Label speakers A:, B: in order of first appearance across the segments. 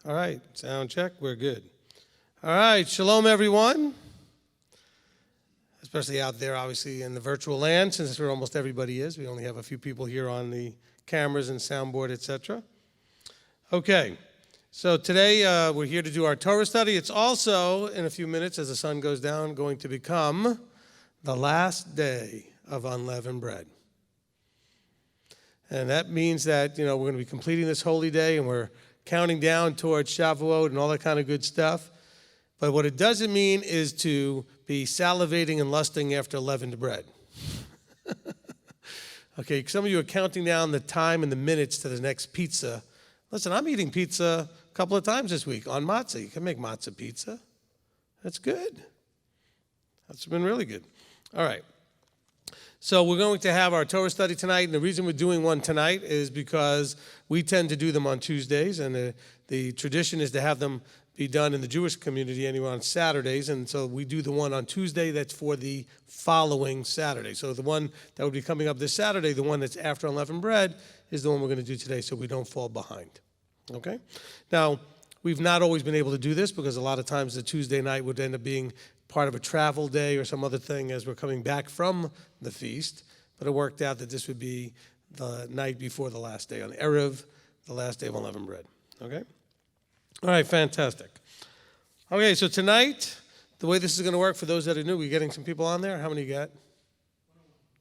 A: All right, sound check, we're good. All right, shalom everyone. Especially out there, obviously, in the virtual land, since that's where almost everybody is. We only have a few people here on the cameras and soundboard, etc. Okay, so today we're here to do our Torah study. It's also, in a few minutes, as the sun goes down, going to become the last day of unleavened bread. And that means that, we're going to be completing this holy day, and we're counting down towards Shavuot and all that kind of good stuff. But what it doesn't mean is to be salivating and lusting after leavened bread. Okay, some of you are counting down the time and the minutes to the next pizza. Listen, I'm eating pizza a couple of times this week on matzah. You can make matzah pizza. That's good. That's been really good. All right. So we're going to have our Torah study tonight, and the reason we're doing one tonight is because we tend to do them on Tuesdays, and the tradition is to have them be done in the Jewish community anyway on Saturdays, and so we do the one on Tuesday that's for the following Saturday. So the one that will be coming up this Saturday, the one that's after unleavened bread, is the one we're going to do today so we don't fall behind. Okay? Now, we've not always been able to do this because a lot of times the Tuesday night would end up being part of a travel day or some other thing as we're coming back from the feast, but it worked out that this would be the night before the last day, on Erev, the last day of unleavened bread. Okay? All right, fantastic. Okay, so tonight, the way this is going to work, for those that are new, we're getting some people on there. How many you got?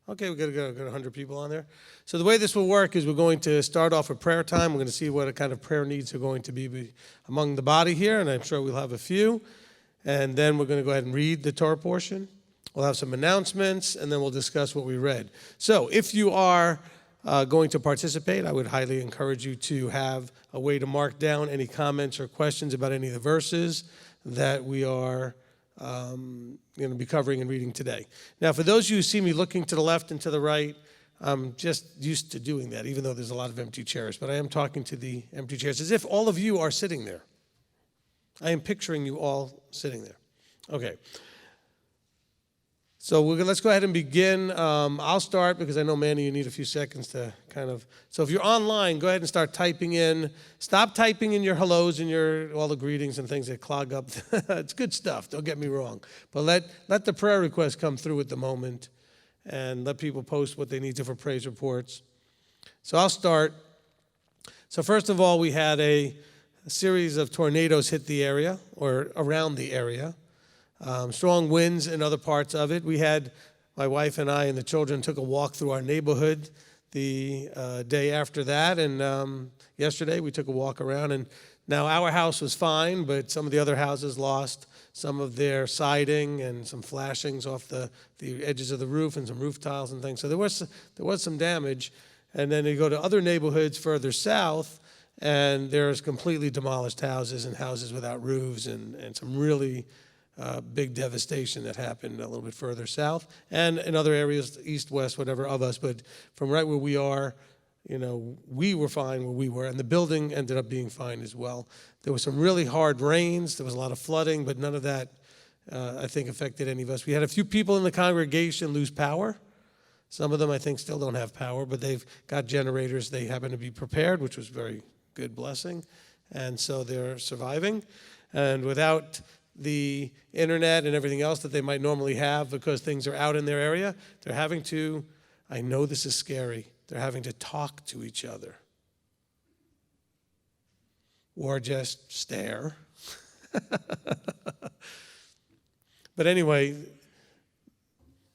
A: Okay, we've got 100 people on there. So the way this will work is we're going to start off with prayer time. We're going to see what kind of prayer needs are going to be among the body here, and I'm sure we'll have a few. And then we're going to go ahead and read the Torah portion. We'll have some announcements, and then we'll discuss what we read. So if you are going to participate, I would highly encourage you to have a way to mark down any comments or questions about any of the verses that we are going to be covering and reading today. Now, for those of you who see me looking to the left and to the right, I'm just used to doing that, even though there's a lot of empty chairs. But I am talking to the empty chairs as if all of you are sitting there. I am picturing you all sitting there. Okay. So let's go ahead and begin. I'll start because I know, Manny, you need a few seconds to kind of. So if you're online, go ahead and start typing in. Stop typing in your hellos and all the greetings and things that clog up. It's good stuff, don't get me wrong. But let the prayer requests come through at the moment, and let people post what they need to for praise reports. So I'll start. So first of all, we had a series of tornadoes hit the area, or around the area. Strong winds in other parts of it. My wife and I and the children took a walk through our neighborhood the day after that, and yesterday we took a walk around, and now our house was fine, but some of the other houses lost some of their siding and some flashings off the edges of the roof and some roof tiles and things. So there was some damage, and then you go to other neighborhoods further south, and there's completely demolished houses and houses without roofs and some really big devastation that happened a little bit further south. And in other areas, east, west, whatever of us. But from right where we are, we were fine where we were. And the building ended up being fine as well. There was some really hard rains. There was a lot of flooding, but none of that, I think, affected any of us. We had a few people in the congregation lose power. Some of them, I think, still don't have power, but they've got generators. They happen to be prepared, which was very good blessing, and so they're surviving. And without the internet and everything else that they might normally have because things are out in their area, they're having to, I know this is scary, they're having to talk to each other or just stare. But anyway,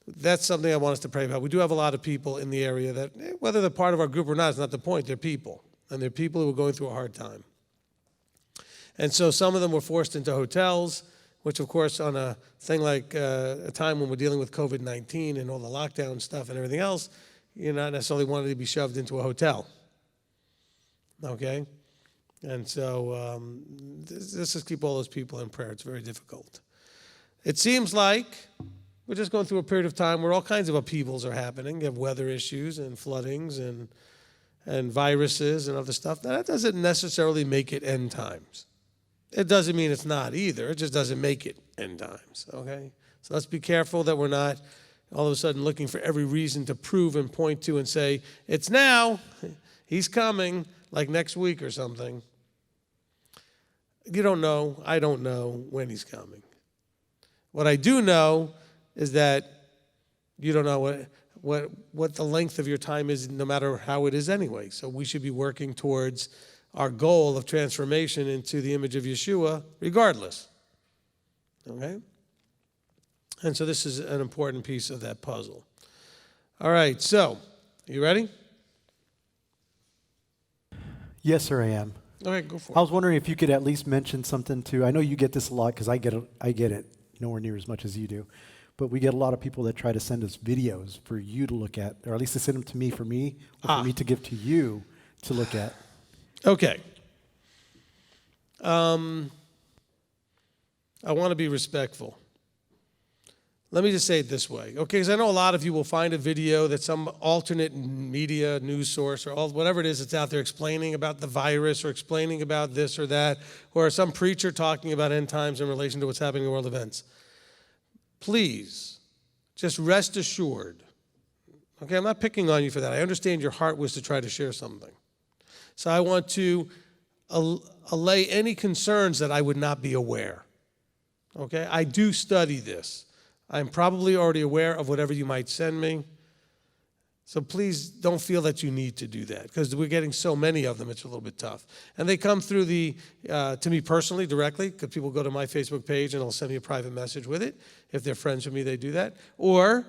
A: that's something I want us to pray about. We do have a lot of people in the area that, whether they're part of our group or not, is not the point. They're people. And they're people who are going through a hard time. And so some of them were forced into hotels, which, of course, on a thing like a time when we're dealing with COVID-19 and all the lockdown stuff and everything else, you're not necessarily wanting to be shoved into a hotel. Okay? And so let's just keep all those people in prayer. It's very difficult. It seems like we're just going through a period of time where all kinds of upheavals are happening. You have weather issues and floodings and viruses and other stuff. Now, that doesn't necessarily make it end times. It doesn't mean it's not either. It just doesn't make it end times, okay? So let's be careful that we're not all of a sudden looking for every reason to prove and point to and say, it's now, he's coming, like next week or something. You don't know. I don't know when he's coming. What I do know is that you don't know what the length of your time is, no matter how it is anyway. So we should be working towards our goal of transformation into the image of Yeshua regardless. Okay? And so this is an important piece of that puzzle. All right, so, you ready?
B: Yes, sir, I am.
A: Okay, go for it.
B: I was wondering if you could at least mention something too. I know you get this a lot because I get it nowhere near as much as you do. But we get a lot of people that try to send us videos for you to look at, or at least to send them to me or for me to give to you to look at.
A: Okay. I want to be respectful. Let me just say it this way, okay? Because I know a lot of you will find a video that some alternate media news source or whatever it is that's out there explaining about the virus or explaining about this or that, or some preacher talking about end times in relation to what's happening in world events. Please, just rest assured, okay, I'm not picking on you for that. I understand your heart was to try to share something. So I want to allay any concerns that I would not be aware, okay? I do study this. I'm probably already aware of whatever you might send me. So please don't feel that you need to do that because we're getting so many of them, it's a little bit tough. And they come through to me personally, directly, because people go to my Facebook page and they'll send me a private message with it. If they're friends with me, they do that. Or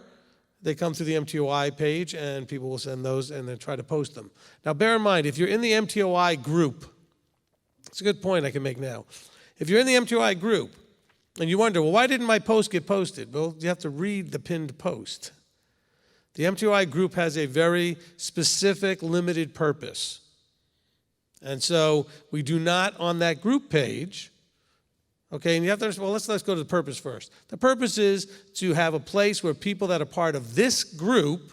A: they come through the MTOI page and people will send those and then try to post them. Now bear in mind, if you're in the MTOI group, it's a good point I can make now. If you're in the MTOI group and you wonder, well, why didn't my post get posted? Well, you have to read the pinned post. The MTOI group has a very specific, limited purpose. And so we do not, on that group page, okay, and you have to understand, well, let's go to the purpose first. The purpose is to have a place where people that are part of this group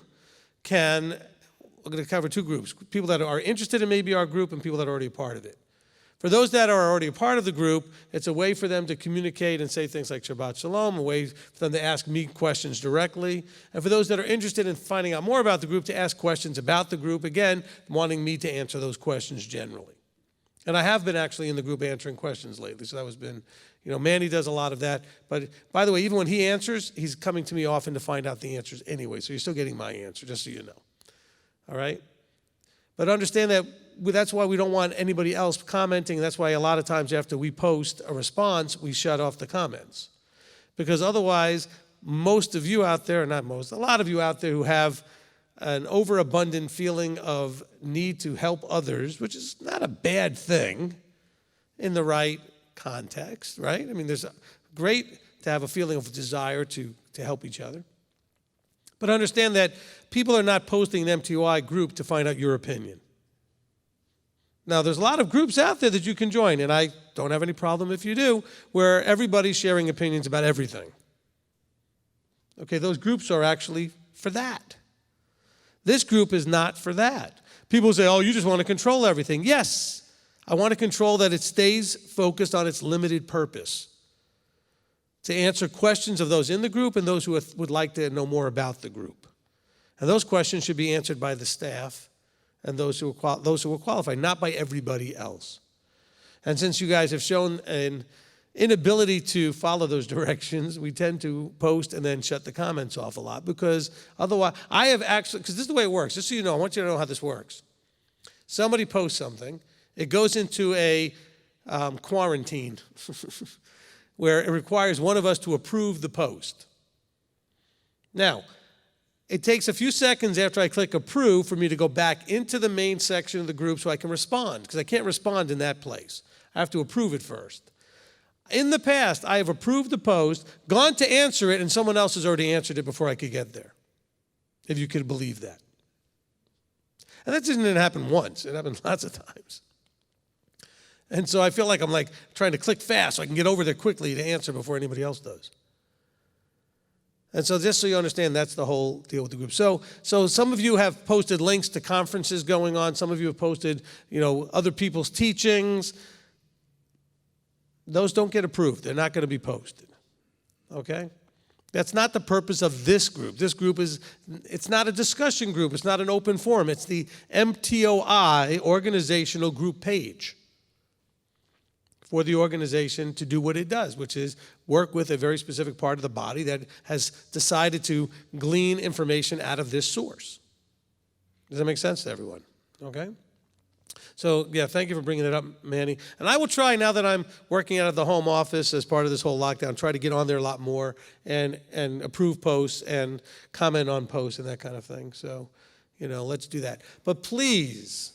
A: we're going to cover two groups, people that are interested in maybe our group and people that are already a part of it. For those that are already a part of the group, it's a way for them to communicate and say things like Shabbat Shalom, a way for them to ask me questions directly. And for those that are interested in finding out more about the group, to ask questions about the group, again, wanting me to answer those questions generally. And I have been actually in the group answering questions lately, so that has been, Manny does a lot of that. But by the way, even when he answers, he's coming to me often to find out the answers anyway, so you're still getting my answer, just so you know. All right? But understand that that's why we don't want anybody else commenting. That's why a lot of times after we post a response, we shut off the comments. Because otherwise, most of you out there, not most, a lot of you out there who have an overabundant feeling of need to help others, which is not a bad thing in the right context, right? I mean, there's great to have a feeling of desire to help each other. But understand that people are not posting an MTOI group to find out your opinion. Now, there's a lot of groups out there that you can join, and I don't have any problem if you do, where everybody's sharing opinions about everything. Okay, those groups are actually for that. This group is not for that. People say, oh, you just want to control everything. Yes, I want to control that it stays focused on its limited purpose, to answer questions of those in the group and those who would like to know more about the group. And those questions should be answered by the staff and those who are qualified, not by everybody else. And since you guys have shown an inability to follow those directions, we tend to post and then shut the comments off a lot, because otherwise, because this is the way it works. Just so you know, I want you to know how this works. Somebody posts something, it goes into a quarantine where it requires one of us to approve the post. Now, it takes a few seconds after I click approve for me to go back into the main section of the group so I can respond, because I can't respond in that place. I have to approve it first. In the past, I have approved the post, gone to answer it, and someone else has already answered it before I could get there, if you could believe that. And that didn't happen once. It happened lots of times. And so I feel like I'm trying to click fast so I can get over there quickly to answer before anybody else does. And so just so you understand, that's the whole deal with the group. So some of you have posted links to conferences going on. Some of you have posted, other people's teachings. Those don't get approved. They're not going to be posted. Okay? That's not the purpose of this group. This group it's not a discussion group. It's not an open forum. It's the MTOI organizational group page for the organization to do what it does, which is work with a very specific part of the body that has decided to glean information out of this source. Does that make sense to everyone? Okay? So, yeah, thank you for bringing that up, Manny. And I will try, now that I'm working out of the home office as part of this whole lockdown, try to get on there a lot more and approve posts and comment on posts and that kind of thing. So, let's do that. But please,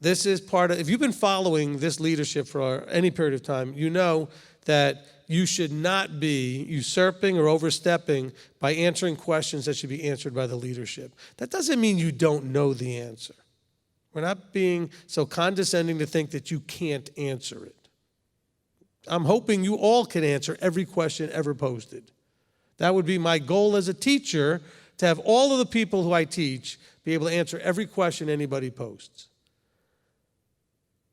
A: this is part of, if you've been following this leadership for any period of time, you know that you should not be usurping or overstepping by answering questions that should be answered by the leadership. That doesn't mean you don't know the answer. We're not being so condescending to think that you can't answer it. I'm hoping you all can answer every question ever posted. That would be my goal as a teacher, to have all of the people who I teach be able to answer every question anybody posts.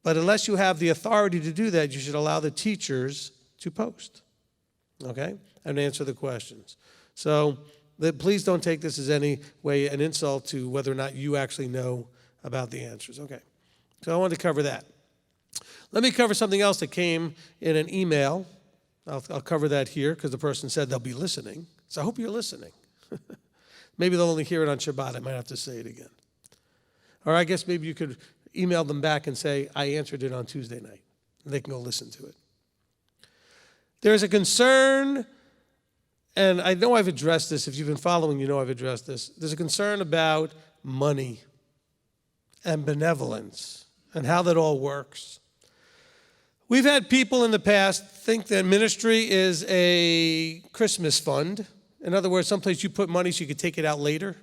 A: But unless you have the authority to do that, you should allow the teachers to post, okay, and answer the questions. So please don't take this as any way an insult to whether or not you actually know about the answers. Okay, so I wanted to cover that. Let me cover something else that came in an email. I'll cover that here because the person said they'll be listening. So I hope you're listening. Maybe they'll only hear it on Shabbat. I might have to say it again. Or I guess maybe you could email them back and say, I answered it on Tuesday night. And they can go listen to it. There's a concern, and I know I've addressed this. If you've been following, you know I've addressed this. There's a concern about money and benevolence and how that all works. We've had people in the past think that ministry is a Christmas fund. In other words, someplace you put money so you could take it out later.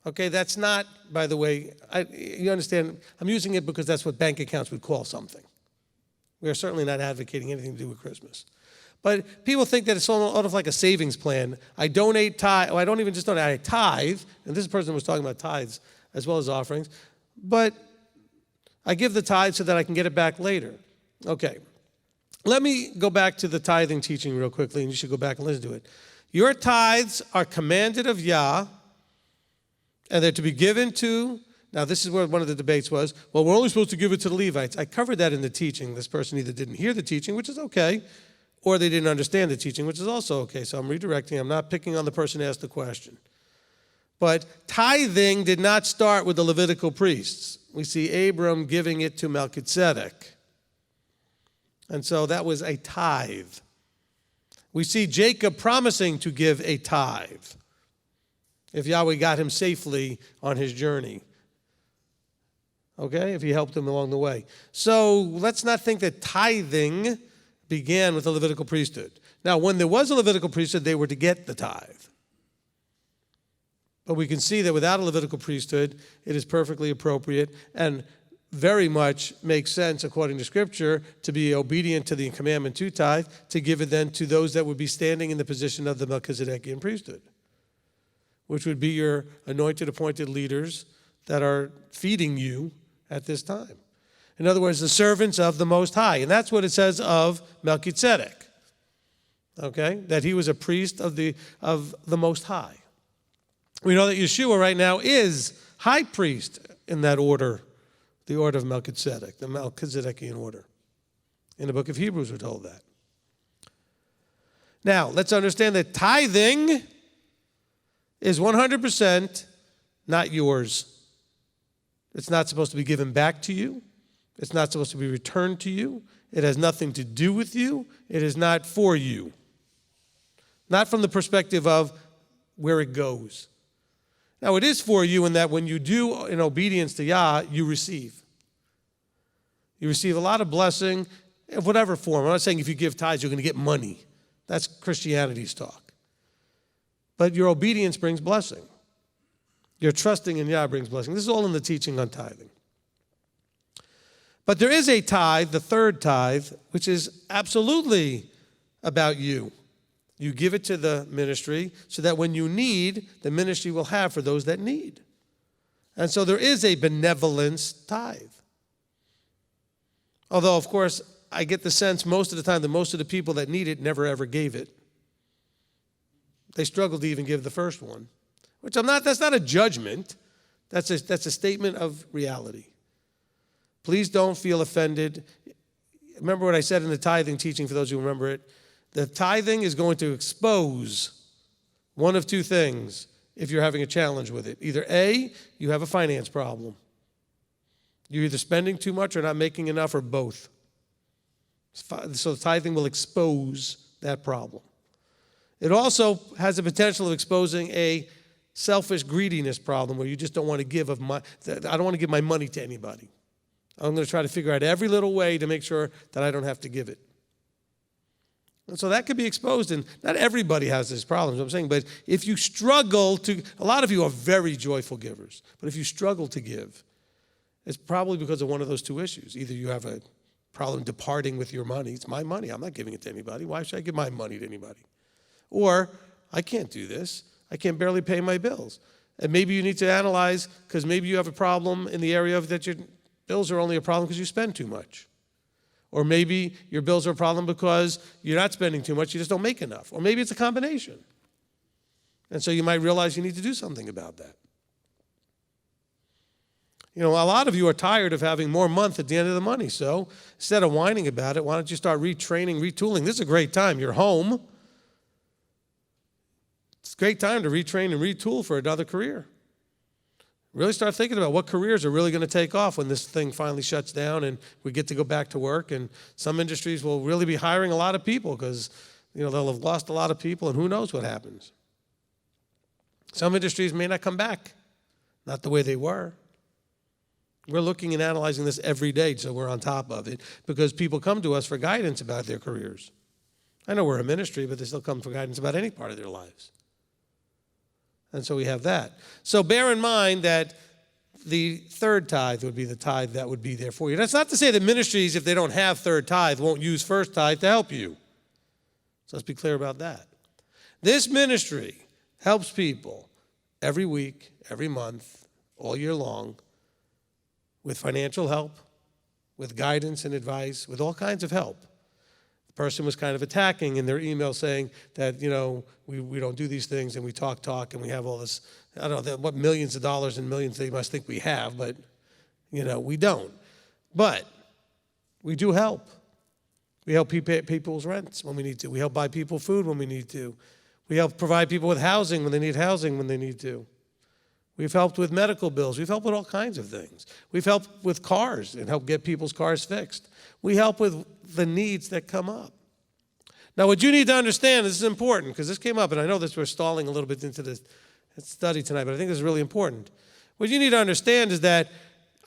A: Okay, that's not, by the way, you understand, I'm using it because that's what bank accounts would call something. We are certainly not advocating anything to do with Christmas. But people think that it's sort of like a savings plan. I donate tithe, I don't even just donate, I tithe, and this person was talking about tithes as well as offerings, but I give the tithe so that I can get it back later. Okay, let me go back to the tithing teaching real quickly, and you should go back and listen to it. Your tithes are commanded of Yah, and they're to be given to, now this is where one of the debates was, well, we're only supposed to give it to the Levites. I covered that in the teaching. This person either didn't hear the teaching, which is okay, or they didn't understand the teaching, which is also okay. So I'm redirecting. I'm not picking on the person who asked the question. But tithing did not start with the Levitical priests. We see Abram giving it to Melchizedek. And so that was a tithe. We see Jacob promising to give a tithe if Yahweh got him safely on his journey. Okay, if he helped him along the way. So let's not think that tithing began with the Levitical priesthood. Now, when there was a Levitical priesthood, they were to get the tithe. But we can see that without a Levitical priesthood, it is perfectly appropriate and very much makes sense, according to Scripture, to be obedient to the commandment to tithe, to give it then to those that would be standing in the position of the Melchizedekian priesthood, which would be your anointed, appointed leaders that are feeding you at this time. In other words, the servants of the Most High. And that's what it says of Melchizedek, okay, that he was a priest of the Most High. We know that Yeshua right now is high priest in that order, the order of Melchizedek, the Melchizedekian order. In the book of Hebrews, we're told that. Now, let's understand that tithing is 100% not yours. It's not supposed to be given back to you. It's not supposed to be returned to you. It has nothing to do with you. It is not for you. Not from the perspective of where it goes. Now, it is for you in that when you do in obedience to Yah, you receive. You receive a lot of blessing in whatever form. I'm not saying if you give tithes, you're going to get money. That's Christianity's talk. But your obedience brings blessing. Your trusting in Yah brings blessing. This is all in the teaching on tithing. But there is a tithe, the third tithe, which is absolutely about you. You give it to the ministry so that when you need, the ministry will have for those that need. And so there is a benevolence tithe. Although, of course, I get the sense most of the time that most of the people that need it never ever gave it. They struggle to even give the first one, which that's not a judgment. That's a statement of reality. Please don't feel offended. remember what I said in the tithing teaching, for those who remember it. The tithing is going to expose one of two things if you're having a challenge with it. Either A, you have a finance problem. You're either spending too much or not making enough, or both. So the tithing will expose that problem. It also has the potential of exposing a selfish greediness problem where you just don't want to give I don't want to give my money to anybody. I'm going to try to figure out every little way to make sure that I don't have to give it. And so that could be exposed, and not everybody has this problem, I'm saying, but if you struggle to, a lot of you are very joyful givers, but if you struggle to give, it's probably because of one of those two issues. Either you have a problem departing with your money. It's my money. I'm not giving it to anybody. Why should I give my money to anybody? Or, I can't do this. I can barely pay my bills. And maybe you need to analyze, because maybe you have a problem in the area of that your bills are only a problem because you spend too much. Or maybe your bills are a problem because you're not spending too much, you just don't make enough. Or maybe it's a combination. And so you might realize you need to do something about that. You know, a lot of you are tired of having more month at the end of the money. So instead of whining about it, why don't you start retraining, retooling? This is a great time. You're home. It's a great time to retrain and retool for another career. Really start thinking about what careers are really going to take off when this thing finally shuts down and we get to go back to work. And some industries will really be hiring a lot of people because, you know, they'll have lost a lot of people, and who knows what happens. Some industries may not come back, not the way they were. We're looking and analyzing this every day, so we're on top of it, because people come to us for guidance about their careers. I know we're a ministry, but they still come for guidance about any part of their lives. And so we have that. So bear in mind that the third tithe would be the tithe that would be there for you. That's not to say that ministries, if they don't have third tithe, won't use first tithe to help you. So let's be clear about that. This ministry helps people every week, every month, all year long, with financial help, with guidance and advice, with all kinds of help. The person was kind of attacking in their email saying that, you know, we don't do these things and we talk, and we have all this, I don't know what millions of dollars and millions they must think we have, but, you know, we don't. But we do help. We help pay people's rents when we need to. We help buy people food when we need to. We help provide people with housing when they need housing when they need to. We've helped with medical bills. We've helped with all kinds of things. We've helped with cars and helped get people's cars fixed. We help with the needs that come up. Now, what you need to understand, this is important, because this came up, and I know this we're stalling a little bit into this study tonight, but I think this is really important. What you need to understand is that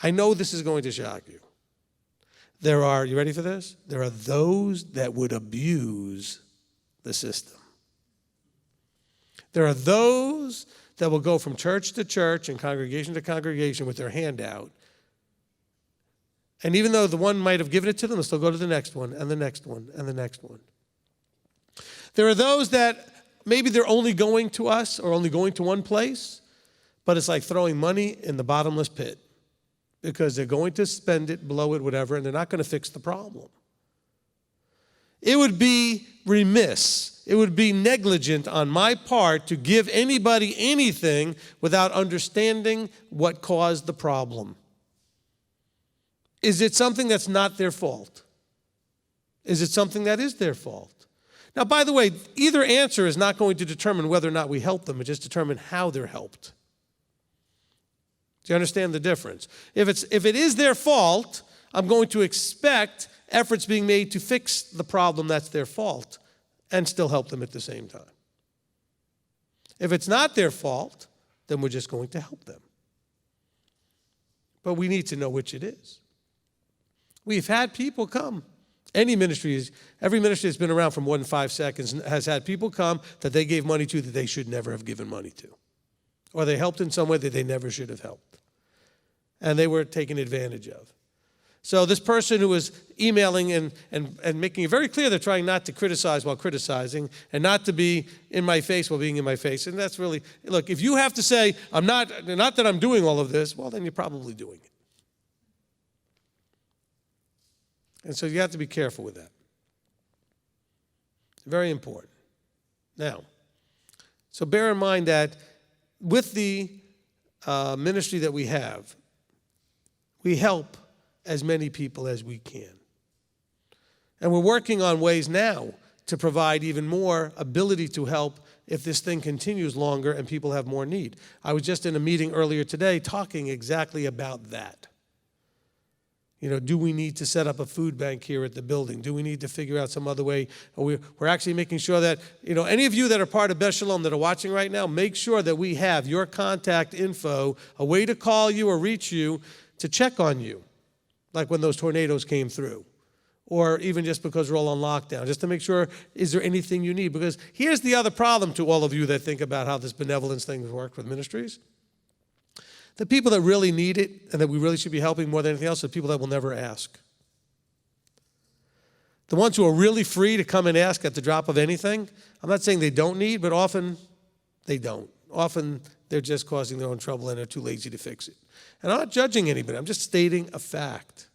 A: I know this is going to shock you. You ready for this? There are those that would abuse the system. There are those that will go from church to church and congregation to congregation with their hand out. And even though the one might have given it to them, they'll still go to the next one and the next one and the next one. There are those that maybe they're only going to us or only going to one place, but it's like throwing money in the bottomless pit because they're going to spend it, blow it, whatever, and they're not going to fix the problem. It would be remiss, it would be negligent on my part to give anybody anything without understanding what caused the problem. Is it something that's not their fault? Is it something that is their fault? Now, by the way, either answer is not going to determine whether or not we help them. It just determines how they're helped. Do you understand the difference? If it is their fault, I'm going to expect efforts being made to fix the problem that's their fault and still help them at the same time. If it's not their fault, then we're just going to help them. But we need to know which it is. We've had people come. Every ministry that's been around for more than 5 seconds has had people come that they gave money to that they should never have given money to. Or they helped in some way that they never should have helped. And they were taken advantage of. So this person who was emailing and making it very clear they're trying not to criticize while criticizing and not to be in my face while being in my face. And that's really, look, if you have to say, not that I'm doing all of this, well, then you're probably doing it. And so you have to be careful with that. Very important. Now, so bear in mind that with the ministry that we have, we help as many people as we can. And we're working on ways now to provide even more ability to help if this thing continues longer and people have more need. I was just in a meeting earlier today talking exactly about that. Do we need to set up a food bank here at the building? Do we need to figure out some other way? We're actually making sure that, any of you that are part of Beth Shalom that are watching right now, make sure that we have your contact info, a way to call you or reach you to check on you, like when those tornadoes came through, or even just because we're all on lockdown, just to make sure, is there anything you need? Because here's the other problem to all of you that think about how this benevolence thing works with ministries. The people that really need it and that we really should be helping more than anything else are people that will never ask. The ones who are really free to come and ask at the drop of anything, I'm not saying they don't need, but often they don't. Often they're just causing their own trouble and they're too lazy to fix it. And I'm not judging anybody. I'm just stating a fact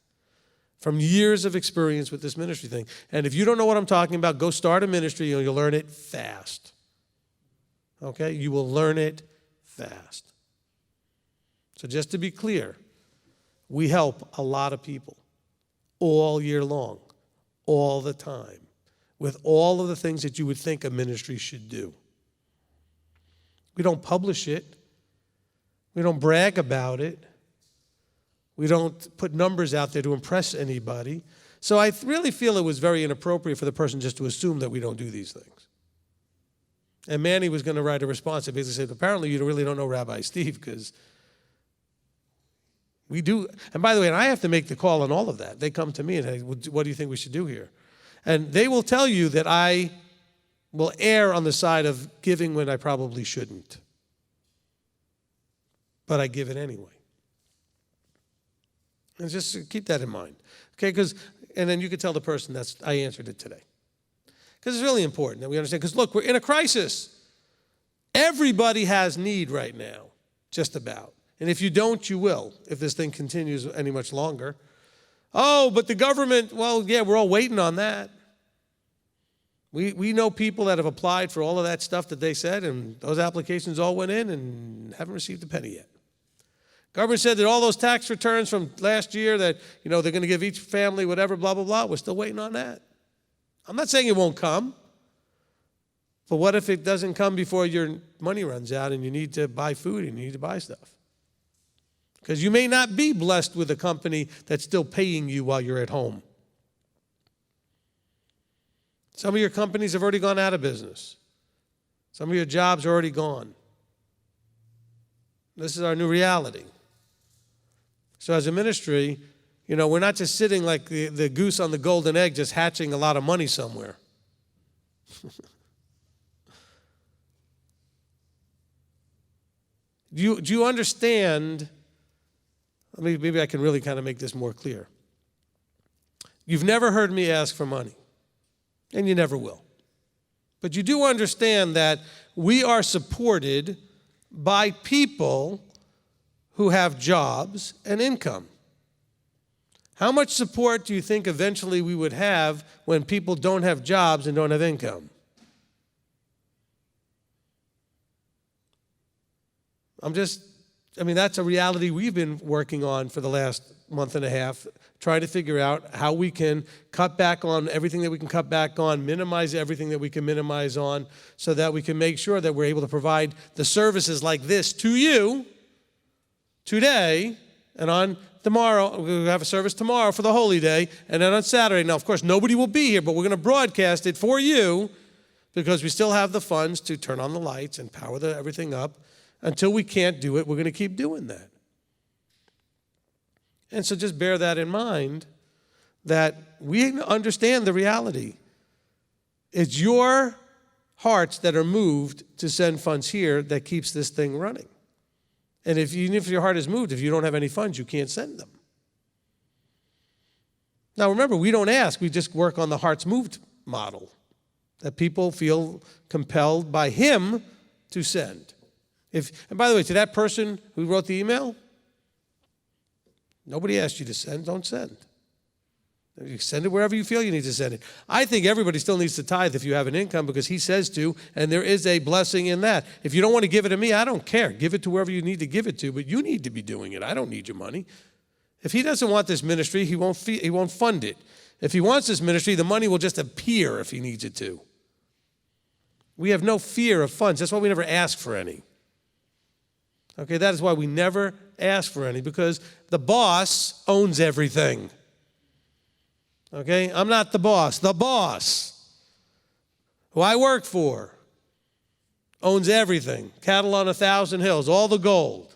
A: from years of experience with this ministry thing. And if you don't know what I'm talking about, go start a ministry and you'll learn it fast. Okay? You will learn it fast. So just to be clear, we help a lot of people all year long, all the time, with all of the things that you would think a ministry should do. We don't publish it. We don't brag about it. We don't put numbers out there to impress anybody. So I really feel it was very inappropriate for the person just to assume that we don't do these things. And Manny was going to write a response that basically said, apparently you really don't know Rabbi Steve, because we do. And by the way, and I have to make the call on all of that. They come to me and say, what do you think we should do here? And they will tell you that I will err on the side of giving when I probably shouldn't. But I give it anyway. And just keep that in mind. Okay, and then you could tell the person I answered it today. Because it's really important that we understand. Because look, we're in a crisis. Everybody has need right now, just about. And if you don't, you will, if this thing continues any much longer. Oh, but the government, well, yeah, we're all waiting on that. We know people that have applied for all of that stuff that they said, and those applications all went in and haven't received a penny yet. Government said that all those tax returns from last year that, they're going to give each family whatever, blah, blah, blah. We're still waiting on that. I'm not saying it won't come. But what if it doesn't come before your money runs out and you need to buy food and you need to buy stuff? Because you may not be blessed with a company that's still paying you while you're at home. Some of your companies have already gone out of business. Some of your jobs are already gone. This is our new reality. So as a ministry, we're not just sitting like the goose on the golden egg just hatching a lot of money somewhere. Do you understand? Maybe I can really kind of make this more clear. You've never heard me ask for money, and you never will. But you do understand that we are supported by people who have jobs and income. How much support do you think eventually we would have when people don't have jobs and don't have income? That's a reality we've been working on for the last month and a half, trying to figure out how we can cut back on everything that we can cut back on, minimize everything that we can minimize on, so that we can make sure that we're able to provide the services like this to you today, and on tomorrow. We'll have a service tomorrow for the Holy Day, and then on Saturday. Now, of course, nobody will be here, but we're going to broadcast it for you because we still have the funds to turn on the lights and power everything up. Until we can't do it, we're going to keep doing that. And so just bear that in mind, that we understand the reality. It's your hearts that are moved to send funds here that keeps this thing running. And even if your heart is moved, if you don't have any funds, you can't send them. Now remember, we don't ask, we just work on the hearts moved model, that people feel compelled by him to send. And by the way, to that person who wrote the email, nobody asked you to send, don't send. You send it wherever you feel you need to send it. I think everybody still needs to tithe if you have an income, because he says to, and there is a blessing in that. If you don't want to give it to me, I don't care. Give it to wherever you need to give it to, but you need to be doing it. I don't need your money. If he doesn't want this ministry, he won't fund it. If he wants this ministry, the money will just appear if he needs it to. We have no fear of funds. That's why we never ask for any. Okay, that is why we never ask for any, because the boss owns everything. Okay, I'm not the boss. The boss, who I work for, owns everything. Cattle on 1,000 hills, all the gold.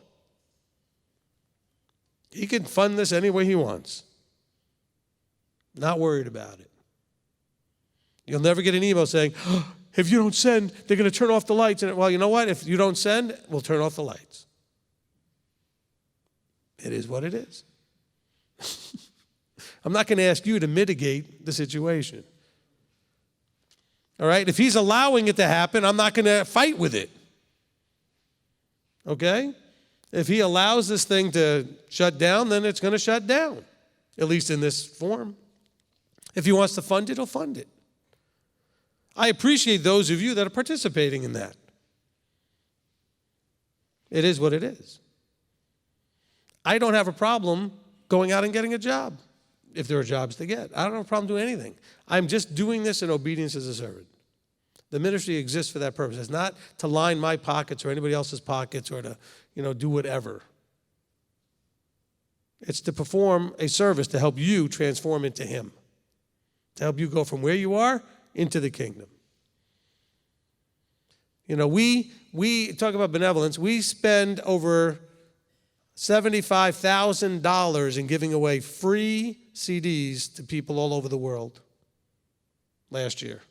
A: He can fund this any way he wants. Not worried about it. You'll never get an email saying, oh, if you don't send, they're going to turn off the lights. And, well, you know what? If you don't send, we'll turn off the lights. It is what it is. I'm not going to ask you to mitigate the situation. All right? If he's allowing it to happen, I'm not going to fight with it. Okay? If he allows this thing to shut down, then it's going to shut down, at least in this form. If he wants to fund it, he'll fund it. I appreciate those of you that are participating in that. It is what it is. I don't have a problem going out and getting a job if there are jobs to get. I don't have a problem doing anything. I'm just doing this in obedience as a servant. The ministry exists for that purpose. It's not to line my pockets or anybody else's pockets or to, do whatever. It's to perform a service to help you transform into him, to help you go from where you are into the kingdom. We talk about benevolence. We spend over $75,000 in giving away free CDs to people all over the world last year.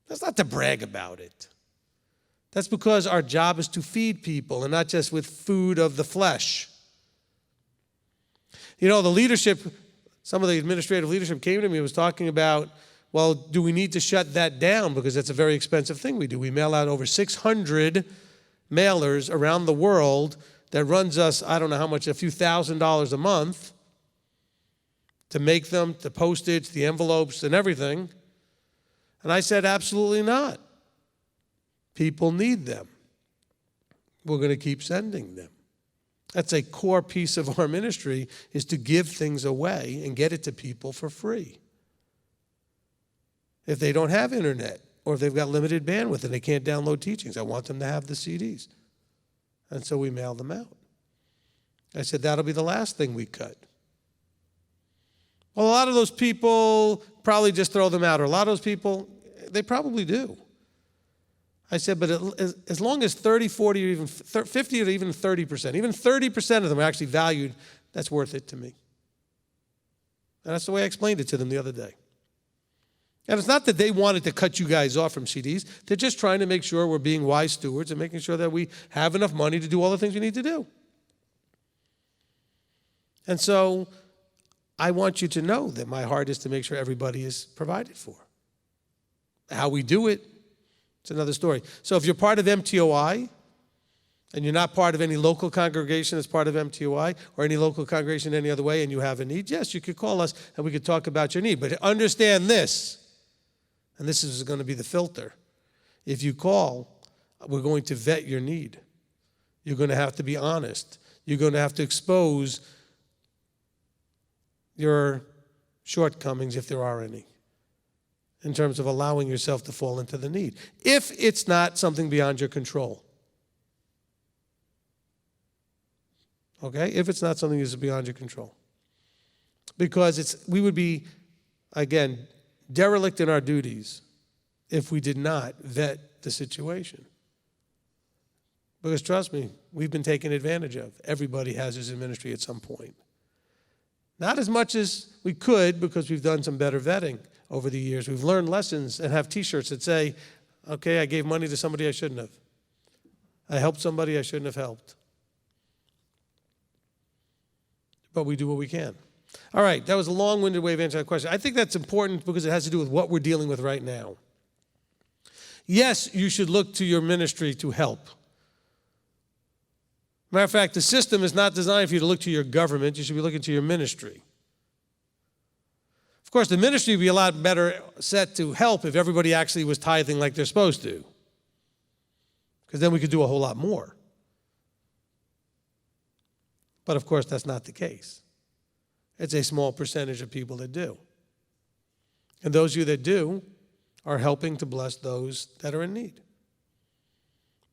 A: That's not to brag about it. That's because our job is to feed people and not just with food of the flesh. The leadership, some of the administrative leadership came to me and was talking about, well, do we need to shut that down? Because that's a very expensive thing we do. We mail out over 600 mailers around the world that runs us, I don't know how much, a few $1,000s a month to make them, the postage, the envelopes, and everything. And I said, absolutely not. People need them. We're going to keep sending them. That's a core piece of our ministry, is to give things away and get it to people for free. If they don't have internet, or if they've got limited bandwidth and they can't download teachings, I want them to have the CDs. And so we mail them out. I said, that'll be the last thing we cut. Well, a lot of those people probably just throw them out, or a lot of those people, they probably do. I said, but as long as 30, 40, or even 50, or even 30%, even 30% of them are actually valued, that's worth it to me. And that's the way I explained it to them the other day. And it's not that they wanted to cut you guys off from CDs. They're just trying to make sure we're being wise stewards and making sure that we have enough money to do all the things we need to do. And so I want you to know that my heart is to make sure everybody is provided for. How we do it, it's another story. So if you're part of MTOI and you're not part of any local congregation as part of MTOI or any local congregation any other way and you have a need, yes, you could call us and we could talk about your need. But understand this, and this is going to be the filter. If you call, we're going to vet your need. You're going to have to be honest. You're going to have to expose your shortcomings, if there are any, in terms of allowing yourself to fall into the need, if it's not something beyond your control. Okay? If it's not something that's beyond your control. Because we would be, again, derelict in our duties if we did not vet the situation. Because trust me, we've been taken advantage of. Everybody has his ministry at some point. Not as much as we could, because we've done some better vetting over the years. We've learned lessons and have T-shirts that say, okay, I gave money to somebody I shouldn't have. I helped somebody I shouldn't have helped. But we do what we can. All right, that was a long-winded way of answering that question. I think that's important because it has to do with what we're dealing with right now. Yes, you should look to your ministry to help. Matter of fact, the system is not designed for you to look to your government. You should be looking to your ministry. Of course, the ministry would be a lot better set to help if everybody actually was tithing like they're supposed to, because then we could do a whole lot more. But of course, that's not the case. It's a small percentage of people that do. And those of you that do are helping to bless those that are in need.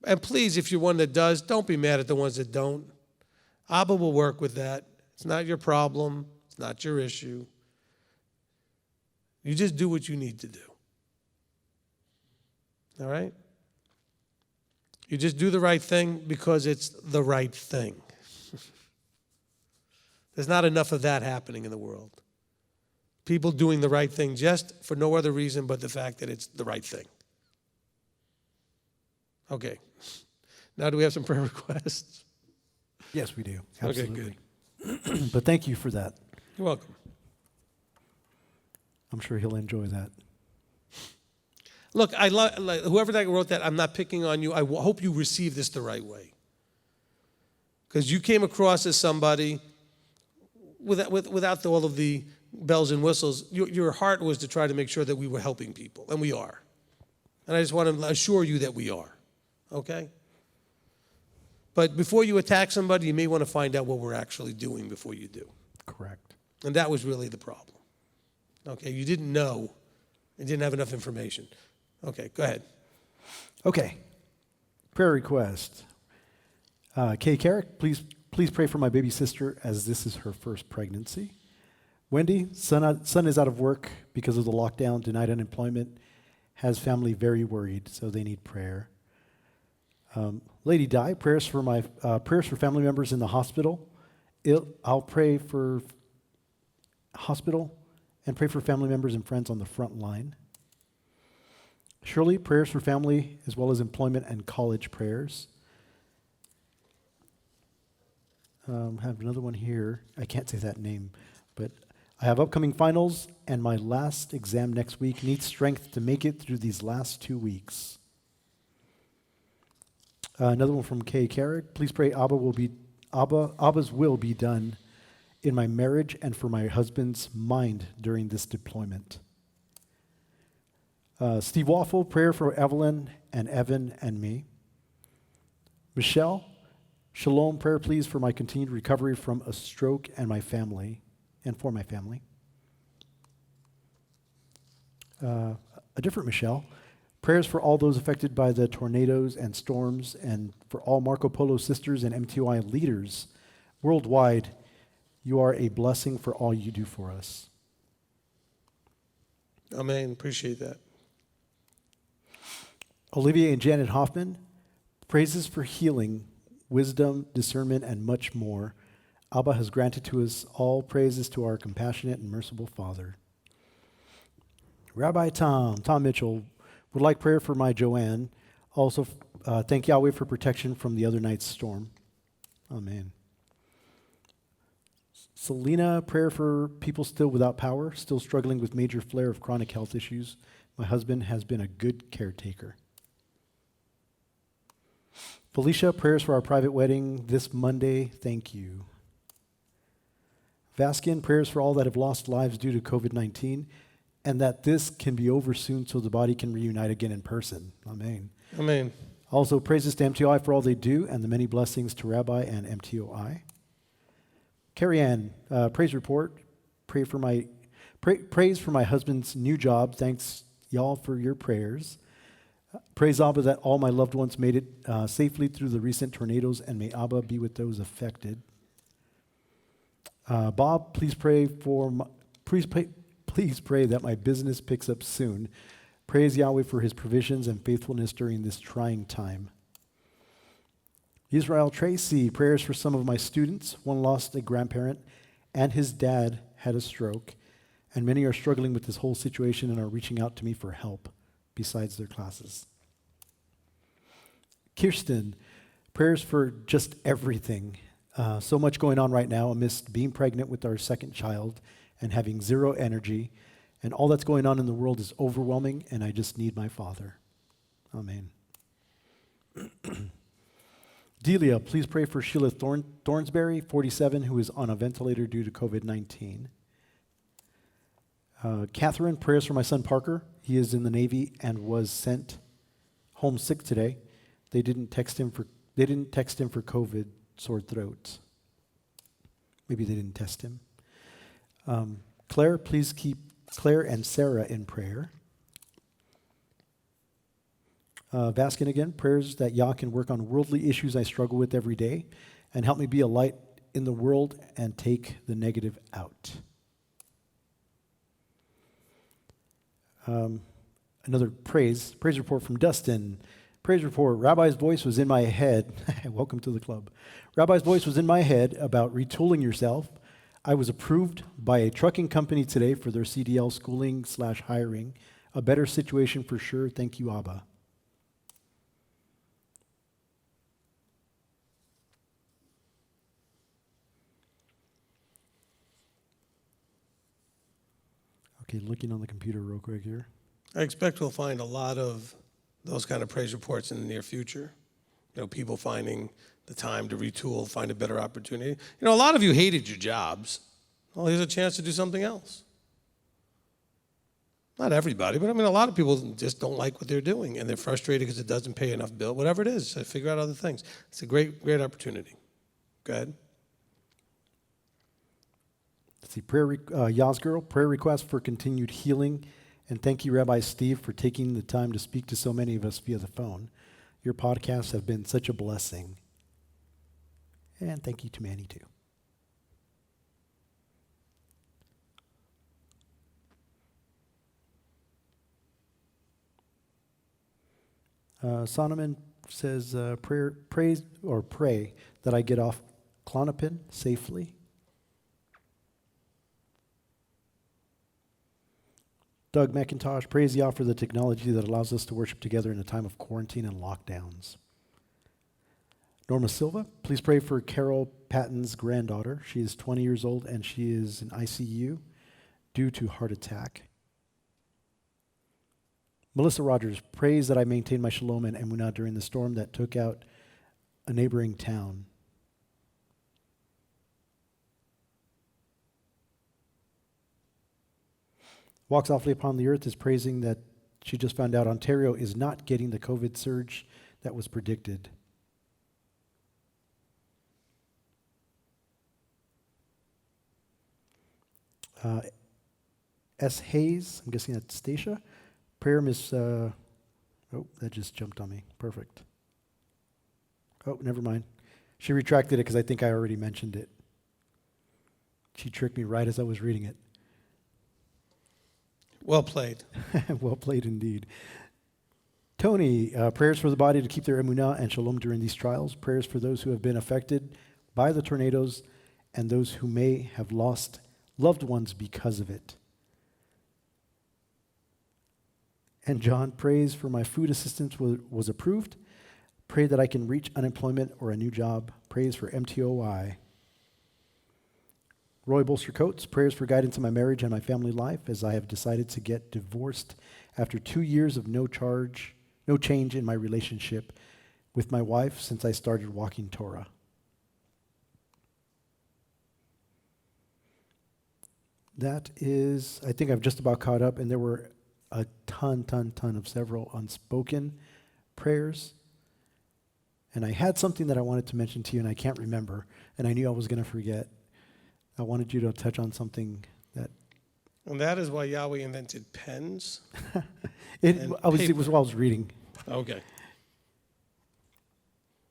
A: And please, if you're one that does, don't be mad at the ones that don't. Abba will work with that. It's not your problem. It's not your issue. You just do what you need to do. All right? You just do the right thing because it's the right thing. There's not enough of that happening in the world. People doing the right thing just for no other reason but the fact that it's the right thing. Okay. Now do we have some prayer requests?
B: Yes, we do. Absolutely.
A: Okay, good.
B: But thank you for that.
A: You're welcome.
B: I'm sure he'll enjoy that.
A: Look, whoever that wrote that, I'm not picking on you. I hope you receive this the right way. Because you came across as somebody without all of the bells and whistles. Your heart was to try to make sure that we were helping people, and we are. And I just want to assure you that we are. Okay? But before you attack somebody, you may want to find out what we're actually doing before you do.
B: Correct.
A: And that was really the problem. Okay, you didn't know and didn't have enough information. Okay, go ahead.
B: Okay. Prayer request. Kay Carrick, please pray for my baby sister as this is her first pregnancy. Wendy, son is out of work because of the lockdown, denied unemployment, has family very worried, so they need prayer. Lady Di, prayers for family members in the hospital. I'll pray for hospital and pray for family members and friends on the front line. Shirley, prayers for family as well as employment and college prayers. I have another one here. I can't say that name, but I have upcoming finals and my last exam next week. Need strength to make it through these last 2 weeks. Another one from Kay Carrick. Please pray Abba's will be done in my marriage and for my husband's mind during this deployment. Steve Waffle, prayer for Evelyn and Evan and me. Michelle, shalom, prayer please for my continued recovery from a stroke and my family, and for my family. A different Michelle, prayers for all those affected by the tornadoes and storms and for all Marco Polo sisters and MTOI leaders worldwide. You are a blessing for all you do for us.
A: Amen. Appreciate that.
B: Olivia and Janet Hoffman, praises for healing, wisdom, discernment, and much more. Abba has granted to us all praises to our compassionate and merciful Father. Rabbi Tom Mitchell, would like prayer for my Joanne. Also, thank Yahweh for protection from the other night's storm. Amen. Selena, prayer for people still without power, still struggling with major flare of chronic health issues. My husband has been a good caretaker. Felicia, prayers for our private wedding this Monday. Thank you. Vaskin, prayers for all that have lost lives due to COVID-19 and that this can be over soon so the body can reunite again in person. Amen.
A: Amen.
B: Also, praises to MTOI for all they do and the many blessings to Rabbi and MTOI. Carrie Ann, praise report. Praise for my husband's new job. Thanks, y'all, for your prayers. Praise Abba that all my loved ones made it safely through the recent tornadoes, and may Abba be with those affected. Bob, please pray that my business picks up soon. Praise Yahweh for his provisions and faithfulness during this trying time. Israel Tracy, prayers for some of my students. One lost a grandparent, and his dad had a stroke, and many are struggling with this whole situation and are reaching out to me for help besides their classes. Kirsten, prayers for just everything. So much going on right now amidst being pregnant with our second child and having zero energy, and all that's going on in the world is overwhelming, and I just need my Father. Amen. Delia, please pray for Sheila Thornsberry, 47, who is on a ventilator due to COVID-19. Catherine, prayers for my son Parker. He is in the Navy and was sent home sick today. They didn't text him for COVID, sore throat. Maybe they didn't test him. Claire, please keep Claire and Sarah in prayer. Vaskin again, prayers that Yah can work on worldly issues I struggle with every day and help me be a light in the world and take the negative out. Another praise report from Dustin. Praise report, Rabbi's voice was in my head. Welcome to the club. Rabbi's voice was in my head about retooling yourself. I was approved by a trucking company today for their CDL schooling/hiring. A better situation for sure. Thank you, Abba. Okay, looking on the computer real quick here.
A: I expect we'll find a lot of those kind of praise reports in the near future. You know, people finding the time to retool, find a better opportunity. You know, a lot of you hated your jobs. Well, here's a chance to do something else. Not everybody, but I mean, a lot of people just don't like what they're doing, and they're frustrated because it doesn't pay enough bill. Whatever it is, so figure out other things. It's a great, great opportunity. Go ahead.
B: Let's see, Yah's girl, prayer request for continued healing. And thank you, Rabbi Steve, for taking the time to speak to so many of us via the phone. Your podcasts have been such a blessing. And thank you to Manny, too. Sonoman says, pray that I get off Klonopin safely. Doug McIntosh, praise Yah for the technology that allows us to worship together in a time of quarantine and lockdowns. Norma Silva, please pray for Carol Patton's granddaughter. She is 20 years old and she is in ICU due to heart attack. Melissa Rogers, praise that I maintain my shalom and emunah during the storm that took out a neighboring town. Walk Softly Upon the Earth is praising that she just found out Ontario is not getting the COVID surge that was predicted. S. Hayes, I'm guessing that's Stacia. Prayer Miss, oh, that just jumped on me. Perfect. Oh, never mind. She retracted it because I think I already mentioned it. She tricked me right as I was reading it.
A: Well played.
B: Well played indeed. Tony, prayers for the body to keep their emunah and shalom during these trials. Prayers for those who have been affected by the tornadoes and those who may have lost loved ones because of it. And John, prays for my food assistance was approved. Pray that I can reach unemployment or a new job. Praise for MTOI. Roy Bolster Coates, prayers for guidance in my marriage and my family life as I have decided to get divorced after 2 years of no change in my relationship with my wife since I started walking Torah. That is, I think I've just about caught up, and there were a ton of several unspoken prayers. And I had something that I wanted to mention to you, and I can't remember, and I knew I was going to forget. I wanted you to touch on something that...
A: And that is why Yahweh invented pens?
B: It was while I was reading.
A: Okay.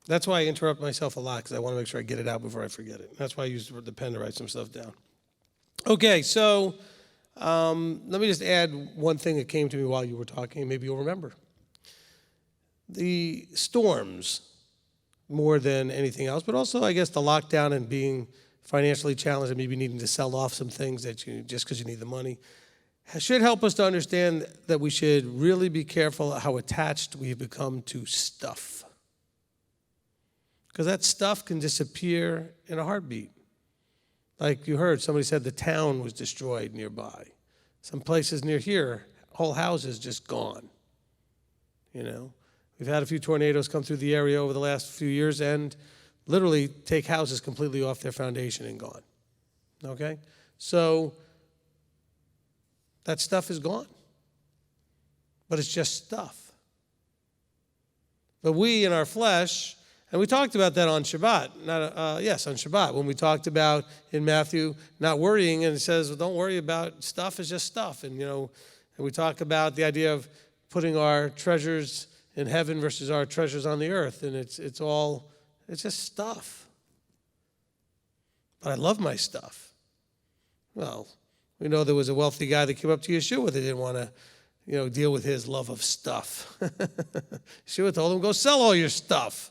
A: That's why I interrupt myself a lot, because I want to make sure I get it out before I forget it. That's why I use the pen to write some stuff down. Okay, so let me just add one thing that came to me while you were talking, and maybe you'll remember. The storms, more than anything else, but also, I guess, the lockdown and being financially challenged and maybe needing to sell off some things that you just because you need the money, should help us to understand that we should really be careful how attached we've become to stuff. Because that stuff can disappear in a heartbeat. Like you heard, somebody said the town was destroyed nearby. Some places near here, whole houses just gone. You know, we've had a few tornadoes come through the area over the last few years and literally take houses completely off their foundation and gone. Okay? So that stuff is gone. But it's just stuff. But we in our flesh, And we talked about that on Shabbat. On Shabbat, when we talked about in Matthew not worrying, and it says, well, don't worry about stuff, it's just stuff. And, and we talk about the idea of putting our treasures in heaven versus our treasures on the earth. And it's just stuff. But I love my stuff. Well, we know there was a wealthy guy that came up to Yeshua that didn't want to, deal with his love of stuff. Yeshua told him, go sell all your stuff.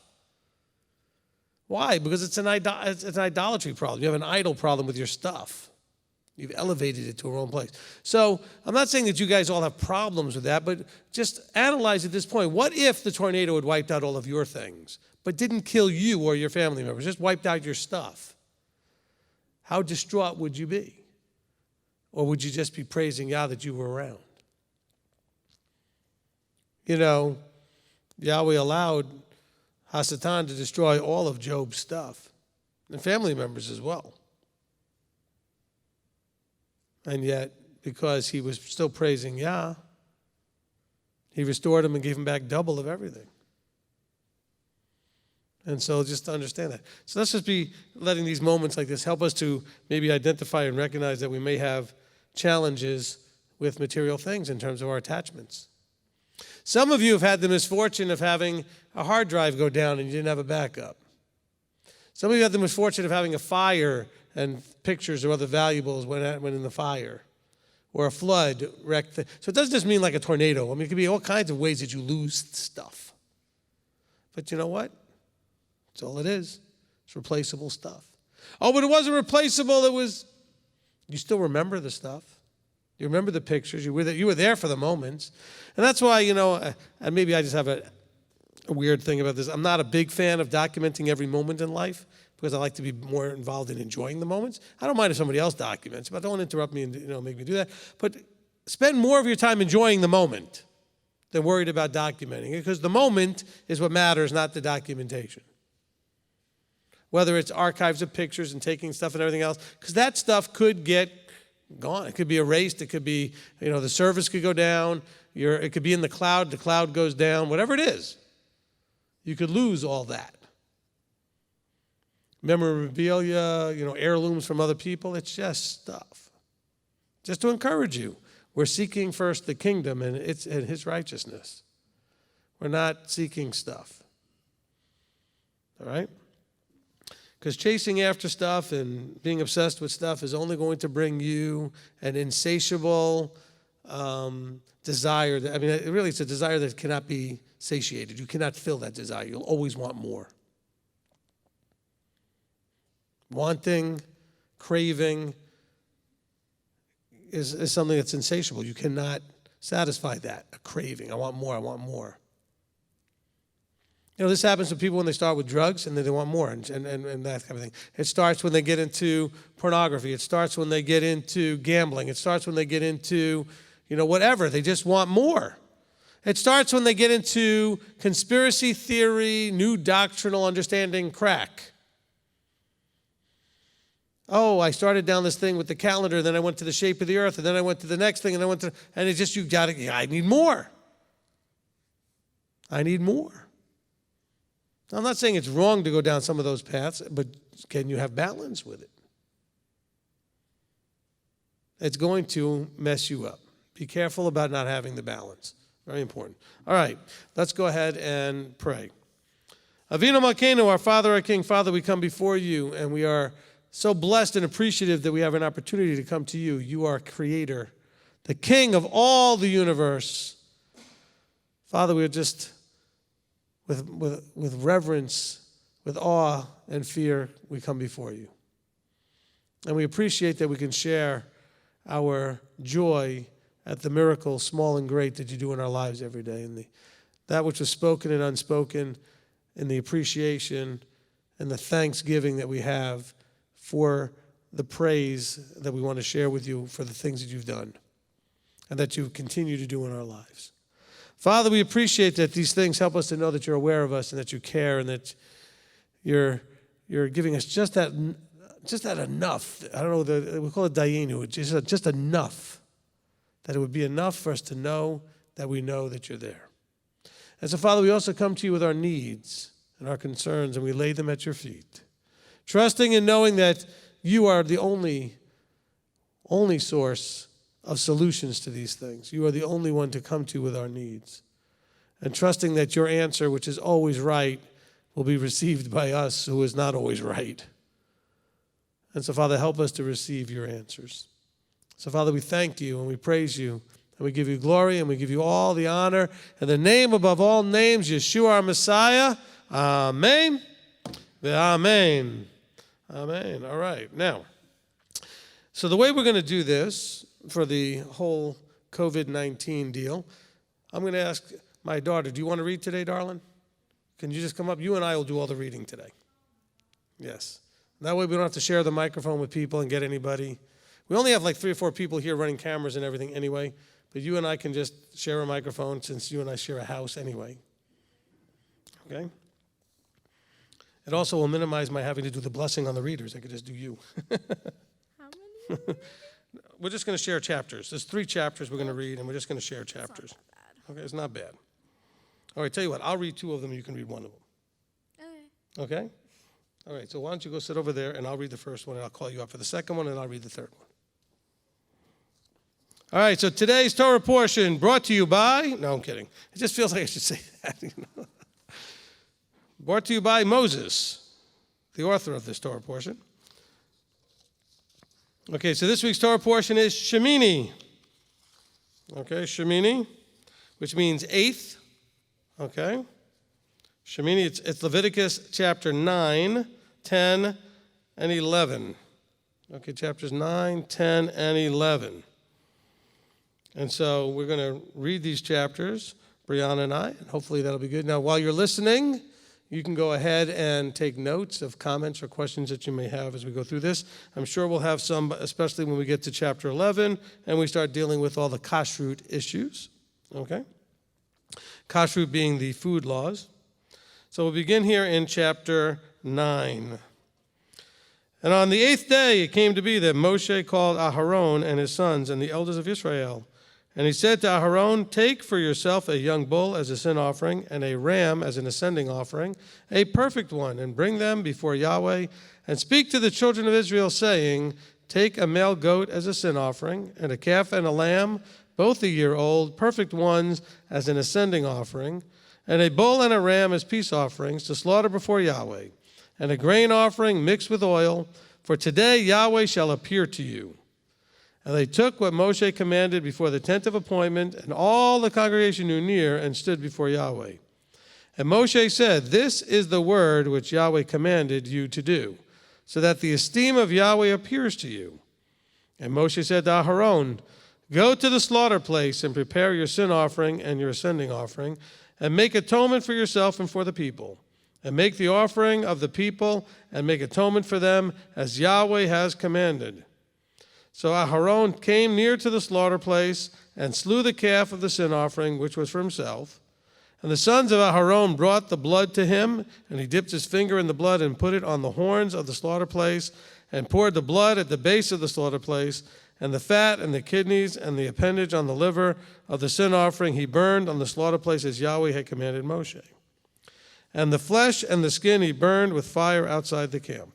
A: Why? Because it's an idolatry problem. You have an idol problem with your stuff. You've elevated it to a wrong place. So I'm not saying that you guys all have problems with that, but just analyze at this point. What if the tornado had wiped out all of your things, but didn't kill you or your family members, just wiped out your stuff? How distraught would you be? Or would you just be praising Yah that you were around? Yahweh allowed Hasatan to destroy all of Job's stuff, and family members as well. And yet, because he was still praising Yah, he restored him and gave him back double of everything. And so just to understand that. So let's just be letting these moments like this help us to maybe identify and recognize that we may have challenges with material things in terms of our attachments. Some of you have had the misfortune of having a hard drive go down and you didn't have a backup. Some of you had the misfortune of having a fire and pictures or other valuables went in the fire, or a flood wrecked. So it doesn't just mean like a tornado. I mean, it could be all kinds of ways that you lose stuff. But you know what? That's all it is. It's replaceable stuff. Oh, but it wasn't replaceable. You still remember the stuff. You remember the pictures. You were there for the moments. And that's why, and maybe I just have a weird thing about this. I'm not a big fan of documenting every moment in life because I like to be more involved in enjoying the moments. I don't mind if somebody else documents, but don't interrupt me and make me do that. But spend more of your time enjoying the moment than worried about documenting it, because the moment is what matters, not the documentation. Whether it's archives of pictures and taking stuff and everything else, because that stuff could get gone. It could be erased. It could be, the service could go down. It could be in the cloud goes down, whatever it is. You could lose all that. Memorabilia, heirlooms from other people, it's just stuff. Just to encourage you, we're seeking first the kingdom and his righteousness. We're not seeking stuff. All right? Because chasing after stuff and being obsessed with stuff is only going to bring you an insatiable desire. Really, it's a desire that cannot be satiated. You cannot fill that desire. You'll always want more. Wanting, craving is something that's insatiable. You cannot satisfy that, a craving. I want more, I want more. This happens to people when they start with drugs and then they want more and that kind of thing. It starts when they get into pornography. It starts when they get into gambling. It starts when they get into, whatever. They just want more. It starts when they get into conspiracy theory, new doctrinal understanding, crack. Oh, I started down this thing with the calendar, then I went to the shape of the earth, and then I went to the next thing, and it's just, I need more. I need more. I'm not saying it's wrong to go down some of those paths, but can you have balance with it? It's going to mess you up. Be careful about not having the balance. Very important. All right, let's go ahead and pray. Avinu Malkeinu, our Father, our King. Father, we come before you, and we are so blessed and appreciative that we have an opportunity to come to you. You are Creator, the King of all the universe. Father, we are just, with reverence, with awe and fear, we come before you. And we appreciate that we can share our joy at the miracles, small and great, that you do in our lives every day, and that which was spoken and unspoken, and the appreciation and the thanksgiving that we have for the praise that we want to share with you for the things that you've done and that you continue to do in our lives. Father, we appreciate that these things help us to know that you're aware of us and that you care and that you're giving us just that enough. I don't know, we call it dayenu, just enough, that it would be enough for us to know that we know that you're there. And so, Father, we also come to you with our needs and our concerns, and we lay them at your feet, trusting and knowing that you are the only source of solutions to these things. You are the only one to come to with our needs. And trusting that your answer, which is always right, will be received by us who is not always right. And so, Father, help us to receive your answers. So, Father, we thank you and we praise you and we give you glory and we give you all the honor. In the name above all names, Yeshua our Messiah. Amen. Amen. Amen. All right. Now, so the way we're going to do this for the whole COVID-19 deal, I'm going to ask my daughter, do you want to read today, darling? Can you just come up? You and I will do all the reading today. Yes. That way we don't have to share the microphone with people and get anybody. We only have like 3 or 4 people here running cameras and everything anyway, but you and I can just share a microphone since you and I share a house anyway. Okay? It also will minimize my having to do the blessing on the readers. I could just do you.
C: How many?
A: We're just going to share chapters. There's 3 chapters we're going to read, and we're just going to share chapters. Okay, it's not bad. All right, tell you what, I'll read 2 of them, you can read 1 of them.
C: Okay.
A: Okay? All right, so why don't you go sit over there, and I'll read the first one, and I'll call you up for the second one, and I'll read the third one. All right, so today's Torah portion brought to you by, no, I'm kidding. It just feels like I should say that, you know. Brought to you by Moses, the author of this Torah portion. Okay, so this week's Torah portion is Shemini. Okay, Shemini, which means 8th. Okay. Shemini, it's Leviticus chapter 9, 10, and 11. Okay, chapters 9, 10, and 11. And so we're going to read these chapters, Brianna and I, and hopefully that'll be good. Now, while you're listening, you can go ahead and take notes of comments or questions that you may have as we go through this. I'm sure we'll have some, especially when we get to chapter 11 and we start dealing with all the kashrut issues. Okay? Kashrut being the food laws. So we'll begin here in chapter 9. And on the 8th day it came to be that Moshe called Aharon and his sons and the elders of Israel. And he said to Aharon, take for yourself a young bull as a sin offering and a ram as an ascending offering, a perfect one, and bring them before Yahweh, and speak to the children of Israel, saying, take a male goat as a sin offering, and a calf and a lamb, both a year old, perfect ones, as an ascending offering, and a bull and a ram as peace offerings to slaughter before Yahweh, and a grain offering mixed with oil, for today Yahweh shall appear to you. And they took what Moshe commanded before the tent of appointment, and all the congregation drew near and stood before Yahweh. And Moshe said, this is the word which Yahweh commanded you to do, so that the esteem of Yahweh appears to you. And Moshe said to Aharon, go to the slaughter place and prepare your sin offering and your ascending offering, and make atonement for yourself and for the people. And make the offering of the people and make atonement for them as Yahweh has commanded. So Aharon came near to the slaughter place and slew the calf of the sin offering, which was for himself. And the sons of Aharon brought the blood to him, and he dipped his finger in the blood and put it on the horns of the slaughter place, and poured the blood at the base of the slaughter place, and the fat and the kidneys and the appendage on the liver of the sin offering he burned on the slaughter place as Yahweh had commanded Moshe. And the flesh and the skin he burned with fire outside the camp.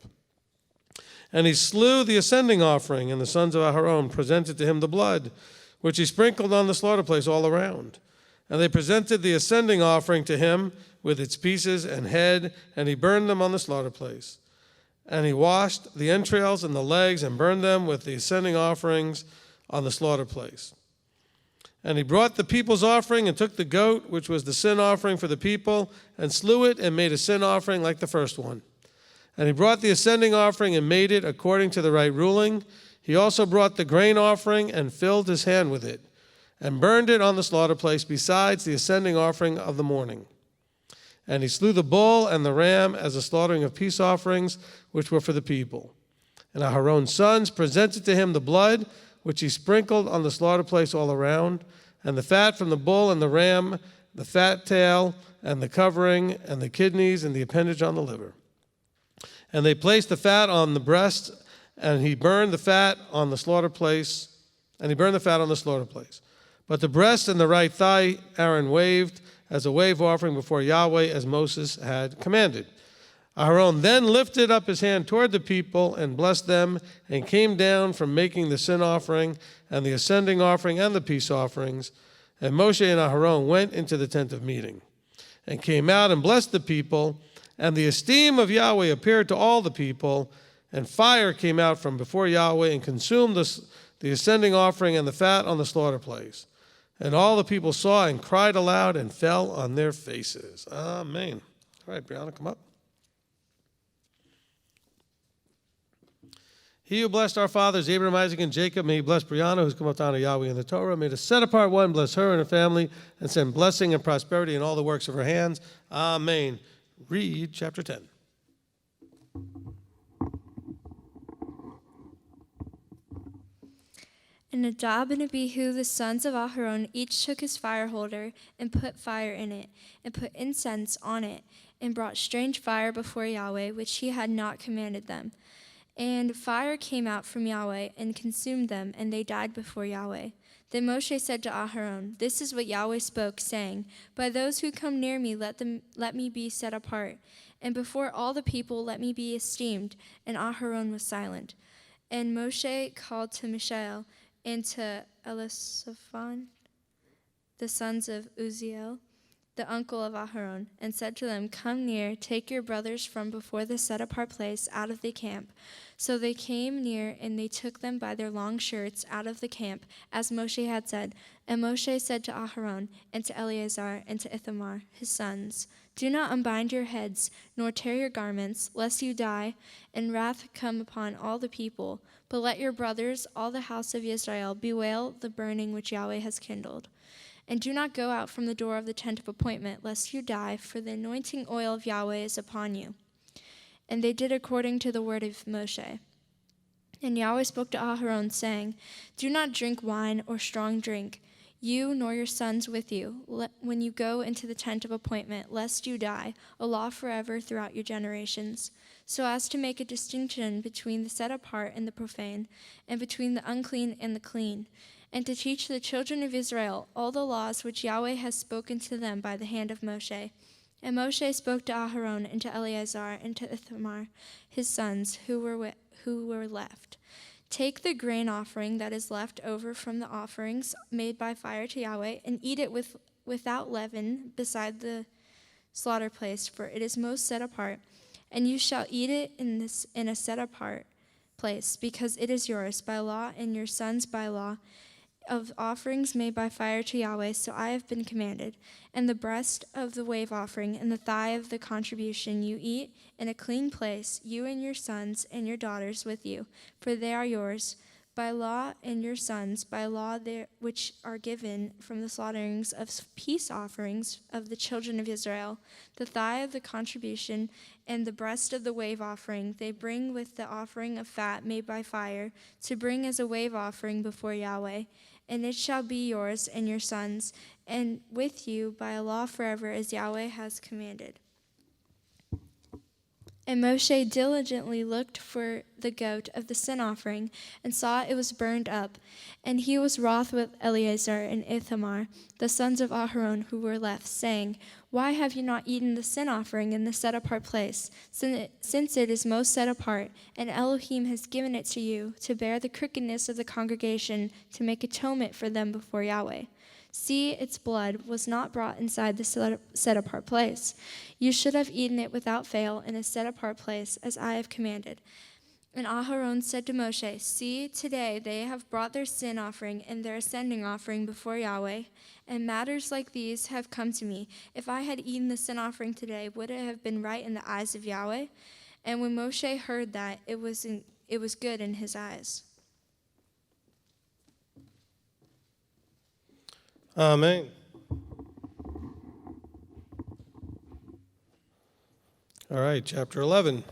A: And he slew the ascending offering, and the sons of Aharon presented to him the blood, which he sprinkled on the slaughter place all around. And they presented the ascending offering to him with its pieces and head, and he burned them on the slaughter place. And he washed the entrails and the legs and burned them with the ascending offerings on the slaughter place. And he brought the people's offering and took the goat, which was the sin offering for the people, and slew it and made a sin offering like the first one. And he brought the ascending offering and made it according to the right ruling. He also brought the grain offering and filled his hand with it, and burned it on the slaughter place besides the ascending offering of the morning. And he slew the bull and the ram as a slaughtering of peace offerings, which were for the people. And Aharon's sons presented to him the blood, which he sprinkled on the slaughter place all around, and the fat from the bull and the ram, the fat tail, and the covering, and the kidneys, and the appendage on the liver. And they placed the fat on the breast, and he burned the fat on the slaughter place, But the breast and the right thigh Aaron waved, as a wave offering before Yahweh, as Moses had commanded. Aharon then lifted up his hand toward the people and blessed them, and came down from making the sin offering and the ascending offering and the peace offerings. And Moshe and Aharon went into the tent of meeting, and came out and blessed the people. And the esteem of Yahweh appeared to all the people, and fire came out from before Yahweh and consumed the ascending offering and the fat on the slaughter place. And all the people saw and cried aloud and fell on their faces. Amen. All right, Brianna, come up. He who blessed our fathers, Abraham, Isaac, and Jacob, may he bless Brianna, who's come up to honor Yahweh in the Torah. May the set-apart one bless her and her family, and send blessing and prosperity in all the works of her hands. Amen. Read chapter 10.
C: And Nadab and Abihu, the sons of Aharon, each took his fire holder and put fire in it, and put incense on it, and brought strange fire before Yahweh, which he had not commanded them. And fire came out from Yahweh and consumed them, and they died before Yahweh. Then Moshe said to Aharon, "This is what Yahweh spoke, saying, By those who come near me, let me be set apart, and before all the people let me be esteemed." And Aharon was silent. And Moshe called to Mishael and to Elisaphan, the sons of Uzziel, the uncle of Aharon, and said to them, "Come near, take your brothers from before the set-apart place out of the camp." So they came near, and they took them by their long shirts out of the camp, as Moshe had said. And Moshe said to Aharon, and to Eleazar, and to Ithamar, his sons, "Do not unbind your heads, nor tear your garments, lest you die, and wrath come upon all the people. But let your brothers, all the house of Israel, bewail the burning which Yahweh has kindled. And do not go out from the door of the tent of appointment, lest you die, for the anointing oil of Yahweh is upon you." And they did according to the word of Moshe. And Yahweh spoke to Aharon, saying, "Do not drink wine or strong drink, you nor your sons with you, when you go into the tent of appointment, lest you die, a law forever throughout your generations, so as to make a distinction between the set apart and the profane, and between the unclean and the clean, and to teach the children of Israel all the laws which Yahweh has spoken to them by the hand of Moshe." And Moshe spoke to Aharon and to Eleazar and to Ithamar, his sons, who were left. "Take the grain offering that is left over from the offerings made by fire to Yahweh, and eat it without leaven beside the slaughter place, for it is most set apart. And you shall eat it in a set apart place, because it is yours by law, and your sons by law, of offerings made by fire to Yahweh, so I have been commanded. And the breast of the wave offering and the thigh of the contribution you eat in a clean place, you and your sons and your daughters with you, for they are yours by law, and your sons by law, which are given from the slaughterings of peace offerings of the children of Israel. The thigh of the contribution and the breast of the wave offering they bring with the offering of fat made by fire, to bring as a wave offering before Yahweh. And it shall be yours and your sons, and with you by a law forever, as Yahweh has commanded. And Moshe diligently looked for the goat of the sin offering, and saw it was burned up. And he was wroth with Eleazar and Ithamar, the sons of Aharon, who were left, saying, "Why have you not eaten the sin offering in the set-apart place, since it is most set apart, and Elohim has given it to you, to bear the crookedness of the congregation, to make atonement for them before Yahweh? See, its blood was not brought inside the set-apart place. You should have eaten it without fail in a set-apart place, as I have commanded." And Aharon said to Moshe, "See, today they have brought their sin offering and their ascending offering before Yahweh, and matters like these have come to me. If I had eaten the sin offering today, would it have been right in the eyes of Yahweh?" And when Moshe heard that, it was good in his eyes.
A: Amen. All right, chapter 11.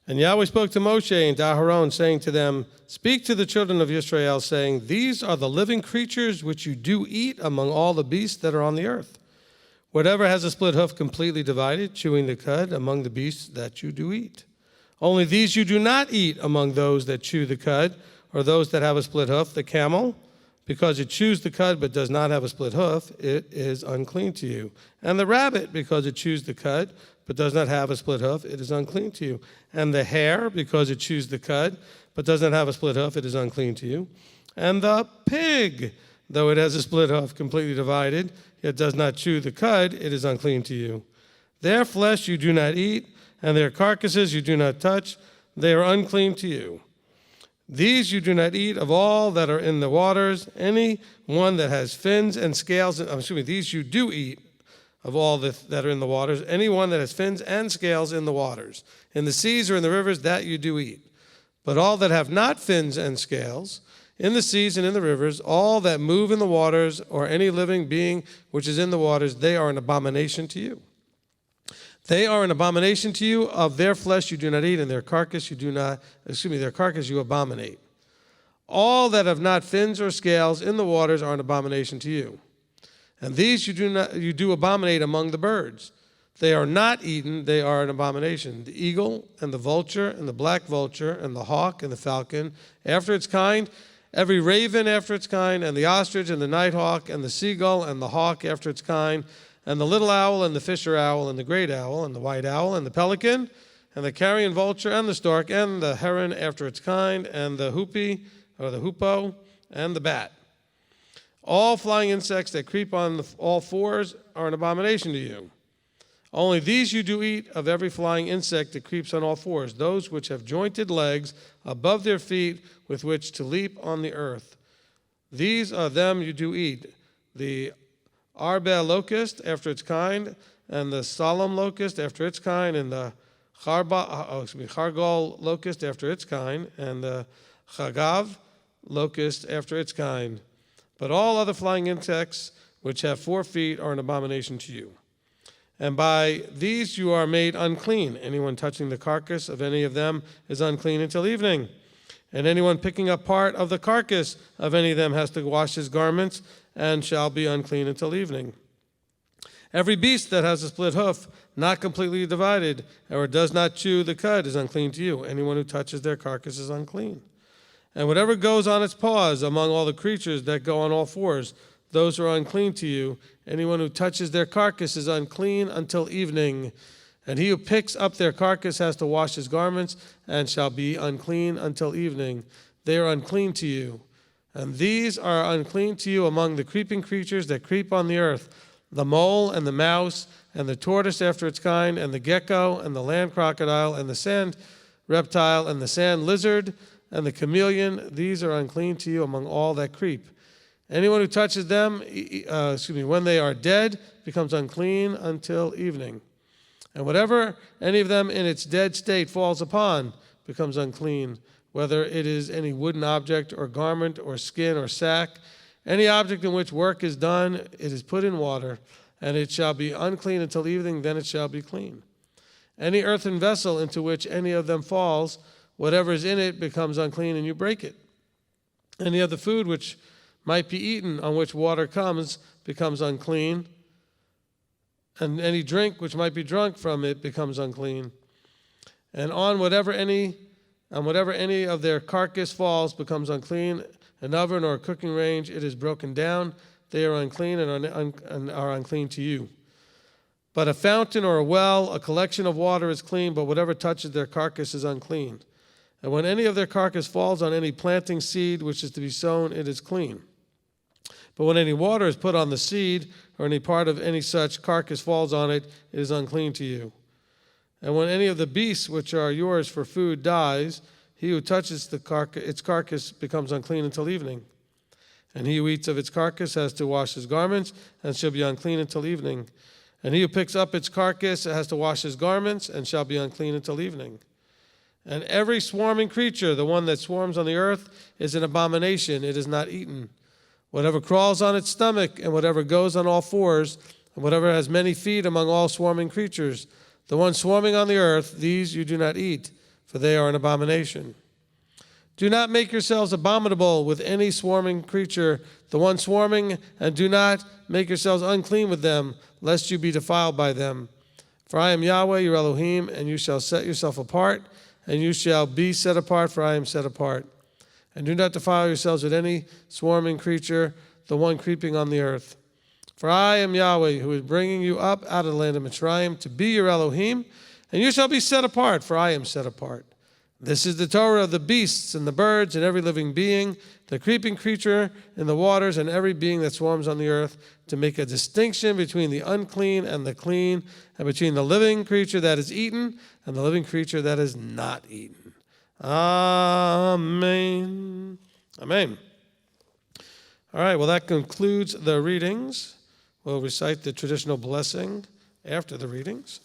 A: And Yahweh spoke to Moshe and to Aharon, saying to them, "Speak to the children of Israel, saying, These are the living creatures which you do eat among all the beasts that are on the earth. Whatever has a split hoof completely divided, chewing the cud, among the beasts that you do eat. Only these you do not eat among those that chew the cud, or those that have a split hoof, the camel, because it chews the cud but does not have a split hoof, it is unclean to you. And the rabbit, because it chews the cud but does not have a split hoof, it is unclean to you. And the hare, because it chews the cud but does not have a split hoof, it is unclean to you. And the pig, though it has a split hoof completely divided, yet does not chew the cud, it is unclean to you. Their flesh you do not eat, and their carcasses you do not touch, they are unclean to you. These you do not eat of all that are in the waters. Any one that has fins and scales, these you do eat of all that are in the waters. Any one that has fins and scales in the waters. In the seas or in the rivers, that you do eat. But all that have not fins and scales, in the seas and in the rivers, all that move in the waters, or any living being which is in the waters, they are an abomination to you. They are an abomination to you. Of their flesh you do not eat, and their carcass their carcass you abominate. All that have not fins or scales in the waters are an abomination to you. And these you do abominate among the birds. They are not eaten, they are an abomination. The eagle and the vulture and the black vulture and the hawk and the falcon after its kind, every raven after its kind, and the ostrich and the nighthawk and the seagull and the hawk after its kind, and the little owl and the fisher owl and the great owl and the white owl and the pelican and the carrion vulture and the stork and the heron after its kind and the hoopie or the hoopoe and the bat. All flying insects that creep on all fours are an abomination to you. Only these you do eat of every flying insect that creeps on all fours, those which have jointed legs above their feet with which to leap on the earth. These are them you do eat, the Arba locust after its kind, and the solemn locust after its kind, and the Chargol locust after its kind, and the Chagav locust after its kind. But all other flying insects which have 4 feet are an abomination to you. And by these you are made unclean. Anyone touching the carcass of any of them is unclean until evening. And anyone picking up part of the carcass of any of them has to wash his garments and shall be unclean until evening. Every beast that has a split hoof, not completely divided, or does not chew the cud is unclean to you. Anyone who touches their carcass is unclean. And whatever goes on its paws among all the creatures that go on all fours, those are unclean to you. Anyone who touches their carcass is unclean until evening. And he who picks up their carcass has to wash his garments and shall be unclean until evening. They are unclean to you. And these are unclean to you among the creeping creatures that creep on the earth, the mole and the mouse and the tortoise after its kind, and the gecko and the land crocodile and the sand reptile and the sand lizard and the chameleon. These are unclean to you among all that creep. Anyone who touches them, when they are dead, becomes unclean until evening. And whatever any of them in its dead state falls upon becomes unclean, whether it is any wooden object or garment or skin or sack. Any object in which work is done, it is put in water, and it shall be unclean until evening, then it shall be clean. Any earthen vessel into which any of them falls, whatever is in it becomes unclean, and you break it. Any of the food which might be eaten on which water comes becomes unclean, and any drink which might be drunk from it becomes unclean. And on whatever any of their carcass falls becomes unclean. An oven or a cooking range, it is broken down. They are unclean and are unclean to you. But a fountain or a well, a collection of water is clean, but whatever touches their carcass is unclean. And when any of their carcass falls on any planting seed which is to be sown, it is clean. But when any water is put on the seed, or any part of any such carcass falls on it, it is unclean to you. And when any of the beasts which are yours for food dies, he who touches its carcass becomes unclean until evening. And he who eats of its carcass has to wash his garments, and shall be unclean until evening. And he who picks up its carcass has to wash his garments, and shall be unclean until evening. And every swarming creature, the one that swarms on the earth, is an abomination. It is not eaten. Whatever crawls on its stomach, and whatever goes on all fours, and whatever has many feet among all swarming creatures, the one swarming on the earth, these you do not eat, for they are an abomination. Do not make yourselves abominable with any swarming creature, the one swarming, and do not make yourselves unclean with them, lest you be defiled by them. For I am Yahweh your Elohim, and you shall set yourself apart, and you shall be set apart, for I am set apart. And do not defile yourselves with any swarming creature, the one creeping on the earth. For I am Yahweh, who is bringing you up out of the land of Mitzrayim to be your Elohim, and you shall be set apart, for I am set apart. This is the Torah of the beasts and the birds and every living being, the creeping creature in the waters and every being that swarms on the earth, to make a distinction between the unclean and the clean, and between the living creature that is eaten and the living creature that is not eaten. Amen. Amen. All right, well, that concludes the readings. We'll recite the traditional blessing after the readings.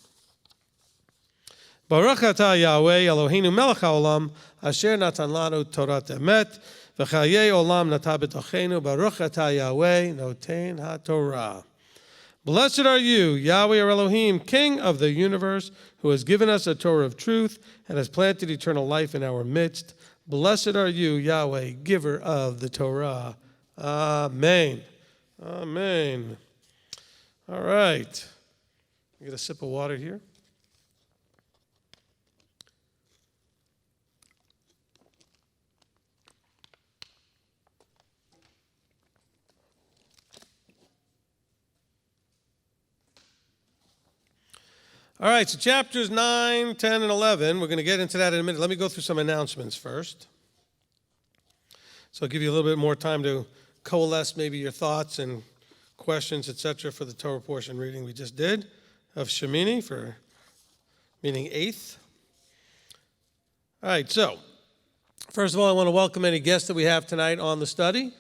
A: Baruch atah Yahweh Eloheinu melech haolam asher natan lanu Torat emet v'chayei olam natah b'tochenu Baruch atah Yahweh noten haTorah. Blessed are you, Yahweh our Elohim, King of the universe, who has given us a Torah of truth and has planted eternal life in our midst. Blessed are you, Yahweh, giver of the Torah. Amen. Amen. All right. Get a sip of water here. All right, so chapters 9, 10, and 11, we're going to get into that in a minute. Let me go through some announcements first. So I'll give you a little bit more time to coalesce maybe your thoughts and questions, etc., for the Torah portion reading we just did of Shemini, for meaning 8th. All right, so first of all, I want to welcome any guests that we have tonight on the study.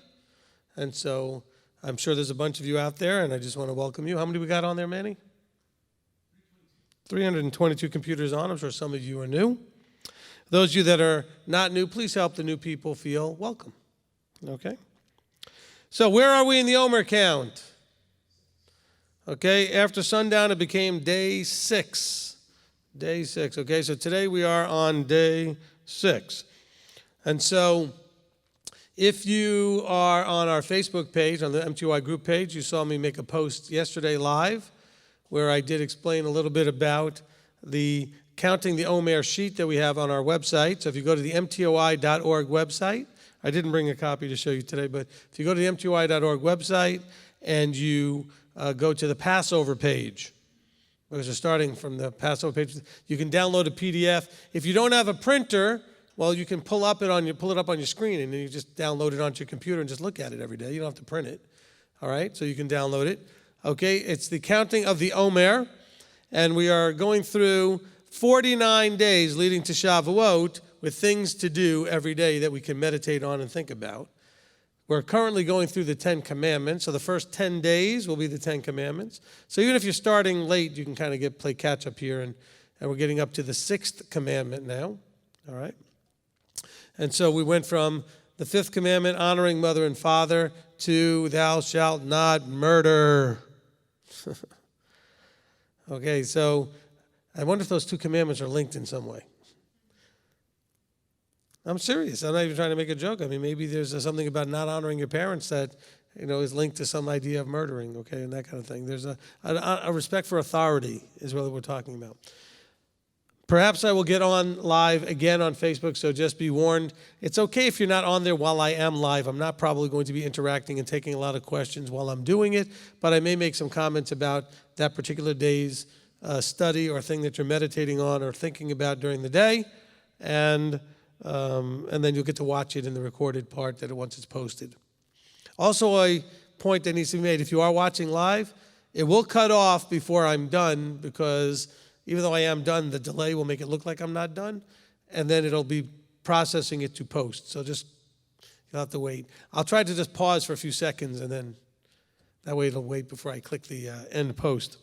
A: And so I'm sure there's a bunch of you out there, and I just want to welcome you. How many we got on there, Manny? 322 computers on. I'm sure some of you are new. Those of you that are not new, please help the new people feel welcome. Okay? So where are we in the Omer count? Okay, after sundown, it became day 6. Day 6. Okay, so today we are on day 6. And so if you are on our Facebook page, on the MTOI group page, you saw me make a post yesterday live where I did explain a little bit about the counting the Omer sheet that we have on our website. So if you go to the MTOI.org website, I didn't bring a copy to show you today, but if you go to the MTOI.org website and you go to the Passover page, because we're starting from the Passover page, you can download a PDF. If you don't have a printer, well, you can pull it up on your screen, and then you just download it onto your computer and just look at it every day. You don't have to print it. All right, so you can download it. Okay, it's the counting of the Omer, and we are going through 49 days leading to Shavuot with things to do every day that we can meditate on and think about. We're currently going through the 10 Commandments, so the first 10 days will be the 10 Commandments. So even if you're starting late, you can kind of play catch up here, and we're getting up to the 6th commandment now, all right? And so we went from the 5th commandment, honoring mother and father, to thou shalt not murder. Okay, so I wonder if those 2 commandments are linked in some way. I'm serious. I'm not even trying to make a joke. I mean, maybe there's something about not honoring your parents that, is linked to some idea of murdering, okay, and that kind of thing. There's a respect for authority is what we're talking about. Perhaps I will get on live again on Facebook, so just be warned. It's okay if you're not on there while I am live. I'm not probably going to be interacting and taking a lot of questions while I'm doing it, but I may make some comments about that particular day's study or thing that you're meditating on or thinking about during the day, and then you'll get to watch it in the recorded part once it's posted. Also, a point that needs to be made, if you are watching live, it will cut off before I'm done, because even though I am done, the delay will make it look like I'm not done, and then it'll be processing it to post. So just, you'll have to wait. I'll try to just pause for a few seconds, and then that way it'll wait before I click the end post.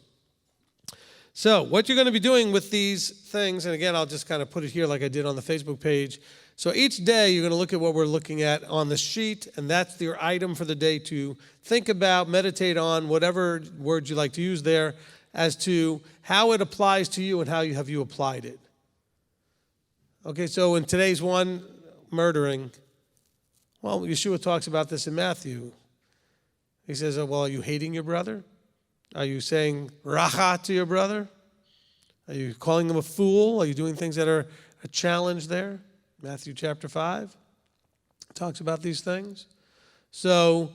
A: So what you're going to be doing with these things, and again, I'll just kind of put it here like I did on the Facebook page. So each day you're going to look at what we're looking at on the sheet, and that's your item for the day to think about, meditate on, whatever words you like to use there, as to how it applies to you and how have you applied it. Okay, so in today's one, murdering, well, Yeshua talks about this in Matthew. He says, well, are you hating your brother? Are you saying racha to your brother? Are you calling him a fool? Are you doing things that are a challenge there? Matthew chapter 5. It talks about these things. So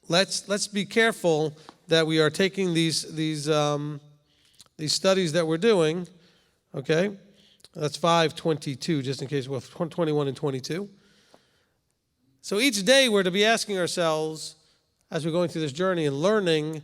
A: let's be careful that we are taking these studies that we're doing, okay? That's 5:22, just in case, well, 21 and 22. So each day we're to be asking ourselves, as we're going through this journey and learning,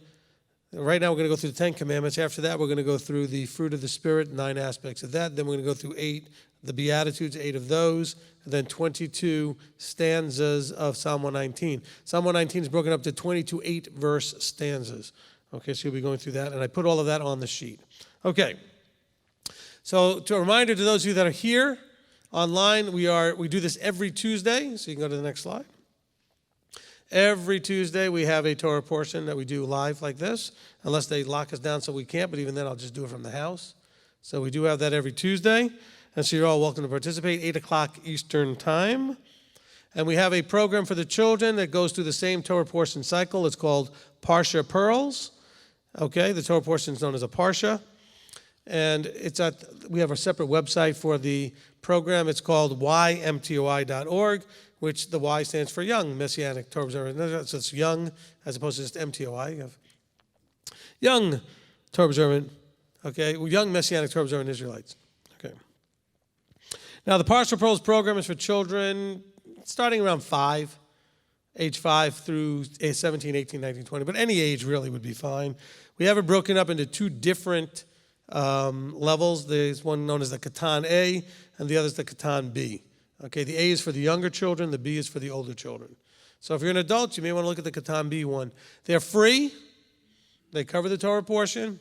A: right now we're going to go through the 10 Commandments. After that, we're going to go through the fruit of the Spirit, 9 aspects of that. Then we're going to go through 8, the Beatitudes, 8 of those, and then 22 stanzas of Psalm 119. Psalm 119 is broken up to 22 8-verse stanzas. Okay, so you'll be going through that, and I put all of that on the sheet. Okay, so to a reminder to those of you that are here online, we do this every Tuesday, so you can go to the next slide. Every Tuesday we have a Torah portion that we do live like this, unless they lock us down so we can't, but even then I'll just do it from the house. So we do have that every Tuesday, and so you're all welcome to participate, 8 o'clock Eastern Time. And we have a program for the children that goes through the same Torah portion cycle. It's called Parsha Pearls. Okay, the Torah portion is known as a Parsha. And we have a separate website for the program. It's called ymtoi.org, which the Y stands for Young Messianic Torah Observant. So it's young as opposed to just MTOI. You have Young Torah Observant, okay, Young Messianic Torah Observant Israelites. Okay. Now the Parsha Pearls program is for children starting around 5, age 5 through 17, 18, 19, 20, but any age really would be fine. We have it broken up into 2 different levels. There's one known as the Katan A, and the other is the Katan B. Okay, the A is for the younger children, the B is for the older children. So if you're an adult, you may want to look at the Katan B one. They're free. They cover the Torah portion.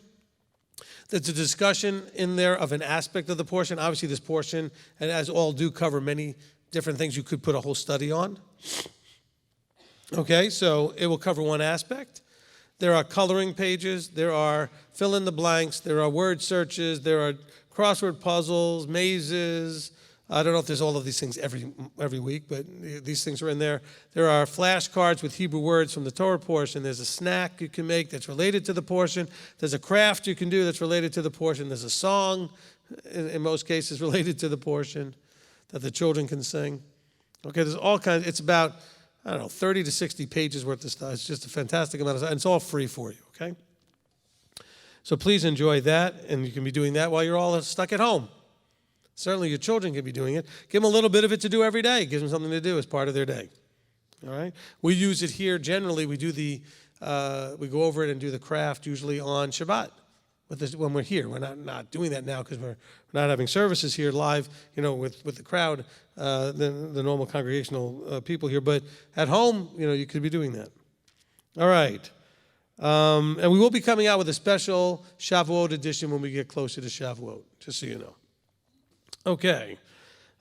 A: There's a discussion in there of an aspect of the portion. Obviously, this portion, and as all do, cover many different things you could put a whole study on. Okay, so it will cover one aspect. There are coloring pages. There are fill in the blanks. There are word searches. There are crossword puzzles, mazes. I don't know if there's all of these things every week, but these things are in there. There are flashcards with Hebrew words from the Torah portion. There's a snack you can make that's related to the portion. There's a craft you can do that's related to the portion. There's a song, in most cases, related to the portion that the children can sing. Okay, there's all kinds. It's about, 30 to 60 pages worth of stuff. It's just a fantastic amount of stuff, and it's all free for you, okay? So please enjoy that, and you can be doing that while you're all stuck at home. Certainly your children can be doing it. Give them a little bit of it to do every day. Give them something to do as part of their day, all right? We use it here. Generally, we go over it and do the craft usually on Shabbat when we're here. We're not doing that now because we're not having services here live, with the crowd, the normal congregational people here. But at home, you could be doing that. All right. And we will be coming out with a special Shavuot edition when we get closer to Shavuot, just so you know. Okay.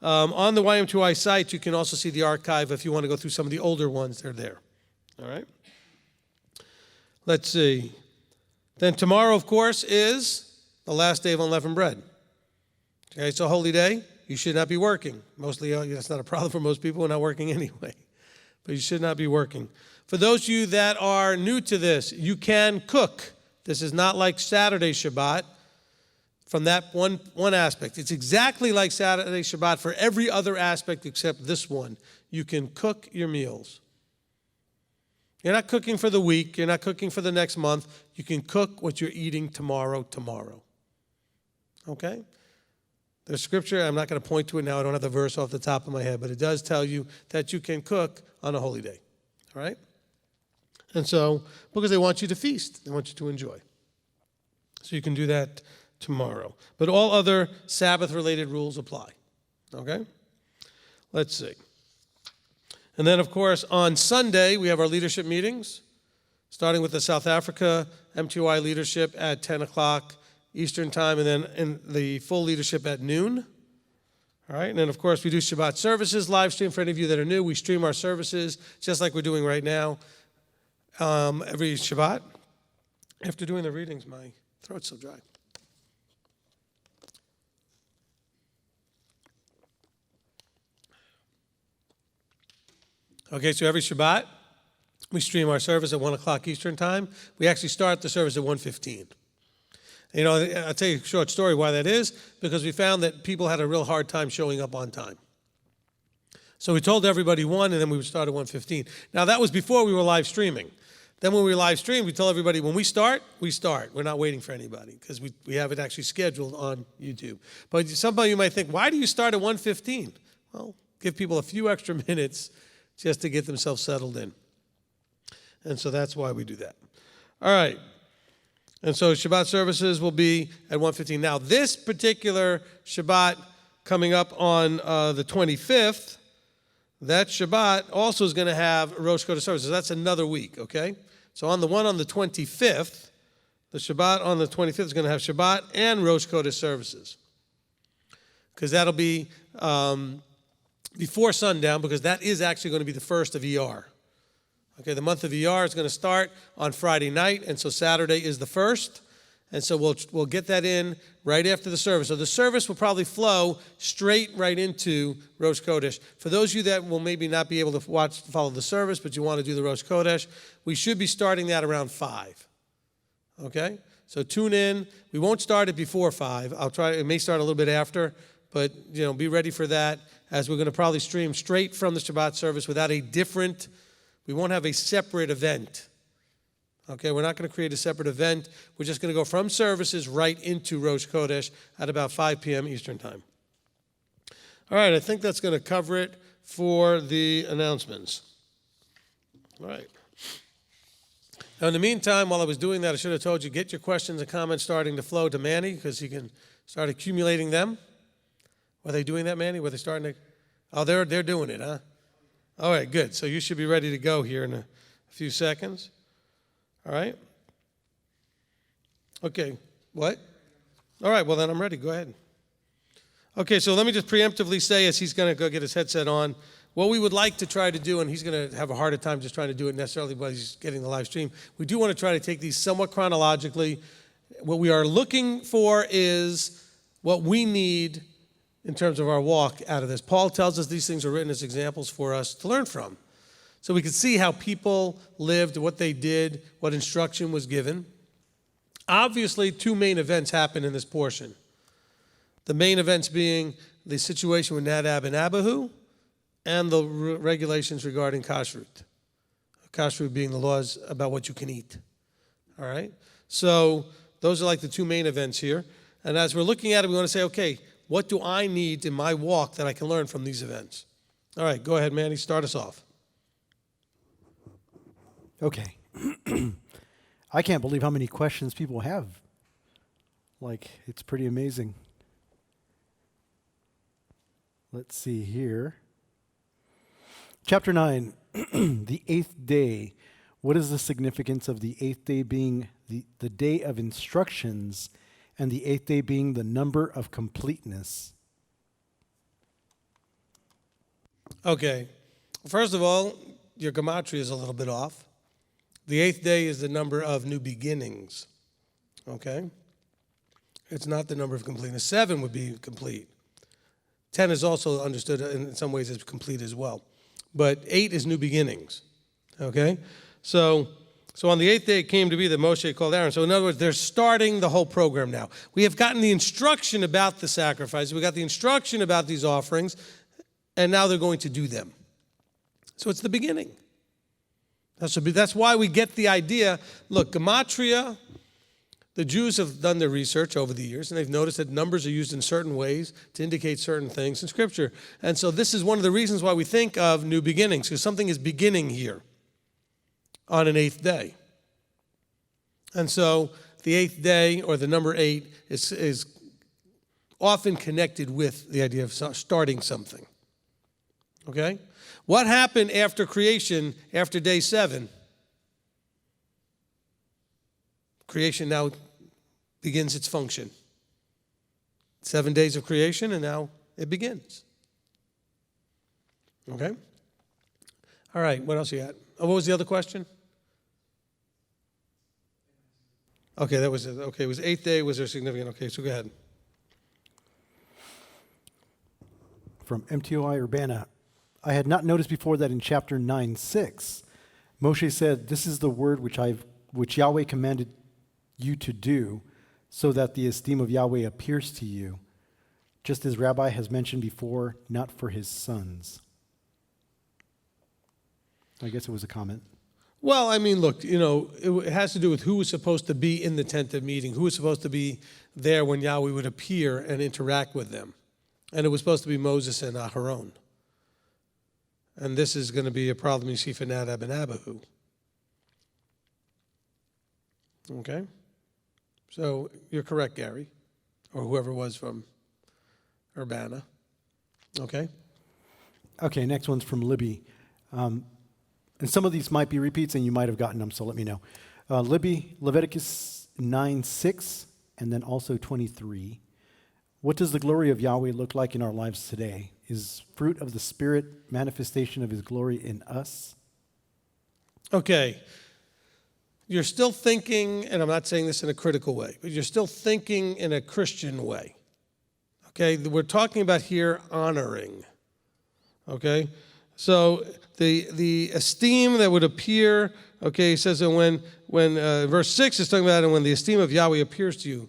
A: On the YM2I site, you can also see the archive. If you want to go through some of the older ones, they're there. All right. Let's see. Then tomorrow, of course, is the last day of unleavened bread. Okay, it's a holy day. You should not be working. Mostly, that's not a problem for most people. We're not working anyway. But you should not be working. For those of you that are new to this, you can cook. This is not like Saturday Shabbat from that one aspect. It's exactly like Saturday Shabbat for every other aspect except this one. You can cook your meals. You're not cooking for the week. You're not cooking for the next month. You can cook what you're eating tomorrow. Okay? There's scripture. I'm not going to point to it now. I don't have the verse off the top of my head, but it does tell you that you can cook on a holy day. All right? And so, because they want you to feast. They want you to enjoy. So you can do that tomorrow. But all other Sabbath-related rules apply. Okay? Let's see. And then, of course, on Sunday, we have our leadership meetings, starting with the South Africa MTOI leadership at 10 o'clock Eastern Time, and then in the full leadership at noon. All right, and then, of course, we do Shabbat services, live stream. For any of you that are new, we stream our services just like we're doing right now every Shabbat. After doing the readings, my throat's so dry. Okay, so every Shabbat, we stream our service at 1 o'clock Eastern Time. We actually start the service at 1:15. I'll tell you a short story why that is, because we found that people had a real hard time showing up on time. So we told everybody 1, and then we would start at 1:15. Now, that was before we were live streaming. Then when we live stream, we tell everybody when we start, we start. We're not waiting for anybody because we have it actually scheduled on YouTube. But some of you might think, why do you start at 1:15? Well, give people a few extra minutes just to get themselves settled in. And so that's why we do that. All right. And so Shabbat services will be at 1:15. Now, this particular Shabbat coming up on the 25th, that Shabbat also is going to have Rosh Chodesh services. That's another week, okay? So on the 25th, the Shabbat on the 25th is going to have Shabbat and Rosh Chodesh services. Because that'll be before sundown, because that is actually going to be the first of ER. Okay, the month of ER is going to start on Friday night, and so Saturday is the first. And so we'll get that in right after the service. So the service will probably flow straight right into Rosh Chodesh. For those of you that will maybe not be able to follow the service, but you want to do the Rosh Chodesh, we should be starting that around 5. Okay? So tune in. We won't start it before 5. It may start a little bit after, but be ready for that, as we're going to probably stream straight from the Shabbat service without we won't have a separate event. Okay, we're not going to create a separate event. We're just going to go from services right into Rosh Chodesh at about 5 p.m. Eastern Time. All right, I think that's going to cover it for the announcements. All right. Now, in the meantime, while I was doing that, I should have told you, get your questions and comments starting to flow to Manny, because he can start accumulating them. Were they doing that, Manny? Were they starting to? Oh, they're doing it, huh? All right, good. So you should be ready to go here in a few seconds. All right? Okay. What? All right, well, then I'm ready. Go ahead. Okay, so let me just preemptively say, as he's going to go get his headset on, what we would like to try to do, and he's going to have a harder time just trying to do it necessarily while he's getting the live stream, we do want to try to take these somewhat chronologically. What we are looking for is what we need in terms of our walk out of this. Paul tells us these things are written as examples for us to learn from. So we could see how people lived, what they did, what instruction was given. Obviously, 2 main events happen in this portion. The main events being the situation with Nadab and Abihu and the regulations regarding kashrut. Kashrut being the laws about what you can eat. All right? So those are like the 2 main events here. And as we're looking at it, we want to say, okay, what do I need in my walk that I can learn from these events? All right, go ahead, Manny, start us off.
B: Okay. I can't believe how many questions people have. Like, it's pretty amazing. Let's see here. Chapter 9, the 8th day. What is the significance of the 8th day being the day of instructions and the 8th day being the number of completeness?
A: Okay. First of all, your gematria is a little bit off. The 8th day is the number of new beginnings. Okay? It's not the number of completeness. 7 would be complete. 10 is also understood in some ways as complete as well. But 8 is new beginnings. Okay? So on the 8th day it came to be that Moshe called Aaron. So in other words, they're starting the whole program now. We have gotten the instruction about the sacrifice. We got the instruction about these offerings, and now they're going to do them. So it's the beginning. That's why we get the idea. Look, gematria, the Jews have done their research over the years, and they've noticed that numbers are used in certain ways to indicate certain things in Scripture. And so this is one of the reasons why we think of new beginnings, because something is beginning here on an 8th day. And so the 8th day, or the number 8, is often connected with the idea of starting something. Okay? What happened after creation, after day 7? Creation now begins its function. 7 days of creation, and now it begins. Okay? All right, what else you got? Oh, what was the other question? Okay, that was it. Okay, it was 8th day. Was there significant? Okay, so go ahead.
B: From MTOI Urbana. I had not noticed before that in chapter 9:6, Moshe said, "This is the word which Yahweh commanded you to do, so that the esteem of Yahweh appears to you, just as Rabbi has mentioned before, not for his sons." I guess it was a comment.
A: Well, I mean, look, it has to do with who was supposed to be in the tent of meeting, who was supposed to be there when Yahweh would appear and interact with them. And it was supposed to be Moses and Aharon. And this is going to be a problem you see for Nadab and Abihu. Okay? So you're correct, Gary, or whoever was from Urbana. Okay?
B: Okay, next one's from Libby. And some of these might be repeats, and you might have gotten them, so let me know. Libby, Leviticus 9:6, and then also 23. What does the glory of Yahweh look like in our lives today? Is fruit of the Spirit manifestation of his glory in us?
A: Okay. You're still thinking, and I'm not saying this in a critical way, but you're still thinking in a Christian way. Okay? We're talking about here honoring. Okay? So the esteem that would appear, okay, he says that when verse 6 is talking about, and when the esteem of Yahweh appears to you,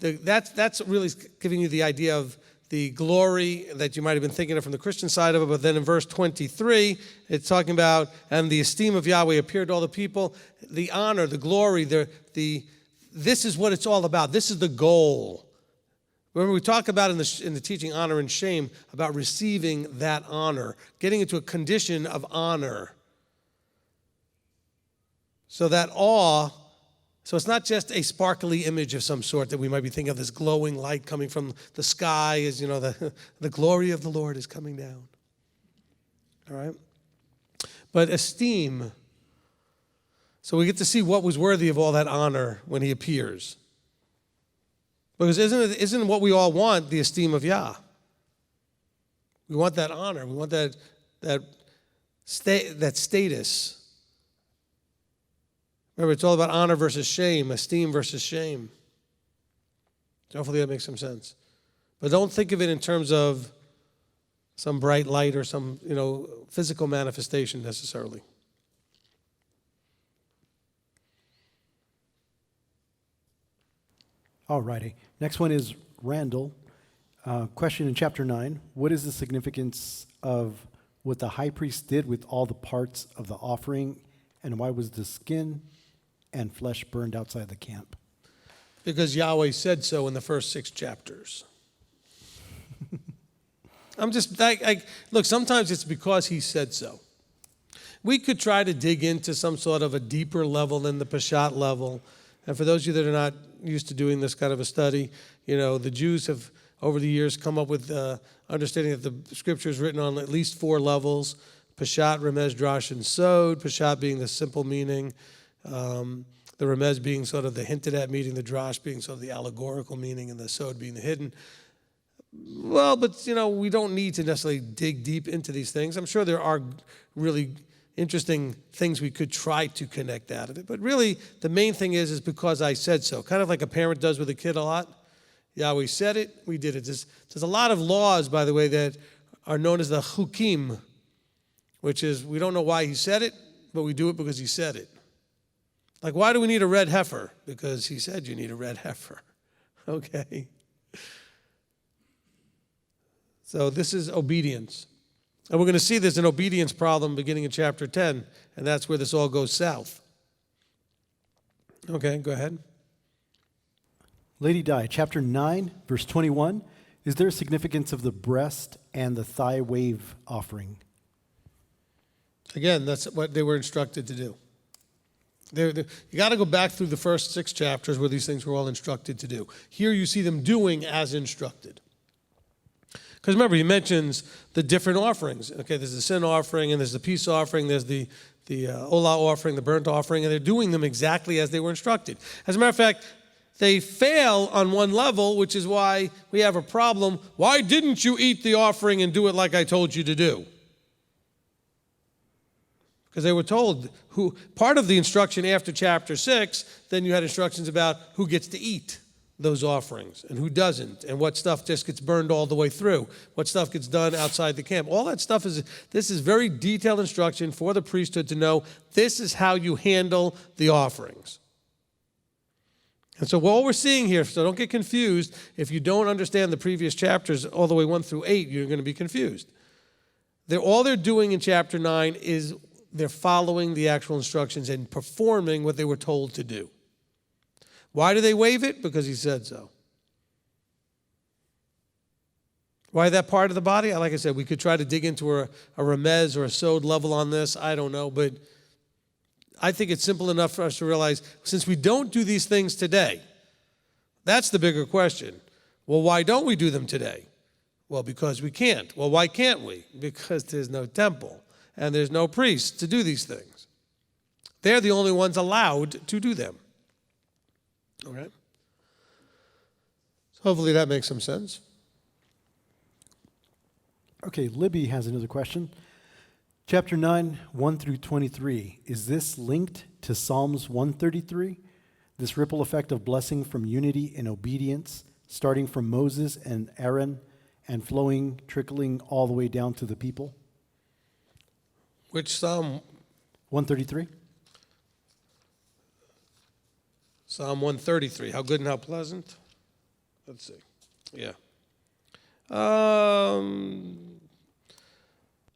A: that's really giving you the idea of the glory that you might have been thinking of from the Christian side of it. But then in verse 23, it's talking about, and the esteem of Yahweh appeared to all the people. The honor, the glory, this is what it's all about. This is the goal. Remember, we talk about in the teaching honor and shame about receiving that honor, getting into a condition of honor. So that awe, so it's not just a sparkly image of some sort that we might be thinking of, this glowing light coming from the sky, as the glory of the Lord is coming down. All right? But esteem. So we get to see what was worthy of all that honor when he appears. Because isn't what we all want the esteem of Yah? We want that honor. We want that status. Remember, it's all about honor versus shame, esteem versus shame. Hopefully that makes some sense. But don't think of it in terms of some bright light or some, physical manifestation necessarily.
B: All righty. Next one is Randall. Question in chapter 9. What is the significance of what the high priest did with all the parts of the offering, and why was the skin and flesh burned outside the camp?
A: Because Yahweh said so in the first 6 chapters. Look, sometimes it's because he said so. We could try to dig into some sort of a deeper level than the Peshat level. And for those of you that are not used to doing this kind of a study, the Jews have, over the years, come up with understanding that the scripture is written on at least 4 levels. Peshat, Remez, Drash, and Sod. Peshat being the simple meaning. The Remez being sort of the hinted at meaning, the Drash being sort of the allegorical meaning, and the Sod being the hidden. Well, but, we don't need to necessarily dig deep into these things. I'm sure there are really interesting things we could try to connect out of it. But really, the main thing is because I said so. Kind of like a parent does with a kid a lot. Yahweh said it, we did it. There's a lot of laws, by the way, that are known as the chukim, which is we don't know why he said it, but we do it because he said it. Like, why do we need a red heifer? Because he said you need a red heifer. Okay? So this is obedience. And we're going to see there's an obedience problem beginning in chapter 10, and that's where this all goes south. Okay, go ahead.
B: Lady Di, chapter 9, verse 21. Is there a significance of the breast and the thigh wave offering?
A: Again, that's what they were instructed to do. You got to go back through the first 6 chapters where these things were all instructed to do. Here you see them doing as instructed. Because remember, he mentions the different offerings. Okay, there's the sin offering, and there's the peace offering, there's the olah offering, the burnt offering, and they're doing them exactly as they were instructed. As a matter of fact, they fail on one level, which is why we have a problem. Why didn't you eat the offering and do it like I told you to do? Because they were told part of the instruction after chapter 6, then you had instructions about who gets to eat those offerings and who doesn't, and what stuff just gets burned all the way through, what stuff gets done outside the camp. All that stuff this is very detailed instruction for the priesthood to know this is how you handle the offerings. And so what we're seeing here, so don't get confused, if you don't understand the previous chapters all the way 1 through 8, you're going to be confused. All they're doing in chapter 9 is they're following the actual instructions and performing what they were told to do. Why do they waive it? Because he said so. Why that part of the body? Like I said, we could try to dig into a remez or a sod level on this. I don't know, but I think it's simple enough for us to realize, since we don't do these things today, that's the bigger question. Well, why don't we do them today? Well, because we can't. Well, why can't we? Because there's no temple and there's no priest to do these things. They're the only ones allowed to do them. All right? So hopefully that makes some sense.
B: Okay, Libby has another question. Chapter 9, 1 through 23. Is this linked to Psalms 133? This ripple effect of blessing from unity and obedience, starting from Moses and Aaron and flowing, trickling all the way down to the people?
A: Which Psalm?
B: 133.
A: Psalm 133. How good and how pleasant? Let's see. Yeah.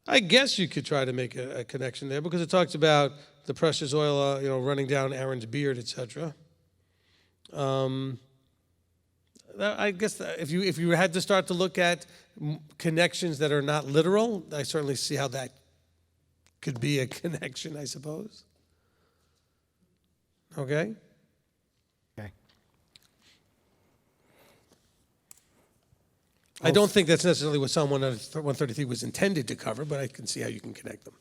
A: I guess you could try to make a connection there because it talks about the precious oil, running down Aaron's beard, etc. I guess if you had to start to look at connections that are not literal, I certainly see how that could be a connection, I suppose. Okay?
B: Okay.
A: I don't think that's necessarily what Psalm 133 was intended to cover, but I can see how you can connect them.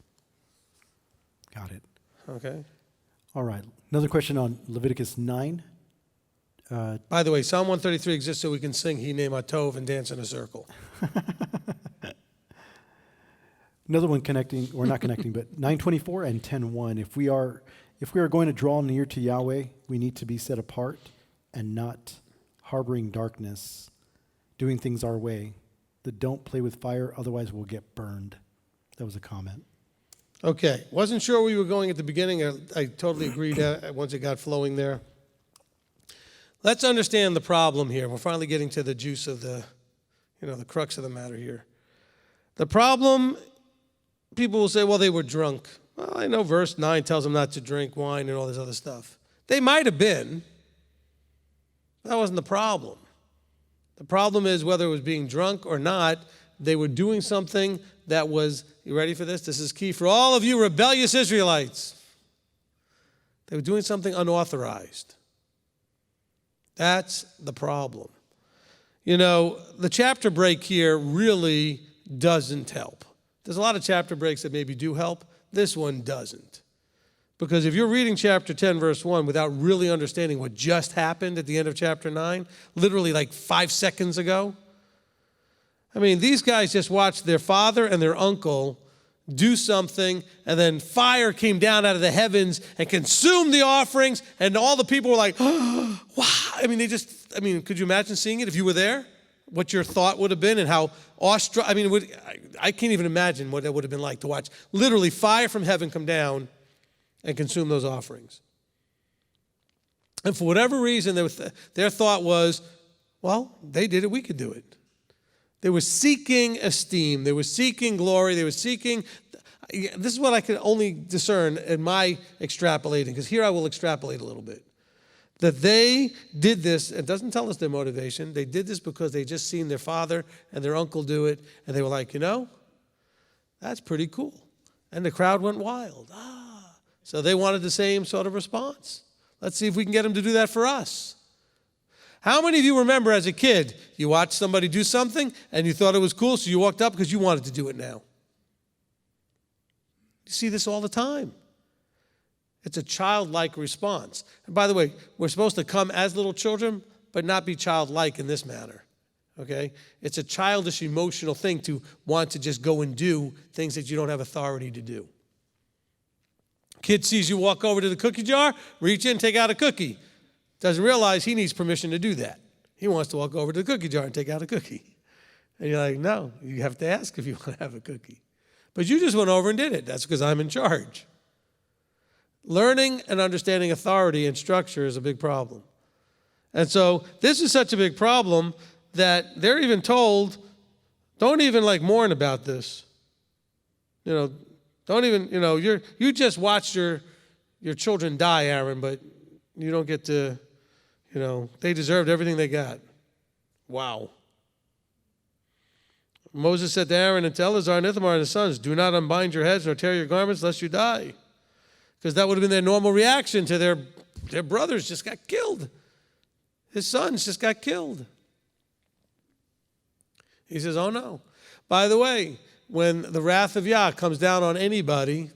B: Got it.
A: Okay?
B: All right. Another question on Leviticus 9.
A: By the way, Psalm 133 exists so we can sing He Name Atov and dance in a circle.
B: Another one connecting, or not connecting, but 9:24 and 10:1. If we are going to draw near to Yahweh, we need to be set apart and not harboring darkness, doing things our way. That don't play with fire, otherwise we'll get burned. That was a comment.
A: Okay. Wasn't sure where you were going at the beginning. I totally agreed once it got flowing there. Let's understand the problem here. We're finally getting to the juice of the crux of the matter here. The problem, people will say, well, they were drunk. Well, I know verse 9 tells them not to drink wine and all this other stuff. They might have been. That wasn't the problem. The problem is whether it was being drunk or not, they were doing something that was, you ready for this? This is key for all of you rebellious Israelites. They were doing something unauthorized. That's the problem. The chapter break here really doesn't help. There's a lot of chapter breaks that maybe do help. This one doesn't. Because if you're reading chapter 10, verse 1, without really understanding what just happened at the end of chapter 9, literally like 5 seconds ago, these guys just watched their father and their uncle do something, and then fire came down out of the heavens and consumed the offerings, and all the people were like, oh, wow. Could you imagine seeing it if you were there? What your thought would have been and how awestruck, I can't even imagine what it would have been like to watch literally fire from heaven come down and consume those offerings. And for whatever reason, their thought was, well, they did it, we could do it. They were seeking esteem. They were seeking glory. They were seeking, this is what I can only discern in my extrapolating, because here I will extrapolate a little bit. That they did this, it doesn't tell us their motivation. They did this because they just seen their father and their uncle do it, and they were like, that's pretty cool. And the crowd went wild. So they wanted the same sort of response. Let's see if we can get them to do that for us. How many of you remember as a kid, you watched somebody do something and you thought it was cool, so you walked up because you wanted to do it now? You see this all the time. It's a childlike response. And by the way, we're supposed to come as little children, but not be childlike in this matter. Okay? It's a childish, emotional thing to want to just go and do things that you don't have authority to do. Kid sees you walk over to the cookie jar, reach in, take out a cookie. Doesn't realize he needs permission to do that. He wants to walk over to the cookie jar and take out a cookie. And you're like, no, you have to ask if you want to have a cookie. But you just went over and did it. That's because I'm in charge. Learning and understanding authority and structure is a big problem. And so this is such a big problem that they're even told, don't even mourn about this. Don't Don't even, you just watched your children die, Aaron, but you don't get to, they deserved everything they got. Wow. Moses said to Aaron and to Eleazar and Ithamar and his sons, do not unbind your heads nor tear your garments lest you die. Because that would have been their normal reaction to their brothers just got killed. His sons just got killed. He says, oh no. By the way, when the wrath of Yah comes down on anybody,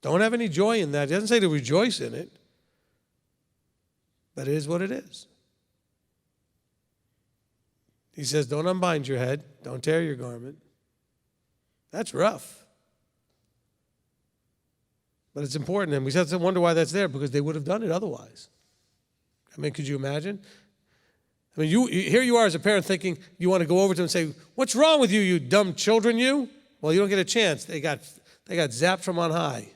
A: don't have any joy in that. He doesn't say to rejoice in it. But it is what it is. He says, don't unbind your head. Don't tear your garment. That's rough. But it's important. And we have to wonder why that's there, because they would have done it otherwise. I mean, could you imagine? I mean, here you are as a parent thinking you want to go over to them and say, what's wrong with you, you dumb children, you? Well, you don't get a chance. They got zapped from on high.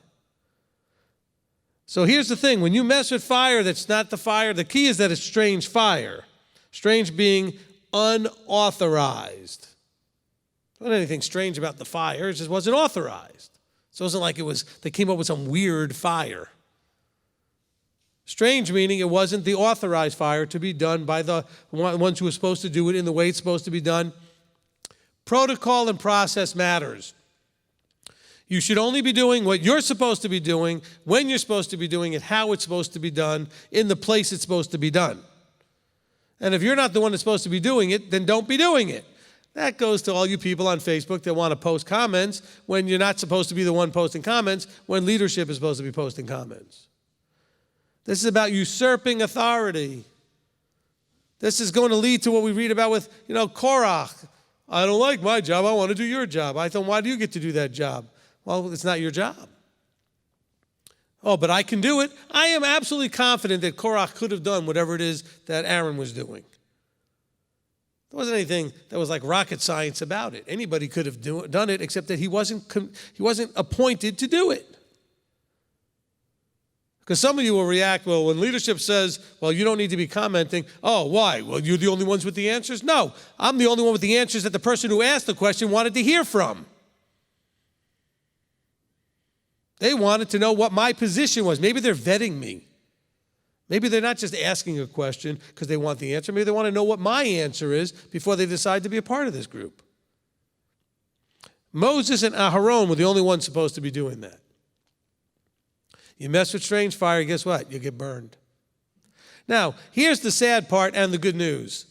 A: So here's the thing. When you mess with fire that's not the fire, the key is that it's strange fire. Strange being unauthorized. There wasn't anything strange about the fire. It just wasn't authorized. So it wasn't like they came up with some weird fire. Strange meaning it wasn't the authorized fire to be done by the ones who were supposed to do it in the way it's supposed to be done. Protocol and process matters. You should only be doing what you're supposed to be doing, when you're supposed to be doing it, how it's supposed to be done, in the place it's supposed to be done. And if you're not the one that's supposed to be doing it, then don't be doing it. That goes to all you people on Facebook that want to post comments when you're not supposed to be the one posting comments, when leadership is supposed to be posting comments. This is about usurping authority. This is going to lead to what we read about with, Korach. I don't like my job. I want to do your job. I thought, why do you get to do that job? Well, it's not your job. Oh, but I can do it. I am absolutely confident that Korach could have done whatever it is that Aaron was doing. There wasn't anything that was like rocket science about it. Anybody could have done it, except that he wasn't appointed to do it. Because some of you will react, well, when leadership says, well, you don't need to be commenting. Oh, why? Well, you're the only ones with the answers? No, I'm the only one with the answers that the person who asked the question wanted to hear from. They wanted to know what my position was. Maybe they're vetting me. Maybe they're not just asking a question because they want the answer. Maybe they want to know what my answer is before they decide to be a part of this group. Moses and Aharon were the only ones supposed to be doing that. You mess with strange fire, guess what? You get burned. Now, here's the sad part and the good news.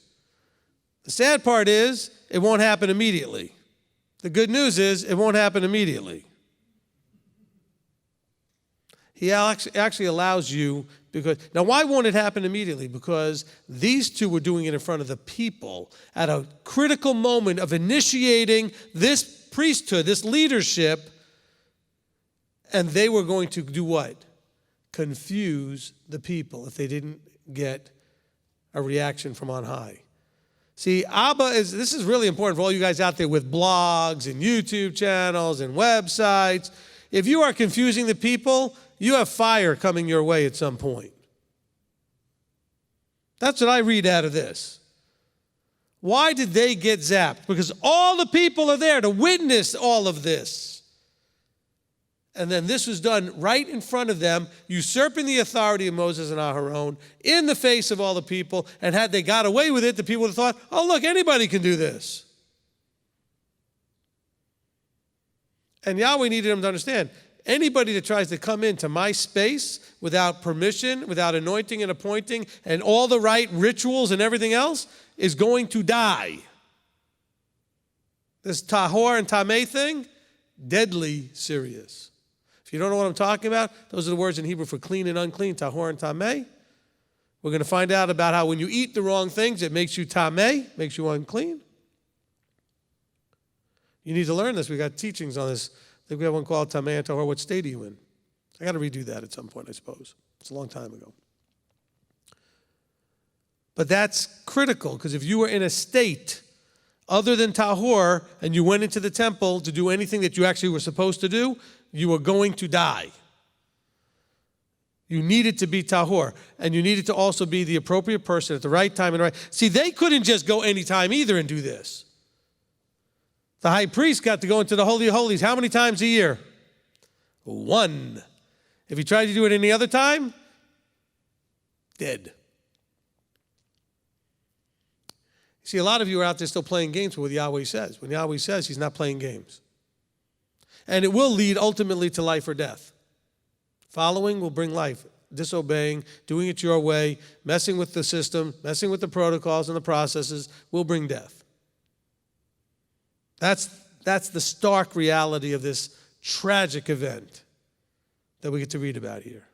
A: The sad part is it won't happen immediately. The good news is it won't happen immediately. He actually allows you, because, now why won't it happen immediately? Because these two were doing it in front of the people at a critical moment of initiating this priesthood, this leadership, and they were going to do what? Confuse the people if they didn't get a reaction from on high. See, this is really important for all you guys out there with blogs and YouTube channels and websites. If you are confusing the people, you have fire coming your way at some point. That's what I read out of this. Why did they get zapped? Because all the people are there to witness all of this. And then this was done right in front of them, usurping the authority of Moses and Aharon in the face of all the people. And had they got away with it, the people would have thought, oh, look, anybody can do this. And Yahweh needed them to understand, anybody that tries to come into my space without permission, without anointing and appointing, and all the right rituals and everything else is going to die. This tahor and tameh thing, deadly serious. If you don't know what I'm talking about, those are the words in Hebrew for clean and unclean, tahor and tameh. We're going to find out about how when you eat the wrong things, it makes you tameh, makes you unclean. You need to learn this. We got teachings on this. I think we have one called Tameh and Tahor. What state are you in? I got to redo that at some point, I suppose. It's a long time ago. But that's critical, because if you were in a state other than Tahor and you went into the temple to do anything that you actually were supposed to do, you were going to die. You needed to be Tahor, and you needed to also be the appropriate person at the right time and right. See, they couldn't just go anytime either and do this. The high priest got to go into the Holy of Holies how many times a year? One. If he tried to do it any other time, dead. See, a lot of you are out there still playing games with what Yahweh says. When Yahweh says, he's not playing games. And it will lead ultimately to life or death. Following will bring life. Disobeying, doing it your way, messing with the system, messing with the protocols and the processes will bring death. That's the stark reality of this tragic event that we get to read about here.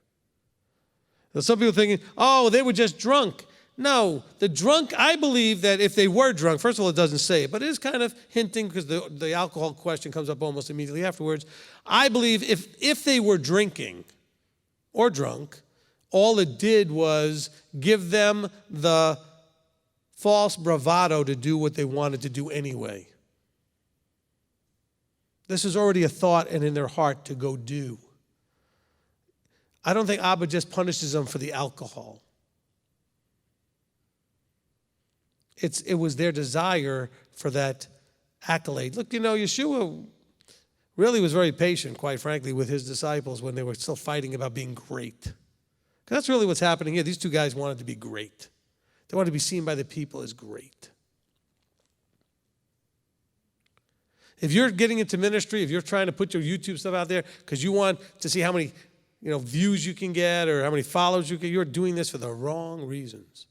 A: Now, some people thinking, oh, they were just drunk. No, the drunk, I believe that if they were drunk, first of all, it doesn't say it, but it is kind of hinting because the alcohol question comes up almost immediately afterwards. I believe if they were drinking or drunk, all it did was give them the false bravado to do what they wanted to do anyway. This is already a thought and in their heart to go do. I don't think Abba just punishes them for the alcohol. It was their desire for that accolade. Look, Yeshua really was very patient, quite frankly, with his disciples when they were still fighting about being great. Because that's really what's happening here. These two guys wanted to be great. They wanted to be seen by the people as great. If you're getting into ministry, if you're trying to put your YouTube stuff out there because you want to see how many views you can get or how many followers you can, you're doing this for the wrong reasons.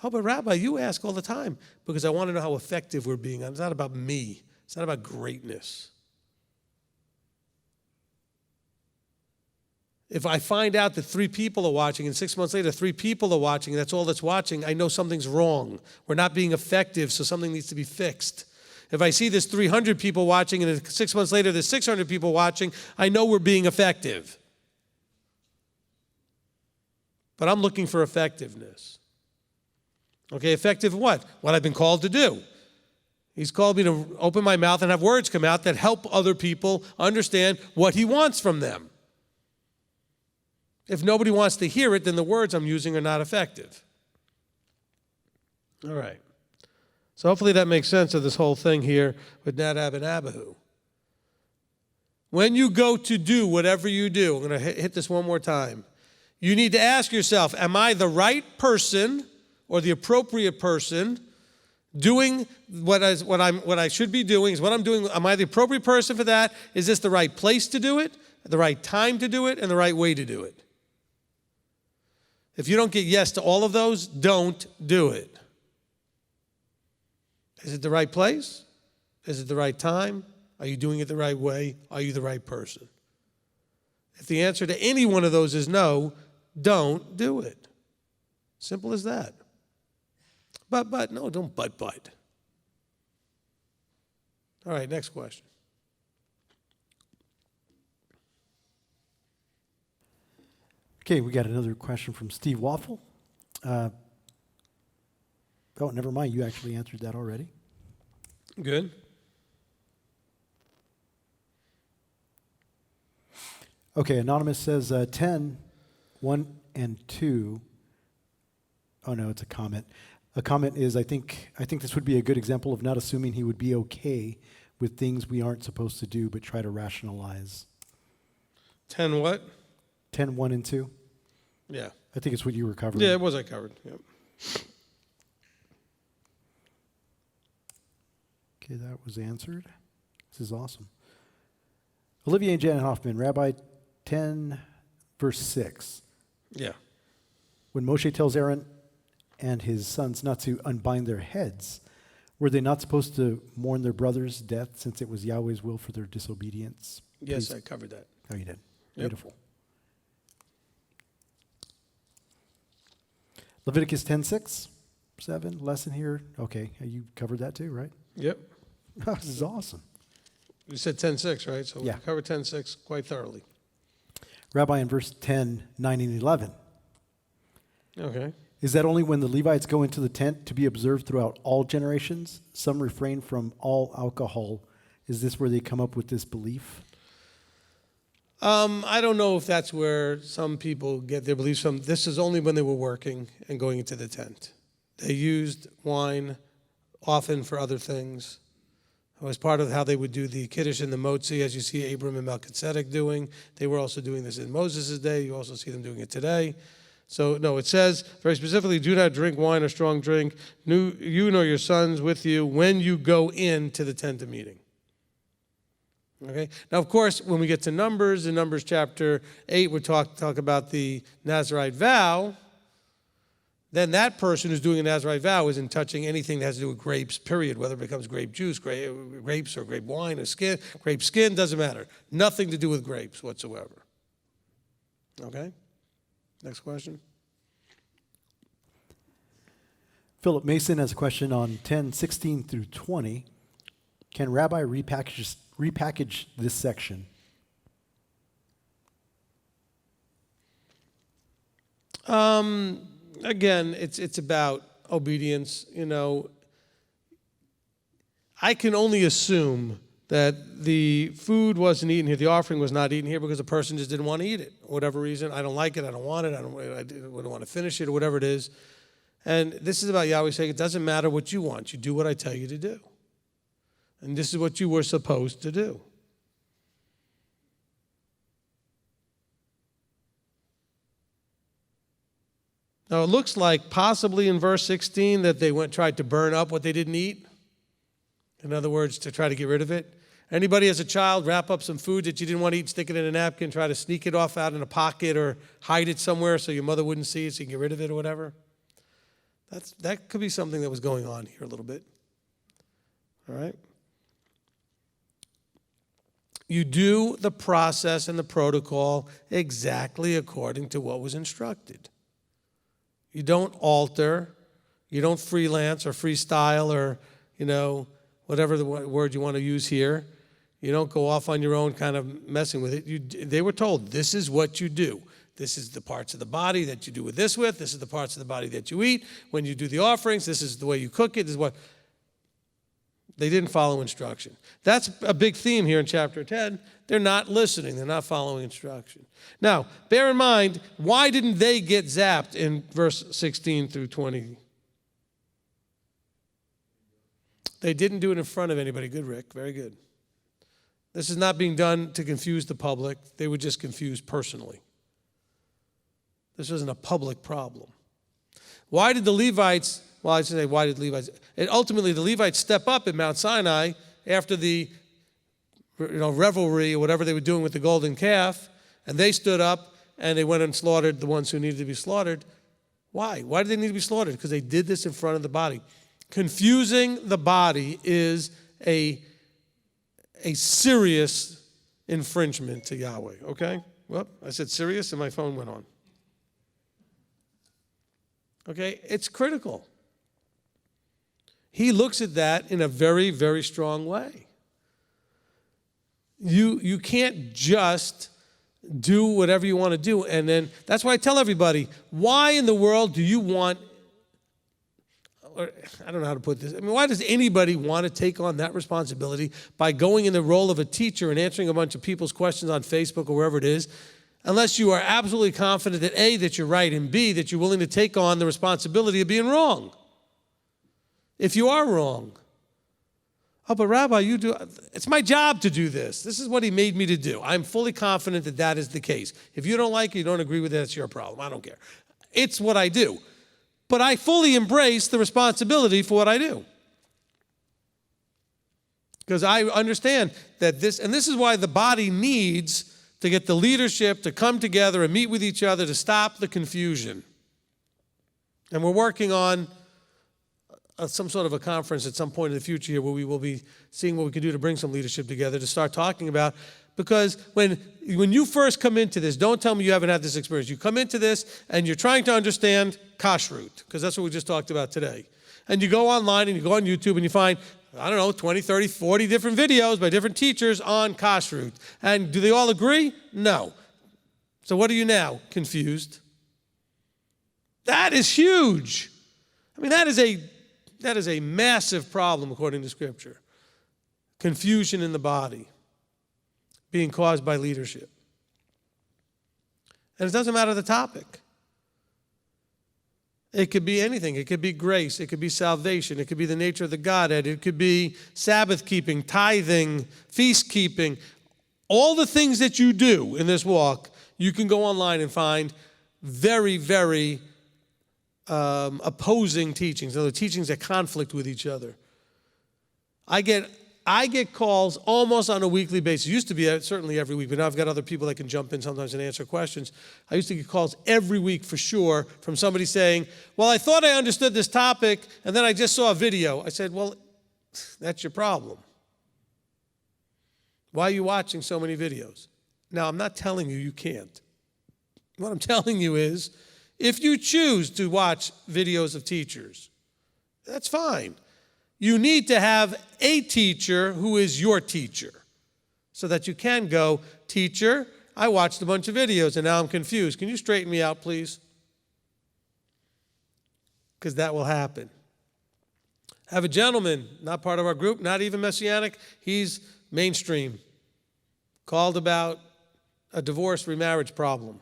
A: Oh, but Rabbi, you ask all the time because I want to know how effective we're being. It's not about me. It's not about greatness. If I find out that 3 people are watching and 6 months later 3 people are watching and that's all that's watching, I know something's wrong. We're not being effective, so something needs to be fixed. If I see there's 300 people watching and 6 months later there's 600 people watching, I know we're being effective. But I'm looking for effectiveness. Okay, effective what? What I've been called to do. He's called me to open my mouth and have words come out that help other people understand what he wants from them. If nobody wants to hear it, then the words I'm using are not effective. All right. So hopefully that makes sense of this whole thing here with Nadab and Abihu. When you go to do whatever you do, I'm going to hit this one more time. You need to ask yourself, am I the right person or the appropriate person doing what I should be doing? Is what I'm doing, am I the appropriate person for that? Is this the right place to do it, the right time to do it, and the right way to do it? If you don't get yes to all of those, don't do it. Is it the right place? Is it the right time? Are you doing it the right way? Are you the right person? If the answer to any one of those is no, don't do it. Simple as that. But, no, don't but. All right, next question.
B: Okay, we got another question from Steve Waffle. Oh, never mind. You actually answered that already.
A: Good.
B: Okay, Anonymous says 10, 1 and 2. Oh, no, it's a comment. A comment is, I think this would be a good example of not assuming he would be okay with things we aren't supposed to do, but try to rationalize.
A: 10 what?
B: 10, 1 and 2.
A: Yeah.
B: I think it's what you were covering.
A: Yeah, it was I covered. Yep.
B: Okay, that was answered. This is awesome. Olivia and Janet Hoffman, Rabbi 10, verse 6.
A: Yeah.
B: When Moshe tells Aaron and his sons not to unbind their heads, were they not supposed to mourn their brother's death since it was Yahweh's will for their disobedience?
A: Yes,
B: Please.
A: I covered that.
B: Oh, you did.
A: Yep.
B: Beautiful. Leviticus 10:6, 7 lesson here. Okay, you covered that too, right?
A: Yep.
B: This is awesome.
A: You said 10:6, right? So
B: Yeah.
A: we covered 10:6 quite thoroughly.
B: Rabbi, in verse 10, 9 and 11.
A: Okay.
B: Is that only when the Levites go into the tent to be observed throughout all generations? Some refrain from all alcohol. Is this where they come up with this belief?
A: I don't know if that's where some people get their beliefs from. This is only when they were working and going into the tent. They used wine often for other things. It was part of how they would do the Kiddush and the Motzi, as you see Abram and Melchizedek doing. They were also doing this in Moses' day. You also see them doing it today. So, no, it says very specifically, do not drink wine or strong drink, you nor your sons with you, when you go into the tent of meeting. Okay? Now, of course, when we get to Numbers, in Numbers chapter 8, we talk about the Nazirite vow. Then that person who's doing a Nazirite vow isn't touching anything that has to do with grapes, period, whether it becomes grape juice, grapes or grape wine or skin. Grape skin, doesn't matter. Nothing to do with grapes whatsoever. Okay? Next question.
B: Philip Mason has a question on 10:16 through 20. Can Rabbi repackage this section?
A: Again, it's about obedience. I can only assume that the food wasn't eaten here, the offering was not eaten here because the person just didn't want to eat it. For whatever reason, I don't like it, I don't want it, I wouldn't want to finish it, or whatever it is. And this is about Yahweh saying, it doesn't matter what you want, you do what I tell you to do. And this is what you were supposed to do. Now, it looks like possibly in verse 16 that they tried to burn up what they didn't eat. In other words, to try to get rid of it. Anybody as a child wrap up some food that you didn't want to eat, stick it in a napkin, try to sneak it off out in a pocket or hide it somewhere so your mother wouldn't see it so you can get rid of it or whatever? That could be something that was going on here a little bit. All right? You do the process and the protocol exactly according to what was instructed. You don't alter, you don't freelance or freestyle or, whatever the word you want to use here. You don't go off on your own kind of messing with it. They were told, this is what you do. This is the parts of the body that you do with. This is the parts of the body that you eat. When you do the offerings, this is the way you cook it. This is what. They didn't follow instruction. That's a big theme here in chapter 10. They're not listening. They're not following instruction. Now, bear in mind, why didn't they get zapped in verse 16 through 20? They didn't do it in front of anybody. Good, Rick. Very good. This is not being done to confuse the public. They were just confused personally. This wasn't a public problem. Why did the Levites... Well, I should say, why did Levites? And ultimately, the Levites step up at Mount Sinai after the revelry or whatever they were doing with the golden calf, and they stood up and they went and slaughtered the ones who needed to be slaughtered. Why? Why did they need to be slaughtered? Because they did this in front of the body. Confusing the body is a serious infringement to Yahweh, okay? Well, I said serious and my phone went on. Okay, it's critical. He looks at that in a very, very strong way. You can't just do whatever you want to do. And then that's why I tell everybody, why in the world do you want, or I don't know how to put this, why does anybody want to take on that responsibility by going in the role of a teacher and answering a bunch of people's questions on Facebook or wherever it is, unless you are absolutely confident that A, that you're right, and B, that you're willing to take on the responsibility of being wrong. If you are wrong, oh, but Rabbi, it's my job to do this. This is what he made me to do. I'm fully confident that that is the case. If you don't like it, you don't agree with it, that's your problem. I don't care. It's what I do. But I fully embrace the responsibility for what I do. Because I understand that this is why the body needs to get the leadership to come together and meet with each other to stop the confusion. And we're working on some sort of a conference at some point in the future here where we will be seeing what we can do to bring some leadership together to start talking about. Because when you first come into this, don't tell me you haven't had this experience. You come into this and you're trying to understand kashrut, because that's what we just talked about today. And you go online and you go on YouTube and you find, 20, 30, 40 different videos by different teachers on kashrut. And do they all agree? No. So what are you now? Confused. That is huge. That is a massive problem according to Scripture. Confusion in the body being caused by leadership. And it doesn't matter the topic. It could be anything. It could be grace. It could be salvation. It could be the nature of the Godhead. It could be Sabbath keeping, tithing, feast keeping. All the things that you do in this walk, you can go online and find very, very opposing teachings. Other teachings that conflict with each other. I get calls almost on a weekly basis. It used to be certainly every week, but now I've got other people that can jump in sometimes and answer questions. I used to get calls every week for sure from somebody saying, well, I thought I understood this topic, and then I just saw a video. I said, well, that's your problem. Why are you watching so many videos? Now, I'm not telling you can't. What I'm telling you is, if you choose to watch videos of teachers, that's fine. You need to have a teacher who is your teacher so that you can go, teacher, I watched a bunch of videos and now I'm confused. Can you straighten me out, please? Because that will happen. Have a gentleman, not part of our group, not even Messianic, he's mainstream, called about a divorce remarriage problem.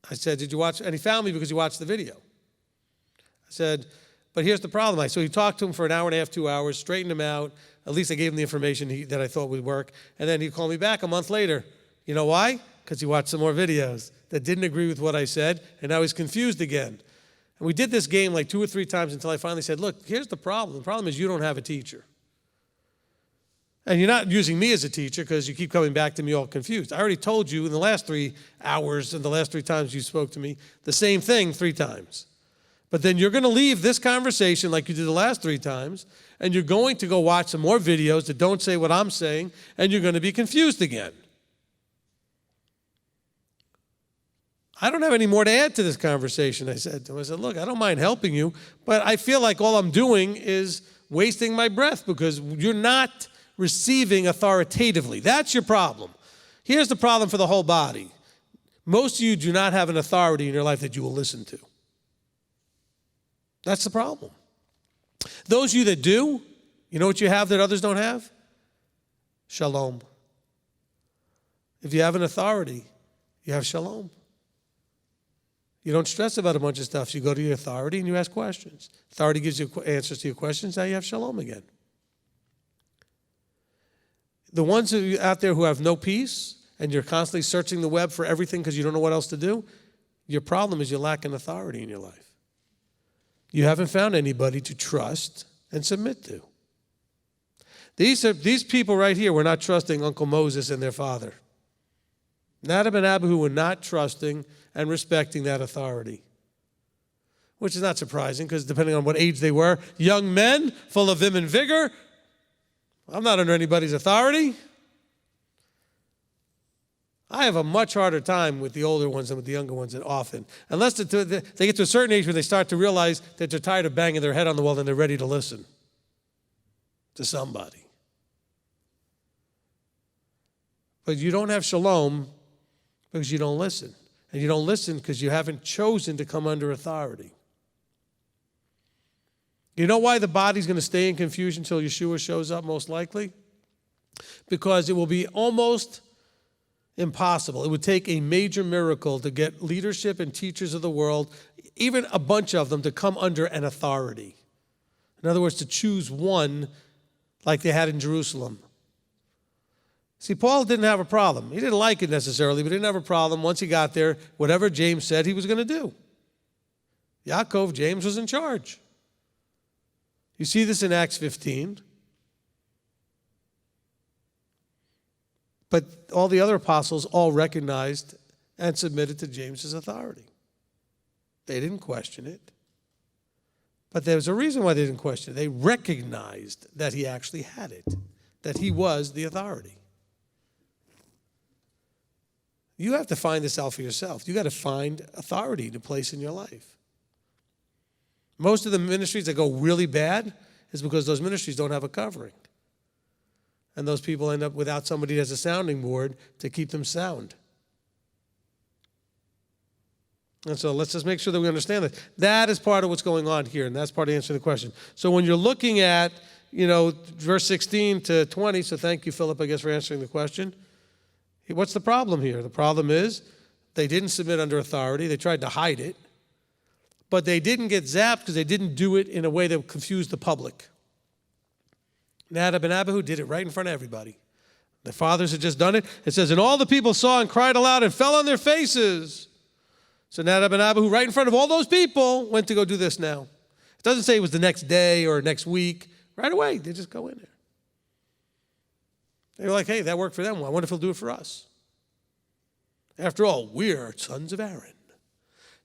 A: I said, did you watch? And he found me because he watched the video. I said, but here's the problem. So he talked to him for an hour and a half, 2 hours, straightened him out. At least I gave him the information that I thought would work. And then he called me back a month later. You know why? Because he watched some more videos that didn't agree with what I said, and now he's confused again. And we did this game like 2 or 3 times until I finally said, look, here's the problem. The problem is you don't have a teacher. And you're not using me as a teacher because you keep coming back to me all confused. I already told you in the last 3 hours and the last 3 times you spoke to me the same thing 3 times. But then you're going to leave this conversation like you did the last 3 times, and you're going to go watch some more videos that don't say what I'm saying, and you're going to be confused again. I don't have any more to add to this conversation, I said to him. I said, look, I don't mind helping you, but I feel like all I'm doing is wasting my breath because you're not receiving authoritatively. That's your problem. Here's the problem for the whole body. Most of you do not have an authority in your life that you will listen to. That's the problem. Those of you that do, you know what you have that others don't have? Shalom. If you have an authority, you have shalom. You don't stress about a bunch of stuff. You go to your authority and you ask questions. Authority gives you answers to your questions. Now you have shalom again. The ones out there who have no peace and you're constantly searching the web for everything because you don't know what else to do, your problem is you lack an authority in your life. You haven't found anybody to trust and submit to. These people right here were not trusting Uncle Moses and their father. Nadab and Abihu were not trusting and respecting that authority, which is not surprising because depending on what age they were, young men full of vim and vigor, I'm not under anybody's authority. I have a much harder time with the older ones than with the younger ones often. Unless they get to a certain age where they start to realize that they're tired of banging their head on the wall and they're ready to listen to somebody. But you don't have shalom because you don't listen. And you don't listen because you haven't chosen to come under authority. You know why the body's going to stay in confusion until Yeshua shows up, most likely? Because it will be almost impossible. It would take a major miracle to get leadership and teachers of the world, even a bunch of them, to come under an authority. In other words, to choose one like they had in Jerusalem. See, Paul didn't have a problem. He didn't like it necessarily, but he didn't have a problem. Once he got there, whatever James said he was going to do. Yaakov, James was in charge. You see this in Acts 15. But all the other apostles all recognized and submitted to James's authority. They didn't question it. But there was a reason why they didn't question it. They recognized that he actually had it, that he was the authority. You have to find this out for yourself. You got to find authority to place in your life. Most of the ministries that go really bad is because those ministries don't have a covering. And those people end up without somebody as a sounding board to keep them sound. And so let's just make sure that we understand that. That is part of what's going on here, and that's part of answering the question. So when you're looking at, verse 16 to 20, so thank you, Philip, I guess, for answering the question. What's the problem here? The problem is they didn't submit under authority. They tried to hide it. but they didn't get zapped because they didn't do it in a way that would confuse the public. Nadab and Abihu did it right in front of everybody. The fathers had just done it. It says, and all the people saw and cried aloud and fell on their faces. So Nadab and Abihu, right in front of all those people, went to go do this now. It doesn't say it was the next day or next week. Right away, they just go in there. They were like, hey, that worked for them. Well, I wonder if he'll do it for us. After all, we're sons of Aaron.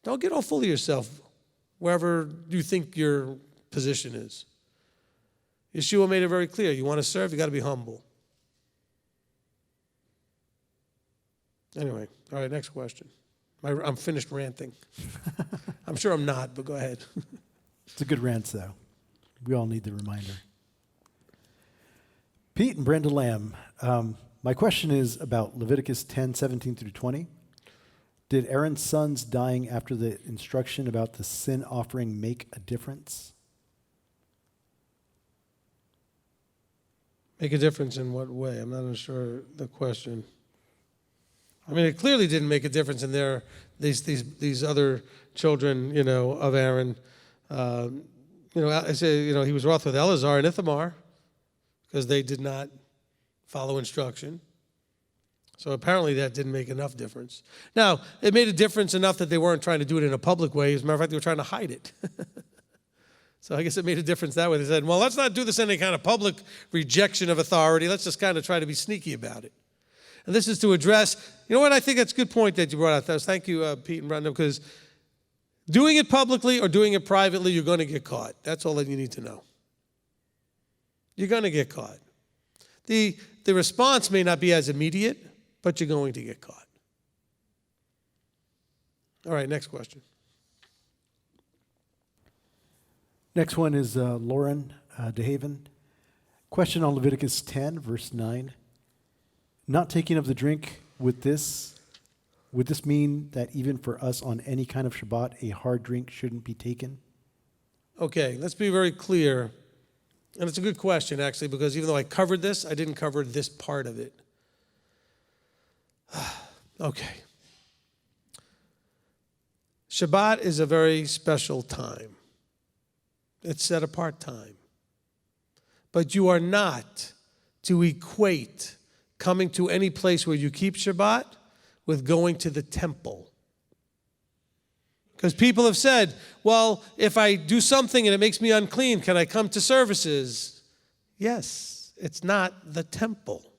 A: Don't get all full of yourself wherever you think your position is. Yeshua made it very clear. You want to serve, you got to be humble. Anyway, all right, next question. I'm finished ranting. I'm sure I'm not, but go ahead.
B: It's a good rant, though. We all need the reminder. Pete and Brenda Lamb, my question is about Leviticus 10:17 through 20. Did Aaron's sons dying after the instruction about the sin offering make a difference?
A: Make a difference in what way? I'm not sure the question. I mean, it clearly didn't make a difference in these other children, of Aaron. I say, he was wroth with Eleazar and Ithamar because they did not follow instruction. So apparently that didn't make enough difference. Now, it made a difference enough that they weren't trying to do it in a public way. As a matter of fact, they were trying to hide it. So I guess it made a difference that way. They said, well, let's not do this in any kind of public rejection of authority. Let's just kind of try to be sneaky about it. And this is to address, I think that's a good point that you brought out. Thank you, Pete and Brenda, because doing it publicly or doing it privately, you're going to get caught. That's all that you need to know. You're going to get caught. The response may not be as immediate, but you're going to get caught. All right, next question.
B: Next one is Lauren DeHaven. Question on Leviticus 10, verse 9. Not taking of the drink would this mean that even for us on any kind of Shabbat, a hard drink shouldn't be taken?
A: Okay, let's be very clear. And it's a good question, actually, because even though I covered this, I didn't cover this part of it. Okay. Shabbat is a very special time. It's set apart time. But you are not to equate coming to any place where you keep Shabbat with going to the temple. Because people have said, well, if I do something and it makes me unclean, can I come to services? Yes, it's not the temple.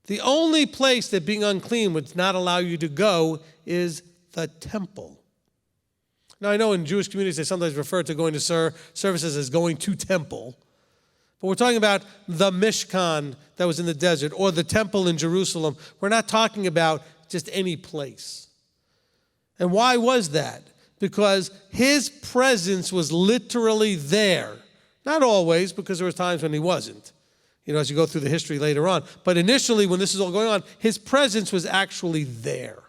A: The only place that being unclean would not allow you to go is the temple. Now, I know in Jewish communities they sometimes refer to going to services as going to temple. But we're talking about the Mishkan that was in the desert or the temple in Jerusalem. We're not talking about just any place. And why was that? Because his presence was literally there. Not always, because there was times when he wasn't. As you go through the history later on. But initially, when this is all going on, his presence was actually there.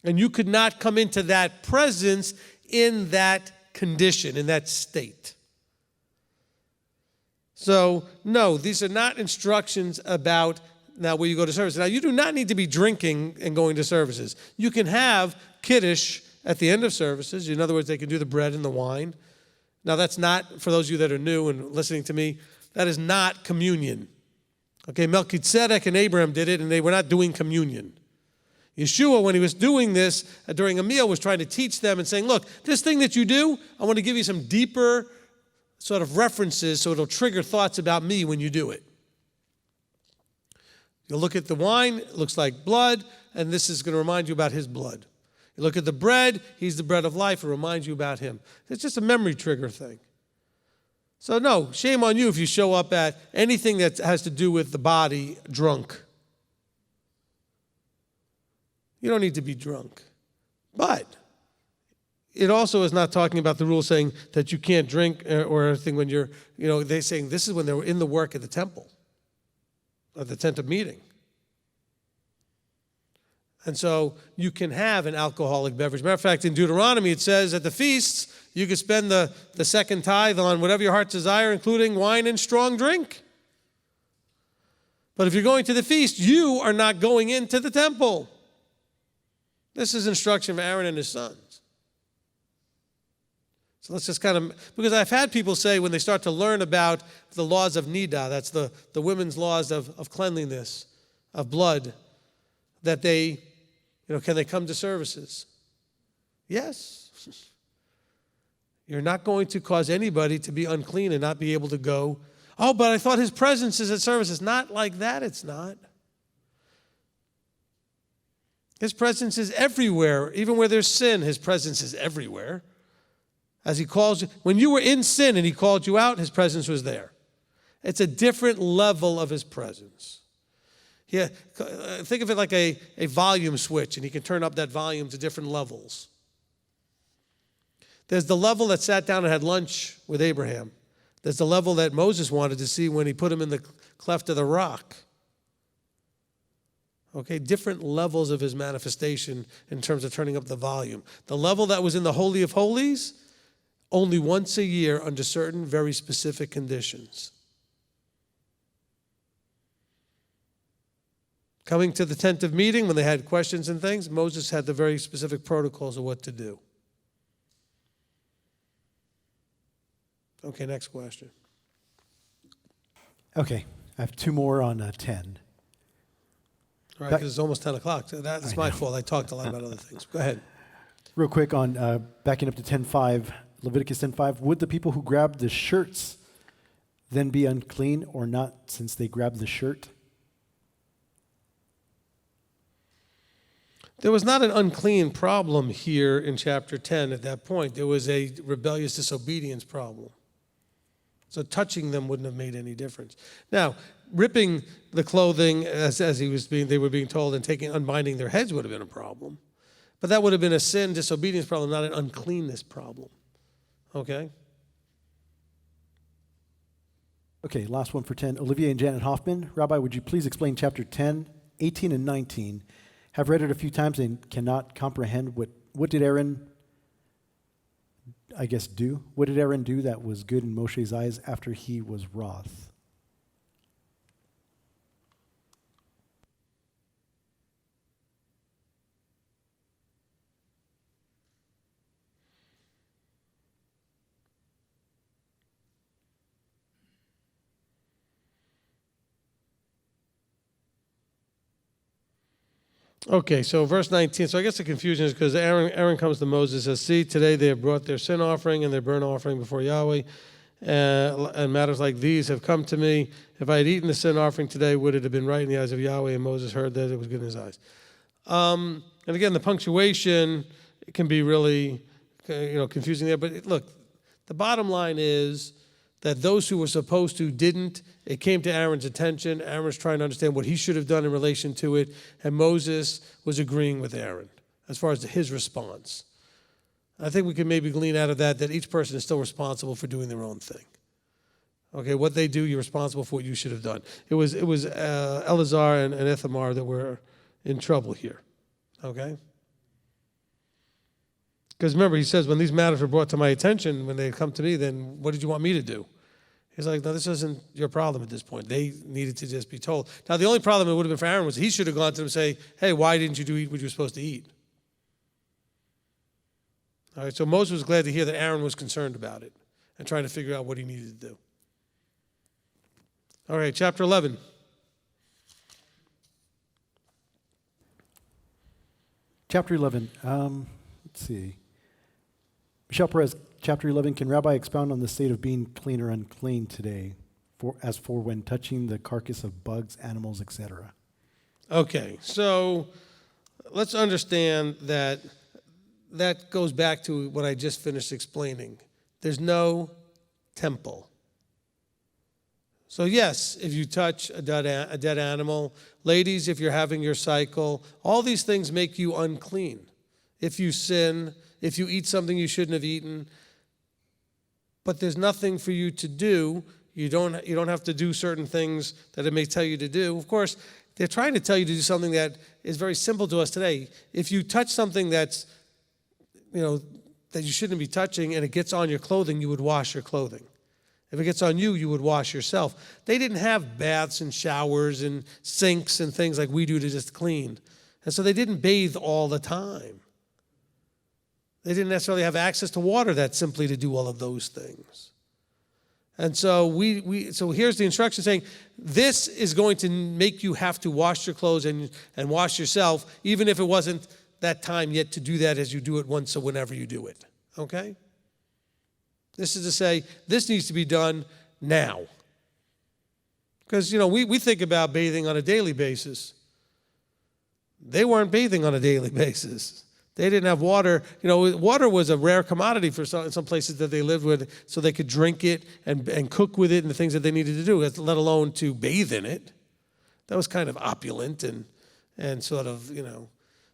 A: And you could not come into that presence in that condition, in that state. So, no, these are not instructions about now where you go to service. Now, you do not need to be drinking and going to services. You can have kiddush at the end of services. In other words, they can do the bread and the wine. Now, that's not, for those of you that are new and listening to me, that is not communion. Okay, Melchizedek and Abraham did it, and they were not doing communion. Yeshua, when he was doing this during a meal, was trying to teach them and saying, look, this thing that you do, I want to give you some deeper sort of references so it'll trigger thoughts about me when you do it. You'll look at the wine, it looks like blood, and this is going to remind you about his blood. You look at the bread, he's the bread of life, it reminds you about him. It's just a memory trigger thing. So no, shame on you if you show up at anything that has to do with the body drunk. You don't need to be drunk. But it also is not talking about the rule saying that you can't drink or anything when you're, they're saying this is when they were in the work at the temple, at the tent of meeting. And so you can have an alcoholic beverage. Matter of fact, in Deuteronomy, it says at the feasts, you can spend the second tithe on whatever your heart's desire, including wine and strong drink. But if you're going to the feast, you are not going into the temple. This is instruction for Aaron and his sons. So let's just kind of, because I've had people say when they start to learn about the laws of Nida, that's the women's laws of cleanliness, of blood, that they, can they come to services? Yes. You're not going to cause anybody to be unclean and not be able to go, oh, but I thought his presence is at services. Not like that, it's not. His presence is everywhere. Even where there's sin, his presence is everywhere. As he calls you, when you were in sin and he called you out, his presence was there. It's a different level of his presence. Yeah, think of it like a volume switch, and he can turn up that volume to different levels. There's the level that sat down and had lunch with Abraham. There's the level that Moses wanted to see when he put him in the cleft of the rock. Okay, different levels of his manifestation in terms of turning up the volume. The level that was in the Holy of Holies, only once a year under certain very specific conditions. Coming to the tent of meeting, when they had questions and things, Moses had the very specific protocols of what to do. Okay, next question.
B: Okay, I have two more on 10.
A: All right, because it's almost 10 o'clock. So that's my fault. I talked a lot about other things. Go ahead.
B: Real quick on backing up to 10:5, Leviticus 10:5. Would the people who grabbed the shirts then be unclean or not, since they grabbed the shirt?
A: There was not an unclean problem here in chapter 10 at that point. There was a rebellious disobedience problem. So touching them wouldn't have made any difference. Now, ripping the clothing as they were being told, and unbinding their heads would have been a problem. But that would have been a sin, disobedience problem, not an uncleanness problem. Okay?
B: Okay, last one for 10. Olivia and Janet Hoffman. Rabbi, would you please explain chapter 10, 18, and 19? Have read it a few times and cannot comprehend what did Aaron, do? What did Aaron do that was good in Moshe's eyes after he was wroth?
A: Okay, so verse 19. So I guess the confusion is because Aaron comes to Moses and says, see, today they have brought their sin offering and their burnt offering before Yahweh, and matters like these have come to me. If I had eaten the sin offering today, would it have been right in the eyes of Yahweh? And Moses heard that it was good in his eyes. And again, the punctuation can be really confusing there. But look, the bottom line is that those who were supposed to didn't. It came to Aaron's attention. Aaron was trying to understand what he should have done in relation to it, and Moses was agreeing with Aaron as far as his response. I think we can maybe glean out of that each person is still responsible for doing their own thing. Okay, what they do, you're responsible for what you should have done. It was Eleazar and Ithamar that were in trouble here. Okay? Because remember, he says, when these matters were brought to my attention, when they come to me, then what did you want me to do? He's like, no, this isn't your problem at this point. They needed to just be told. Now, the only problem it would have been for Aaron was he should have gone to them and say, hey, why didn't you eat what you were supposed to eat? All right, so Moses was glad to hear that Aaron was concerned about it and trying to figure out what he needed to do. All right, chapter 11.
B: Chapter 11. Let's see. Michelle Perez, chapter 11. Can Rabbi expound on the state of being clean or unclean today, as for when touching the carcass of bugs, animals, etc.?
A: Okay, so let's understand that goes back to what I just finished explaining. There's no temple. So yes, if you touch a dead animal, ladies, if you're having your cycle, all these things make you unclean. If you sin, if you eat something you shouldn't have eaten, but there's nothing for you to do. You don't have to do certain things that it may tell you to do. Of course, they're trying to tell you to do something that is very simple to us today. If you touch something that's, that you shouldn't be touching and it gets on your clothing, you would wash your clothing. If it gets on you, you would wash yourself. They didn't have baths and showers and sinks and things like we do to just clean. And so they didn't bathe all the time. They didn't necessarily have access to water that simply to do all of those things. And so so here's the instruction saying, this is going to make you have to wash your clothes and wash yourself, even if it wasn't that time yet to do that as you do it once or whenever you do it. Okay? This is to say, this needs to be done now. Because, we think about bathing on a daily basis. They weren't bathing on a daily basis. They didn't have water. Water was a rare commodity for some places that they lived with, so they could drink it and cook with it and the things that they needed to do, let alone to bathe in it. That was kind of opulent and sort of,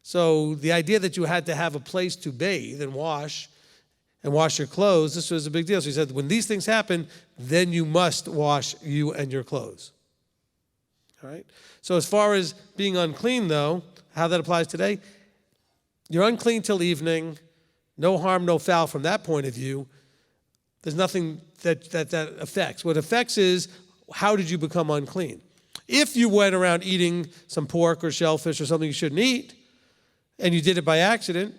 A: So the idea that you had to have a place to bathe and wash your clothes, this was a big deal. So he said, when these things happen, then you must wash you and your clothes. All right? So as far as being unclean, though, how that applies today, you're unclean till evening, no harm, no foul from that point of view. There's nothing that affects. What affects is, how did you become unclean? If you went around eating some pork or shellfish or something you shouldn't eat, and you did it by accident,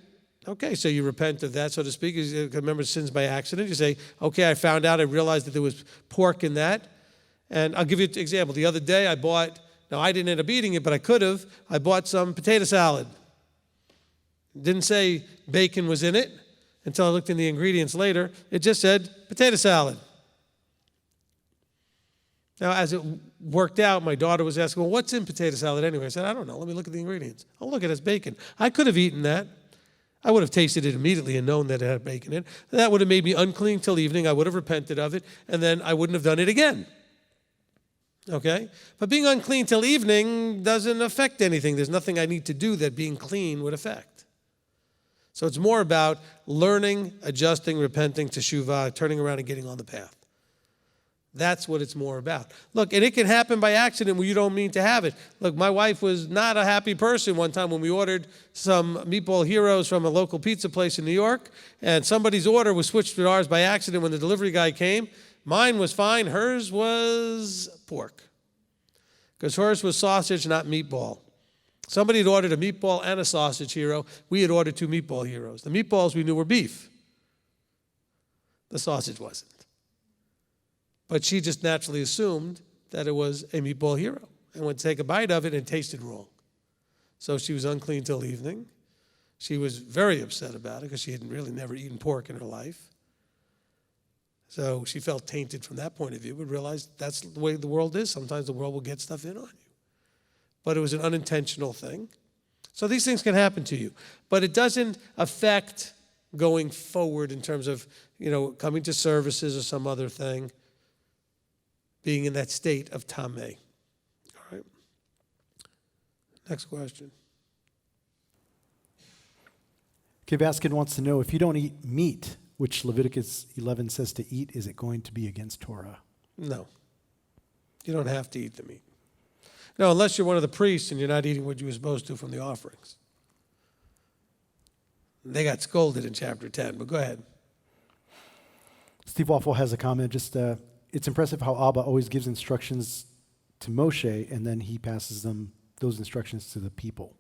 A: okay, so you repent of that, so to speak. You remember sins by accident. You say, okay, I realized that there was pork in that. And I'll give you an example. The other day I didn't end up eating it, but I could have. I bought some potato salad. Didn't say bacon was in it until I looked in the ingredients later. It just said potato salad. Now, as it worked out, my daughter was asking, well, what's in potato salad anyway? I said, I don't know. Let me look at the ingredients. Oh, look, it has bacon. I could have eaten that. I would have tasted it immediately and known that it had bacon in it. That would have made me unclean till evening. I would have repented of it, and then I wouldn't have done it again. Okay? But being unclean till evening doesn't affect anything. There's nothing I need to do that being clean would affect. So it's more about learning, adjusting, repenting, teshuvah, turning around and getting on the path. That's what it's more about. Look, and it can happen by accident when you don't mean to have it. Look, my wife was not a happy person one time when we ordered some meatball heroes from a local pizza place in New York, and somebody's order was switched with ours by accident when the delivery guy came. Mine was fine. Hers was pork, because hers was sausage, not meatball. Somebody had ordered a meatball and a sausage hero. We had ordered 2 meatball heroes. The meatballs we knew were beef. The sausage wasn't. But she just naturally assumed that it was a meatball hero and would take a bite of it and it tasted wrong. So she was unclean till evening. She was very upset about it because she had really never eaten pork in her life. So she felt tainted from that point of view, but realized that's the way the world is. Sometimes the world will get stuff in on you. But it was an unintentional thing. So these things can happen to you. But it doesn't affect going forward in terms of, coming to services or some other thing, being in that state of tameh. All right. Next question.
B: Okay, Baskin wants to know, if you don't eat meat, which Leviticus 11 says to eat, is it going to be against Torah?
A: No. You don't have to eat the meat. No, unless you're one of the priests and you're not eating what you were supposed to from the offerings. They got scolded in chapter 10, but go ahead.
B: Steve Waffle has a comment. It's impressive how Abba always gives instructions to Moshe, and then he passes those instructions to the people.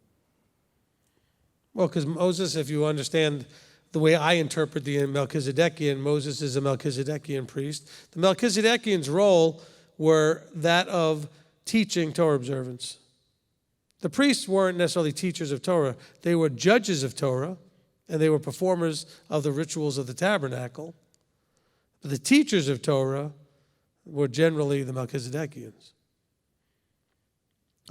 A: Well, because Moses, if you understand the way I interpret the Melchizedekian, Moses is a Melchizedekian priest. The Melchizedekians' role were that of teaching Torah observance. The priests weren't necessarily teachers of Torah. They were judges of Torah, and they were performers of the rituals of the tabernacle. But the teachers of Torah were generally the Melchizedekians.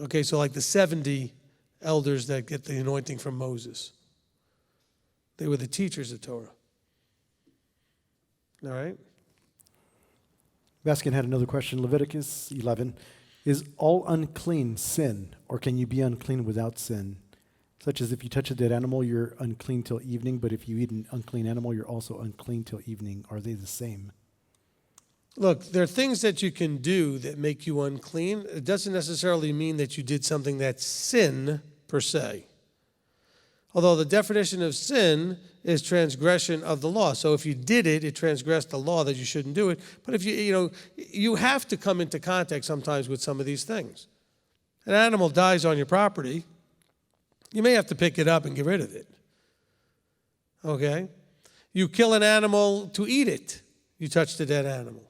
A: Okay, so like the 70 elders that get the anointing from Moses. They were the teachers of Torah. All right?
B: Baskin had another question. Leviticus 11. Is all unclean sin, or can you be unclean without sin? Such as if you touch a dead animal, you're unclean till evening, but if you eat an unclean animal, you're also unclean till evening. Are they the same?
A: Look, there are things that you can do that make you unclean. It doesn't necessarily mean that you did something that's sin per se. Although the definition of sin is transgression of the law. So if you did it, it transgressed the law that you shouldn't do it. But if you have to come into contact sometimes with some of these things. An animal dies on your property, you may have to pick it up and get rid of it. Okay? You kill an animal to eat it, you touch the dead animal.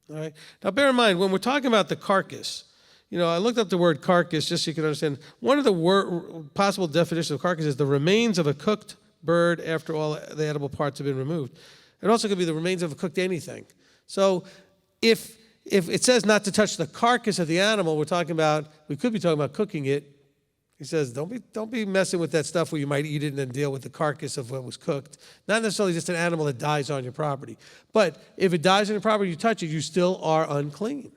A: All right? Now bear in mind, when we're talking about the carcass, I looked up the word carcass just so you can understand. One of the possible definitions of carcass is the remains of a cooked bird after all the edible parts have been removed. It also could be the remains of a cooked anything. So if it says not to touch the carcass of the animal, we could be talking about cooking it. He says, don't be messing with that stuff where you might eat it and then deal with the carcass of what was cooked. Not necessarily just an animal that dies on your property. But if it dies on your property, you touch it, you still are unclean.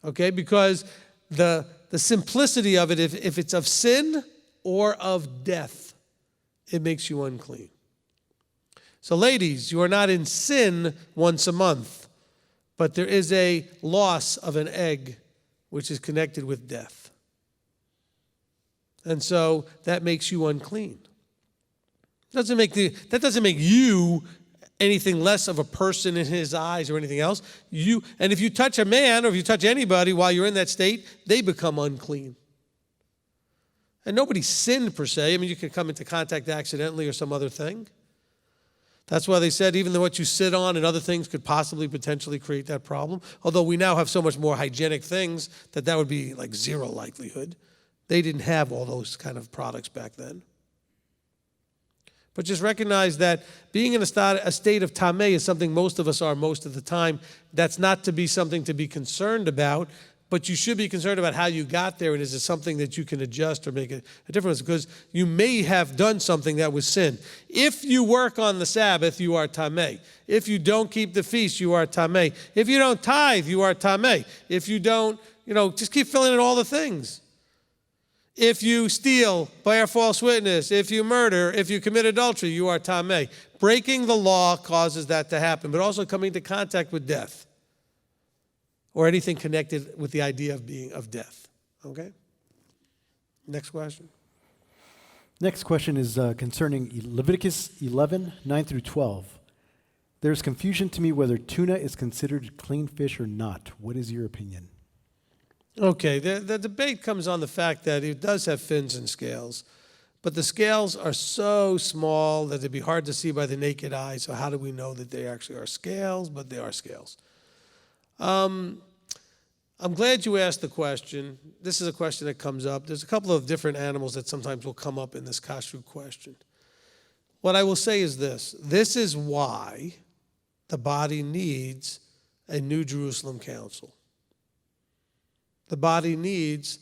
A: Okay, because the simplicity of it, if it's of sin or of death, it makes you unclean. So ladies, you are not in sin once a month, but there is a loss of an egg which is connected with death. And so that makes you unclean. That doesn't make you anything less of a person in his eyes or anything else. And if you touch a man or if you touch anybody while you're in that state, they become unclean. And nobody sinned per se. I mean, you can come into contact accidentally or some other thing. That's why they said even though what you sit on and other things could possibly potentially create that problem. Although we now have so much more hygienic things that would be like zero likelihood. They didn't have all those kind of products back then. But just recognize that being in a state of tameh is something most of us are most of the time. That's not to be something to be concerned about, but you should be concerned about how you got there, and is it something that you can adjust or make a difference? Because you may have done something that was sin. If you work on the Sabbath, you are tameh. If you don't keep the feast, you are tameh. If you don't tithe, you are tameh. If you don't, just keep filling in all the things. If you steal, bear false witness, if you murder, if you commit adultery, you are tameh. Breaking the law causes that to happen, but also coming into contact with death or anything connected with the idea of death. Okay? Next question.
B: Next question is concerning Leviticus 11, 9 through 12. There's confusion to me whether tuna is considered clean fish or not. What is your opinion?
A: Okay, the debate comes on the fact that it does have fins and scales, but the scales are so small that it'd be hard to see by the naked eye, so how do we know that they actually are scales? But they are scales. I'm glad you asked the question. This is a question that comes up. There's a couple of different animals that sometimes will come up in this kashrut question. What I will say is this. This is why the body needs a New Jerusalem Council. The body needs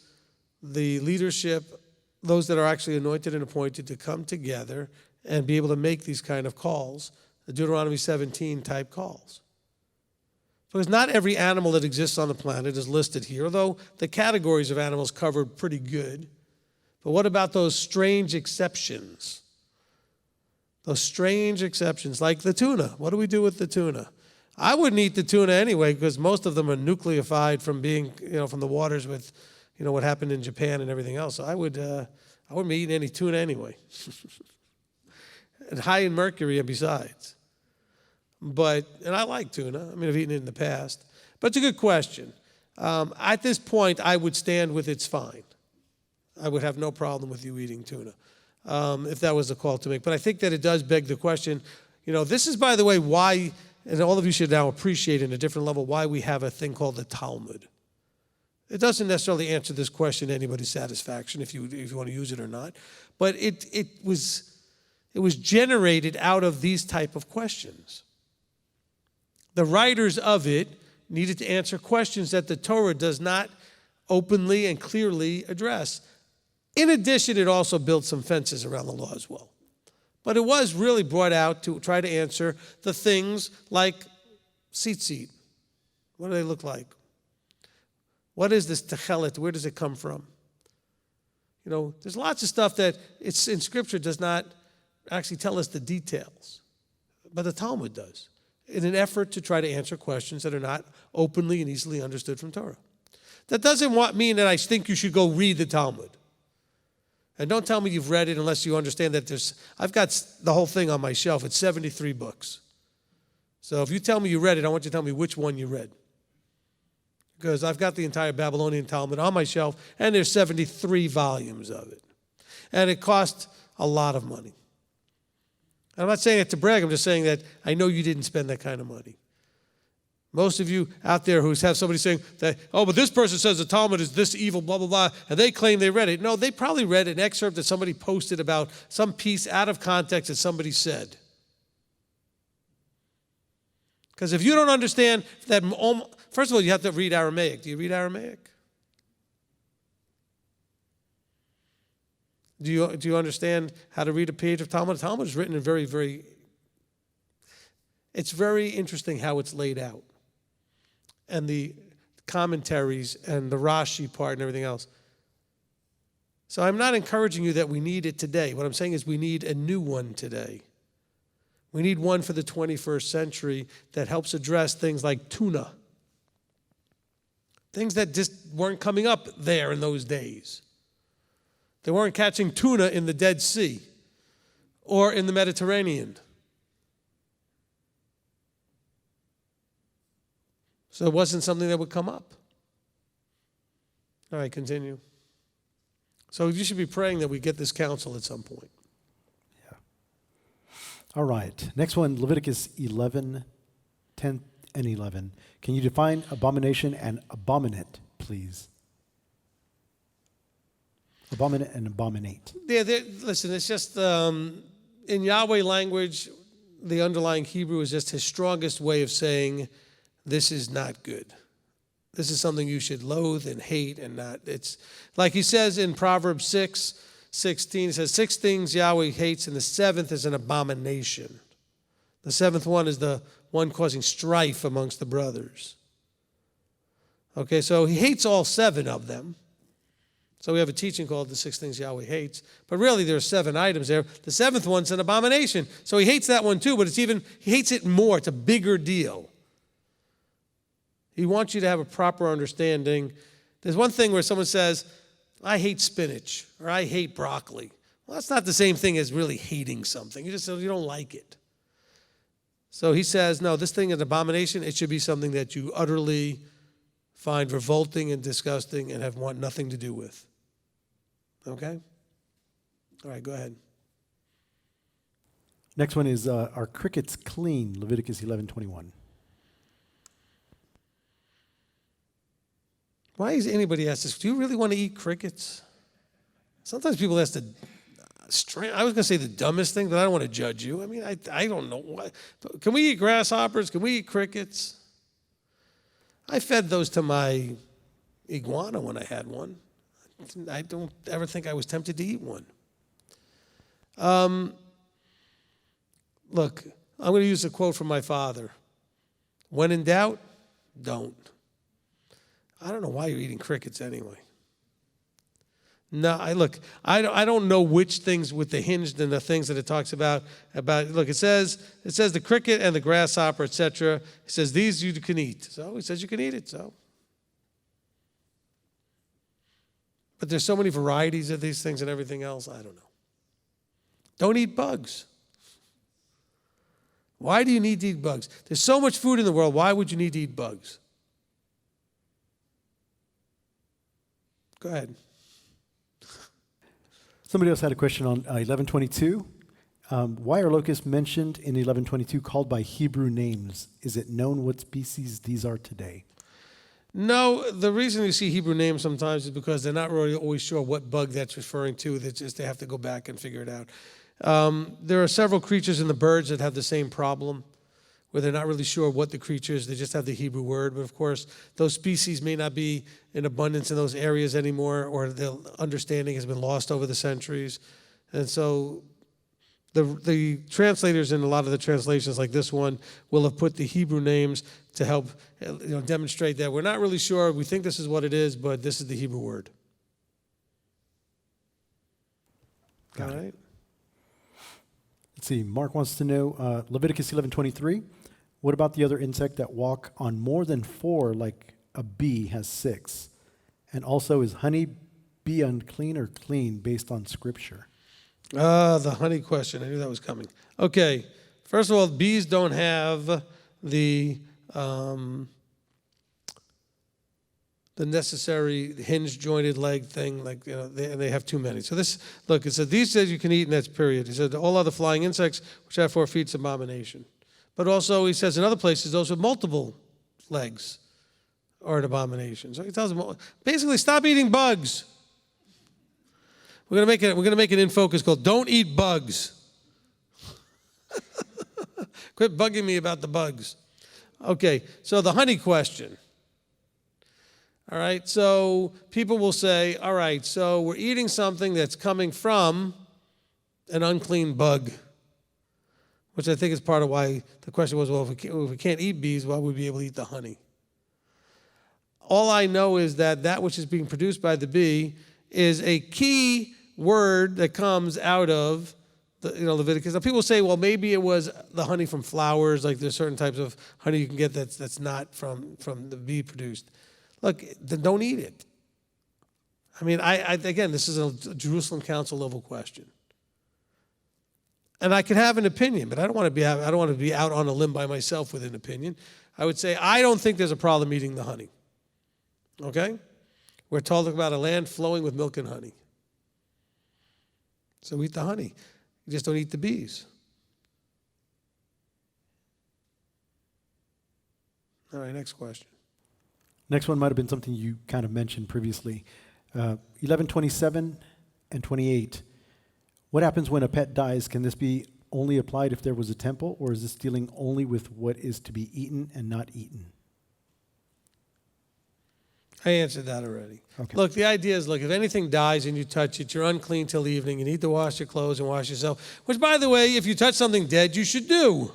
A: the leadership, those that are actually anointed and appointed, to come together and be able to make these kind of calls, the Deuteronomy 17 type calls. Because not every animal that exists on the planet is listed here, although the categories of animals covered pretty good. But what about those strange exceptions? Those strange exceptions, like the tuna. What do we do with the tuna? I wouldn't eat the tuna anyway because most of them are nucleofied from being, from the waters with, what happened in Japan and everything else. So I wouldn't be eating any tuna anyway. And high in mercury and besides. And I like tuna. I mean, I've eaten it in the past. But it's a good question. At this point, I would stand with it's fine. I would have no problem with you eating tuna if that was the call to make. But I think that it does beg the question. This is, by the way, why... And all of you should now appreciate in a different level why we have a thing called the Talmud. It doesn't necessarily answer this question to anybody's satisfaction if you want to use it or not. But it was generated out of these type of questions. The writers of it needed to answer questions that the Torah does not openly and clearly address. In addition, it also built some fences around the law as well. But it was really brought out to try to answer the things like tzitzit. What do they look like? What is this techelet? Where does it come from? There's lots of stuff that it's in Scripture does not actually tell us the details. But the Talmud does, in an effort to try to answer questions that are not openly and easily understood from Torah. That doesn't mean that I think you should go read the Talmud. And don't tell me you've read it unless you understand that I've got the whole thing on my shelf. It's 73 books. So if you tell me you read it, I want you to tell me which one you read. Because I've got the entire Babylonian Talmud on my shelf, and there's 73 volumes of it. And it cost A lot of money. And I'm not saying it to brag. I'm just saying that I know you didn't spend that kind of money. Most of you out there who have somebody saying that, oh, but this person says the Talmud is this evil, blah, blah, blah, and they claim they read it. No, they probably read an excerpt that somebody posted about some piece out of context that somebody said. Because if you don't understand that, first of all, you have to read Aramaic. Do you read Aramaic? Do you understand how to read a page of Talmud? Talmud is written in it's very interesting how it's laid out. And the commentaries and the Rashi part and everything else. So I'm not encouraging you that we need it today. What I'm saying is we need a new one today. We need one for the 21st century that helps address things like tuna. Things that just weren't coming up there in those days. They weren't catching tuna in the Dead Sea or in the Mediterranean. So it wasn't something that would come up. All right, continue. So you should be praying that we get this counsel at some point.
B: Yeah. All right. Next one, Leviticus 11, 10 and 11. Can you define abomination and abominate, please? Abominate and abominate.
A: Yeah, listen, it's just in Yahweh language, the underlying Hebrew is just his strongest way of saying this is not good. This is something you should loathe and hate and not. It's like he says in Proverbs 6:16, it says 6 things Yahweh hates and the 7th is an abomination. The 7th one is the one causing strife amongst the brothers. Okay, so he hates all 7 of them. So we have a teaching called the 6 things Yahweh hates. But really there are 7 items there. The 7th one's an abomination. So he hates that one too, but he hates it more. It's a bigger deal. He wants you to have a proper understanding. There's one thing where someone says, I hate spinach, or I hate broccoli. Well, that's not the same thing as really hating something. You just say you don't like it. So he says, no, this thing is an abomination. It should be something that you utterly find revolting and disgusting and want nothing to do with. Okay? All right, go ahead.
B: Next one is, are crickets clean? Leviticus 11:21.
A: Why is anybody ask this? Do you really want to eat crickets? Sometimes people ask I was going to say the dumbest thing, but I don't want to judge you. I mean, I don't know. Can we eat grasshoppers? Can we eat crickets? I fed those to my iguana when I had one. I don't ever think I was tempted to eat one. Look, I'm going to use a quote from my father. When in doubt, don't. I don't know why you're eating crickets anyway. No, I don't know which things with the hinged and the things that it talks about. Look, it says the cricket and the grasshopper, etc. It says these you can eat. So it says you can eat it. So, but there's so many varieties of these things and everything else. I don't know. Don't eat bugs. Why do you need to eat bugs? There's so much food in the world. Why would you need to eat bugs? Go ahead.
B: Somebody else had a question on 11:22. Why are locusts mentioned in 11:22 called by Hebrew names? Is it known what species these are today?
A: No, the reason you see Hebrew names sometimes is because they're not really always sure what bug that's referring to. They have to go back and figure it out. There are several creatures in the birds that have the same problem, where they're not really sure what the creature is. They just have the Hebrew word. But of course, those species may not be in abundance in those areas anymore, or the understanding has been lost over the centuries. And so the translators in a lot of the translations like this one will have put the Hebrew names to help demonstrate that we're not really sure. We think this is what it is, but this is the Hebrew word.
B: Got
A: All
B: it.
A: right.
B: Let's see. Mark wants to know, Leviticus 11:23. What about the other insect that walk on more than 4, like a bee has 6? And also, is honey bee unclean or clean based on Scripture?
A: The honey question. I knew that was coming. Okay. First of all, bees don't have the the necessary hinge jointed leg thing, like, they have too many. So this, look, it said, these days you can eat, and that's period. He said, all other flying insects which have 4 feet is abomination. But also, he says in other places, those with multiple legs are an abomination. So he tells them, basically, stop eating bugs. We're gonna make it in focus called "Don't Eat Bugs." Quit bugging me about the bugs. Okay, so the honey question. All right, so people will say, all right, so we're eating something that's coming from an unclean bug, which I think is part of why the question was, well, if we can't eat bees, why would we be able to eat the honey? All I know is that which is being produced by the bee is a key word that comes out of Leviticus. Now, people say, well, maybe it was the honey from flowers, like there's certain types of honey you can get that's not from the bee produced. Look, then don't eat it. I mean, again, this is a Jerusalem Council level question. And I can have an opinion, but I don't want to be out on a limb by myself with an opinion. I would say I don't think there's a problem eating the honey. Okay? We're talking about a land flowing with milk and honey. So eat the honey. You just don't eat the bees. All right, next question.
B: Next one might have been something you kind of mentioned previously. 11:27 and 28. What happens when a pet dies? Can this be only applied if there was a temple, or is this dealing only with what is to be eaten and not eaten?
A: I answered that already.
B: Okay.
A: Look, the idea is, if anything dies and you touch it, you're unclean till evening. You need to wash your clothes and wash yourself, which, by the way, if you touch something dead, you should do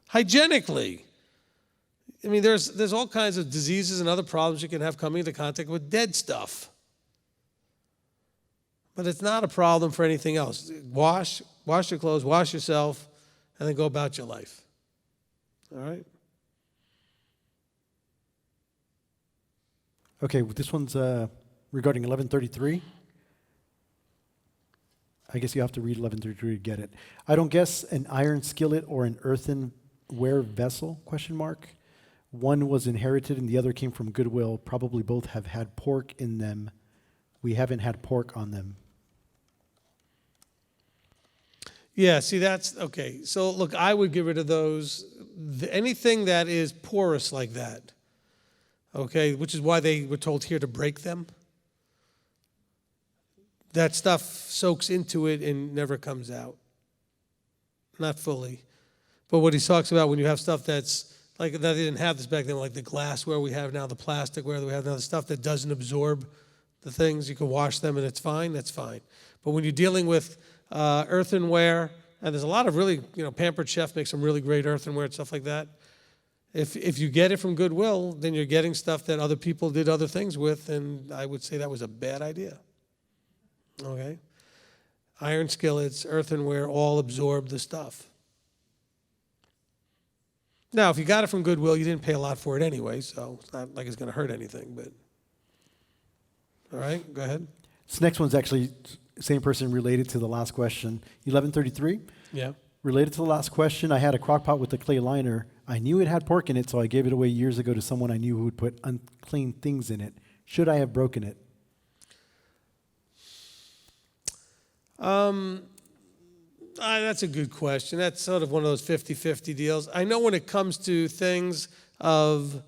A: hygienically. I mean, there's all kinds of diseases and other problems you can have coming into contact with dead stuff. But it's not a problem for anything else. Wash your clothes, wash yourself, and then go about your life. All right?
B: Okay, this one's regarding 11:33. I guess you have to read 11:33 to get it. I don't guess an iron skillet or an earthenware vessel, ? One was inherited and the other came from goodwill. Probably both have had pork in them. We haven't had pork on them.
A: Yeah, see, that's okay. So, look, I would get rid of those. Anything that is porous like that, okay, which is why they were told here to break them. That stuff soaks into it and never comes out. Not fully. But what he talks about when you have stuff that's, like, that they didn't have this back then, like the glassware we have now, the plasticware that we have now, the stuff that doesn't absorb the things, you can wash them and it's fine, that's fine. But when you're dealing with earthenware, and there's a lot of really, Pampered Chef makes some really great earthenware and stuff like that. If you get it from Goodwill, then you're getting stuff that other people did other things with, and I would say that was a bad idea. Okay? Iron skillets, earthenware, all absorb the stuff. Now, if you got it from Goodwill, you didn't pay a lot for it anyway, so it's not like it's going to hurt anything. But all right, go ahead.
B: This next one's actually same person related to the last question. 11:33.
A: Yeah.
B: Related to the last question, I had a crock pot with a clay liner. I knew it had pork in it, so I gave it away years ago to someone I knew who would put unclean things in it. Should I have broken it?
A: That's a good question. That's sort of one of those 50-50 deals. I know when it comes to things of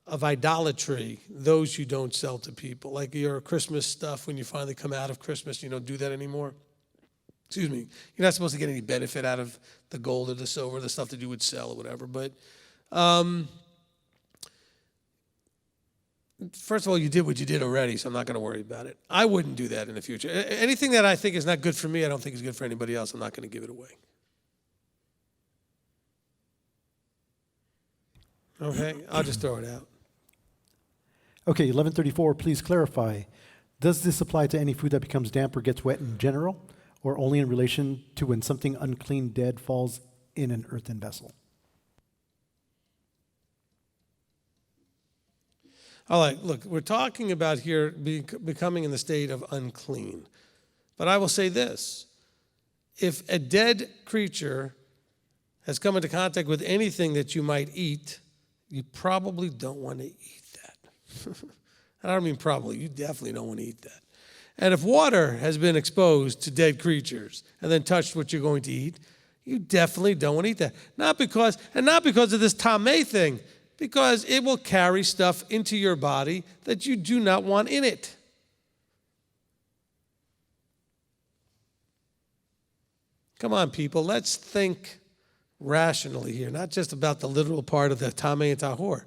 A: idolatry, those you don't sell to people. Like your Christmas stuff, when you finally come out of Christmas, you don't do that anymore. Excuse me. You're not supposed to get any benefit out of the gold or the silver, the stuff that you would sell or whatever. But first of all, you did what you did already, so I'm not going to worry about it. I wouldn't do that in the future. Anything that I think is not good for me, I don't think is good for anybody else. I'm not going to give it away. Okay? I'll just throw it out.
B: Okay, 11:34, please clarify. Does this apply to any food that becomes damp or gets wet in general, or only in relation to when something unclean, dead, falls in an earthen vessel?
A: All right, look, we're talking about here becoming in the state of unclean. But I will say this. If a dead creature has come into contact with anything that you might eat, you probably don't want to eat that. I don't mean probably, you definitely don't want to eat that. And if water has been exposed to dead creatures and then touched what you're going to eat, you definitely don't want to eat that. Not because of this tameh thing, because it will carry stuff into your body that you do not want in it. Come on, people, let's think rationally here, not just about the literal part of the tameh and tahor.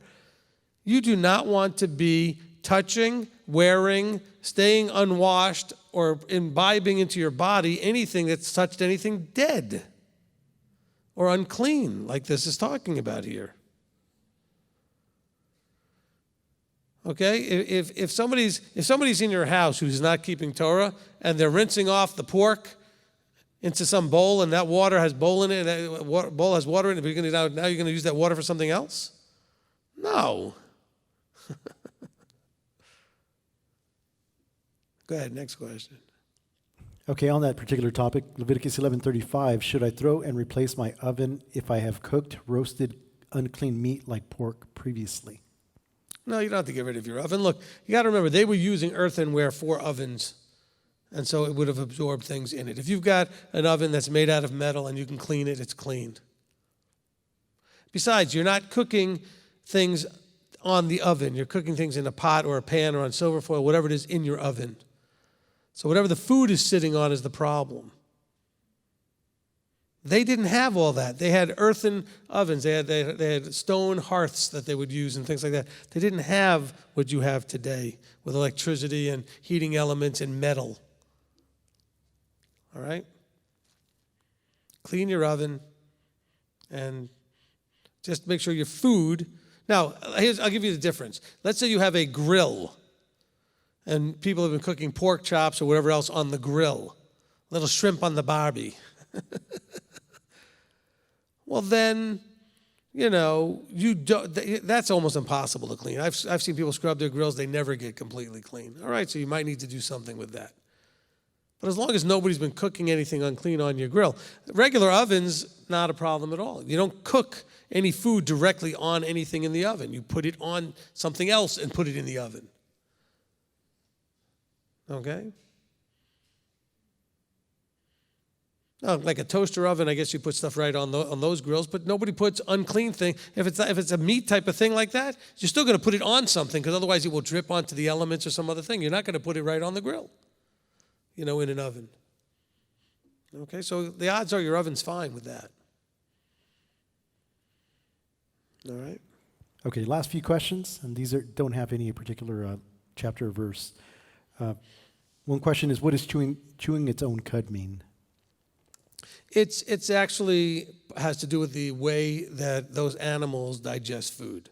A: You do not want to be touching, wearing, staying unwashed, or imbibing into your body anything that's touched anything dead or unclean, like this is talking about here. Okay? If somebody's in your house who's not keeping Torah and they're rinsing off the pork into some bowl and that water has bowl in it, and that bowl has water in it, but now you're going to use that water for something else? No. Go ahead, next question.
B: Okay, on that particular topic, Leviticus 11:35, should I throw and replace my oven if I have cooked, roasted, unclean meat like pork previously?
A: No, you don't have to get rid of your oven. Look, you got to remember, they were using earthenware for ovens, and so it would have absorbed things in it. If you've got an oven that's made out of metal and you can clean it, it's cleaned. Besides, you're not cooking things on the oven. You're cooking things in a pot or a pan or on silver foil, whatever it is in your oven. So whatever the food is sitting on is the problem. They didn't have all that. They had earthen ovens. They had stone hearths that they would use and things like that. They didn't have what you have today with electricity and heating elements and metal. All right? Clean your oven and just make sure your food. Now, I'll give you the difference. Let's say you have a grill and people have been cooking pork chops or whatever else on the grill, little shrimp on the barbie. Well, then, that's almost impossible to clean. I've seen people scrub their grills, they never get completely clean. All right, so you might need to do something with that. But as long as nobody's been cooking anything unclean on your grill, regular ovens, not a problem at all. You don't cook any food directly on anything in the oven. You put it on something else and put it in the oven. Okay? Now, like a toaster oven, I guess you put stuff right on those grills, but nobody puts unclean thing. If it's a meat type of thing like that, you're still going to put it on something because otherwise it will drip onto the elements or some other thing. You're not going to put it right on the grill, in an oven. Okay, so the odds are your oven's fine with that. All right?
B: Okay, last few questions, and these don't have any particular chapter or verse. One question is, what does chewing its own cud mean?
A: It's actually has to do with the way that those animals digest food.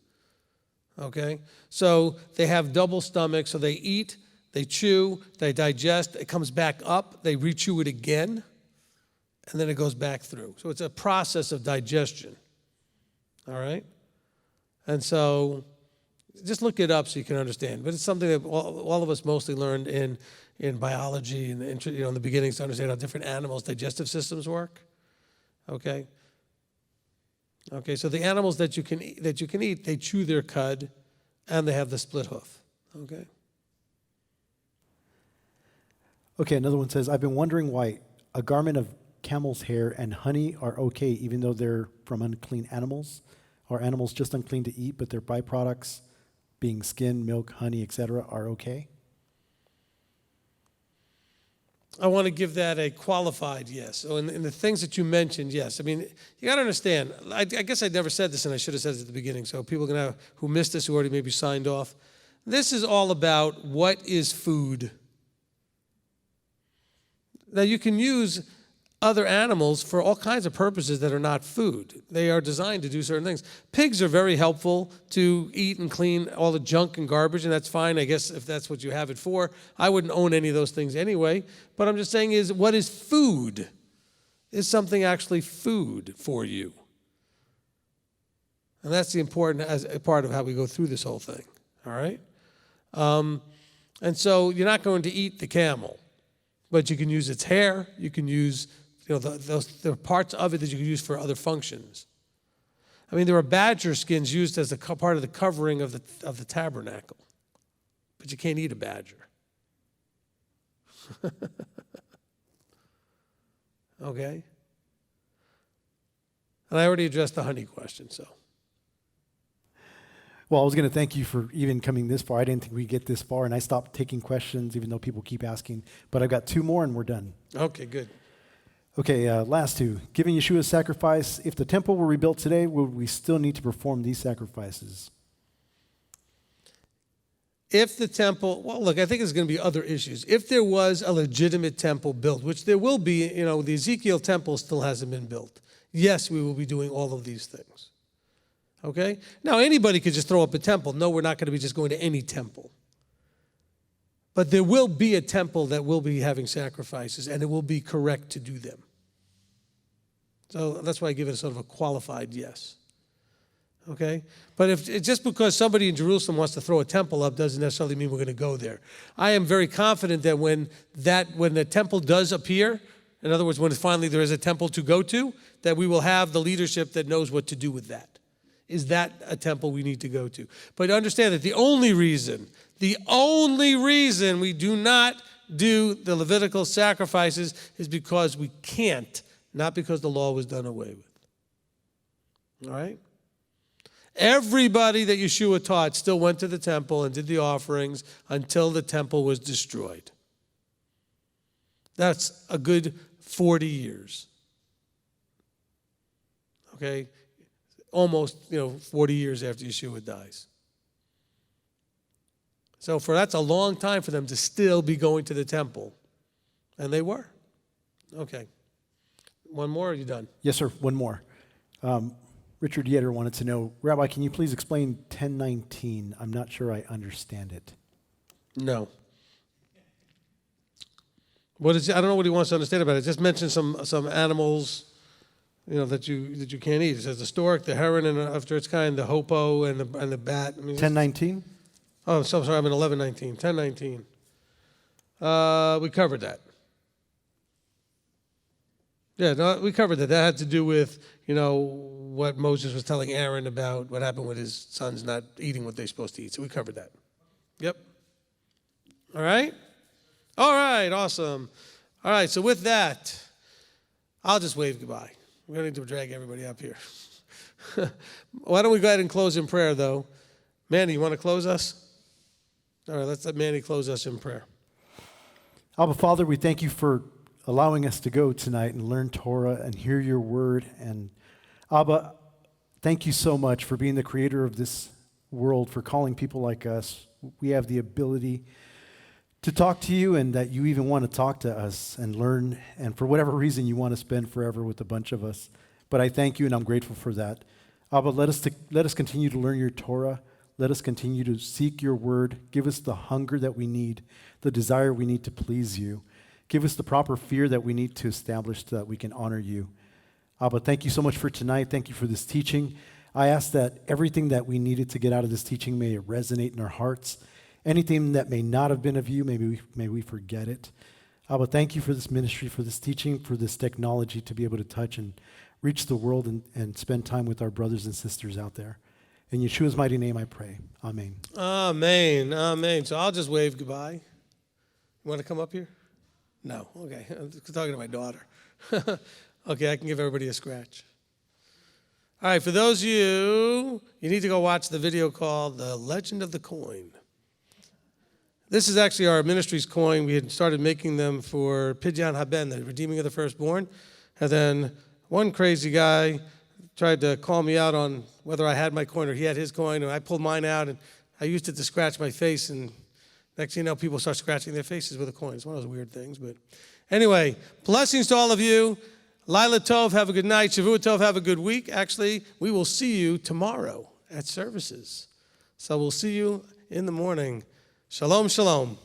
A: Okay? So they have double stomachs, so they eat, they chew, they digest, it comes back up, they re-chew it again, and then it goes back through. So it's a process of digestion. All right? And so just look it up so you can understand. But it's something that all of us mostly learned in biology and in the beginnings to understand how different animals' digestive systems work. Okay? Okay, so the animals that you can eat, they chew their cud and they have the split hoof. Okay?
B: Okay, another one says, I've been wondering why a garment of camel's hair and honey are okay even though they're from unclean animals. Are animals just unclean to eat, but their byproducts, being skin, milk, honey, etc., are okay?
A: I want to give that a qualified yes. So in the things that you mentioned, yes. I mean, you got to understand, I guess I never said this, and I should have said it at the beginning, so people who missed this, who already maybe signed off, this is all about what is food. Now, you can use other animals for all kinds of purposes that are not food. They are designed to do certain things. Pigs are very helpful to eat and clean all the junk and garbage, and that's fine, I guess, if that's what you have it for. I wouldn't own any of those things anyway. But I'm just saying is, what is food? Is something actually food for you? And that's the important as a part of how we go through this whole thing, all right? And so you're not going to eat the camel, but you can use its hair, you can use there are parts of it that you can use for other functions. I mean, there are badger skins used as a part of the covering of the tabernacle. but you can't eat a badger. Okay? And I already addressed the honey question, so.
B: Well, I was going to thank you for even coming this far. I didn't think we'd get this far, and I stopped taking questions, even though people keep asking. But I've got 2 more, and we're done.
A: Okay, good.
B: Okay, last 2. Giving Yeshua's sacrifice. If the temple were rebuilt today, would we still need to perform these sacrifices?
A: If the temple, well, look, I think there's going to be other issues. If there was a legitimate temple built, which there will be, the Ezekiel temple still hasn't been built. Yes, we will be doing all of these things. Okay? Now, anybody could just throw up a temple. No, we're not going to be just going to any temple. But there will be a temple that will be having sacrifices, and it will be correct to do them. So that's why I give it a sort of a qualified yes. Okay? But if just because somebody in Jerusalem wants to throw a temple up doesn't necessarily mean we're going to go there. I am very confident that when the temple does appear, in other words, when finally there is a temple to go to, that we will have the leadership that knows what to do with that. Is that a temple we need to go to? But understand that the only reason we do not do the Levitical sacrifices is because we can't, not because the law was done away with. All right? Everybody that Yeshua taught still went to the temple and did the offerings until the temple was destroyed. That's a good 40 years. Okay? Almost, 40 years after Yeshua dies. So that's a long time for them to still be going to the temple. And they were. Okay. One more, or are you done?
B: Yes, sir. One more. Richard Yetter wanted to know, Rabbi, can you please explain 1019? I'm not sure I understand it.
A: No. I don't know what he wants to understand about it. It just mentions some animals, that you can't eat. It says the stork, the heron, and after its kind, the hopo, and the bat.
B: 1019?
A: Oh, so sorry, I'm in 11:19. 10:19. We covered that. Yeah, no, we covered that. That had to do with, what Moses was telling Aaron about what happened with his sons not eating what they're supposed to eat. So we covered that. Yep. All right? All right, awesome. All right, so with that, I'll just wave goodbye. We're going to need to drag everybody up here. Why don't we go ahead and close in prayer, though? Manny, you want to close us? All right, let's let Manny close us in prayer.
B: Abba, Father, we thank you for allowing us to go tonight and learn Torah and hear your word. And Abba, thank you so much for being the creator of this world, for calling people like us. We have the ability to talk to you, and that you even want to talk to us and learn, and for whatever reason you want to spend forever with a bunch of us. But I thank you, and I'm grateful for that. Abba, let us continue to learn your Torah. Let us continue to seek your word. Give us the hunger that we need, the desire we need to please you. Give us the proper fear that we need to establish so that we can honor you. Abba, thank you so much for tonight. Thank you for this teaching. I ask that everything that we needed to get out of this teaching may resonate in our hearts. Anything that may not have been of you, may we forget it. Abba, thank you for this ministry, for this teaching, for this technology to be able to touch and reach the world and spend time with our brothers and sisters out there. In Yeshua's mighty name I pray. Amen.
A: Amen. Amen. So I'll just wave goodbye. You want to come up here? No. Okay. I'm talking to my daughter. Okay, I can give everybody a scratch. All right, for those of you need to go watch the video called The Legend of the Coin. This is actually our ministry's coin. We had started making them for Pidyon Haben, the redeeming of the firstborn. And then one crazy guy tried to call me out on whether I had my coin or he had his coin, and I pulled mine out, and I used it to scratch my face, and next thing you know, people start scratching their faces with a coin. It's one of those weird things. But anyway, blessings to all of you. Laila Tov, have a good night. Shavua Tov, have a good week. Actually, we will see you tomorrow at services. So we'll see you in the morning. Shalom, shalom.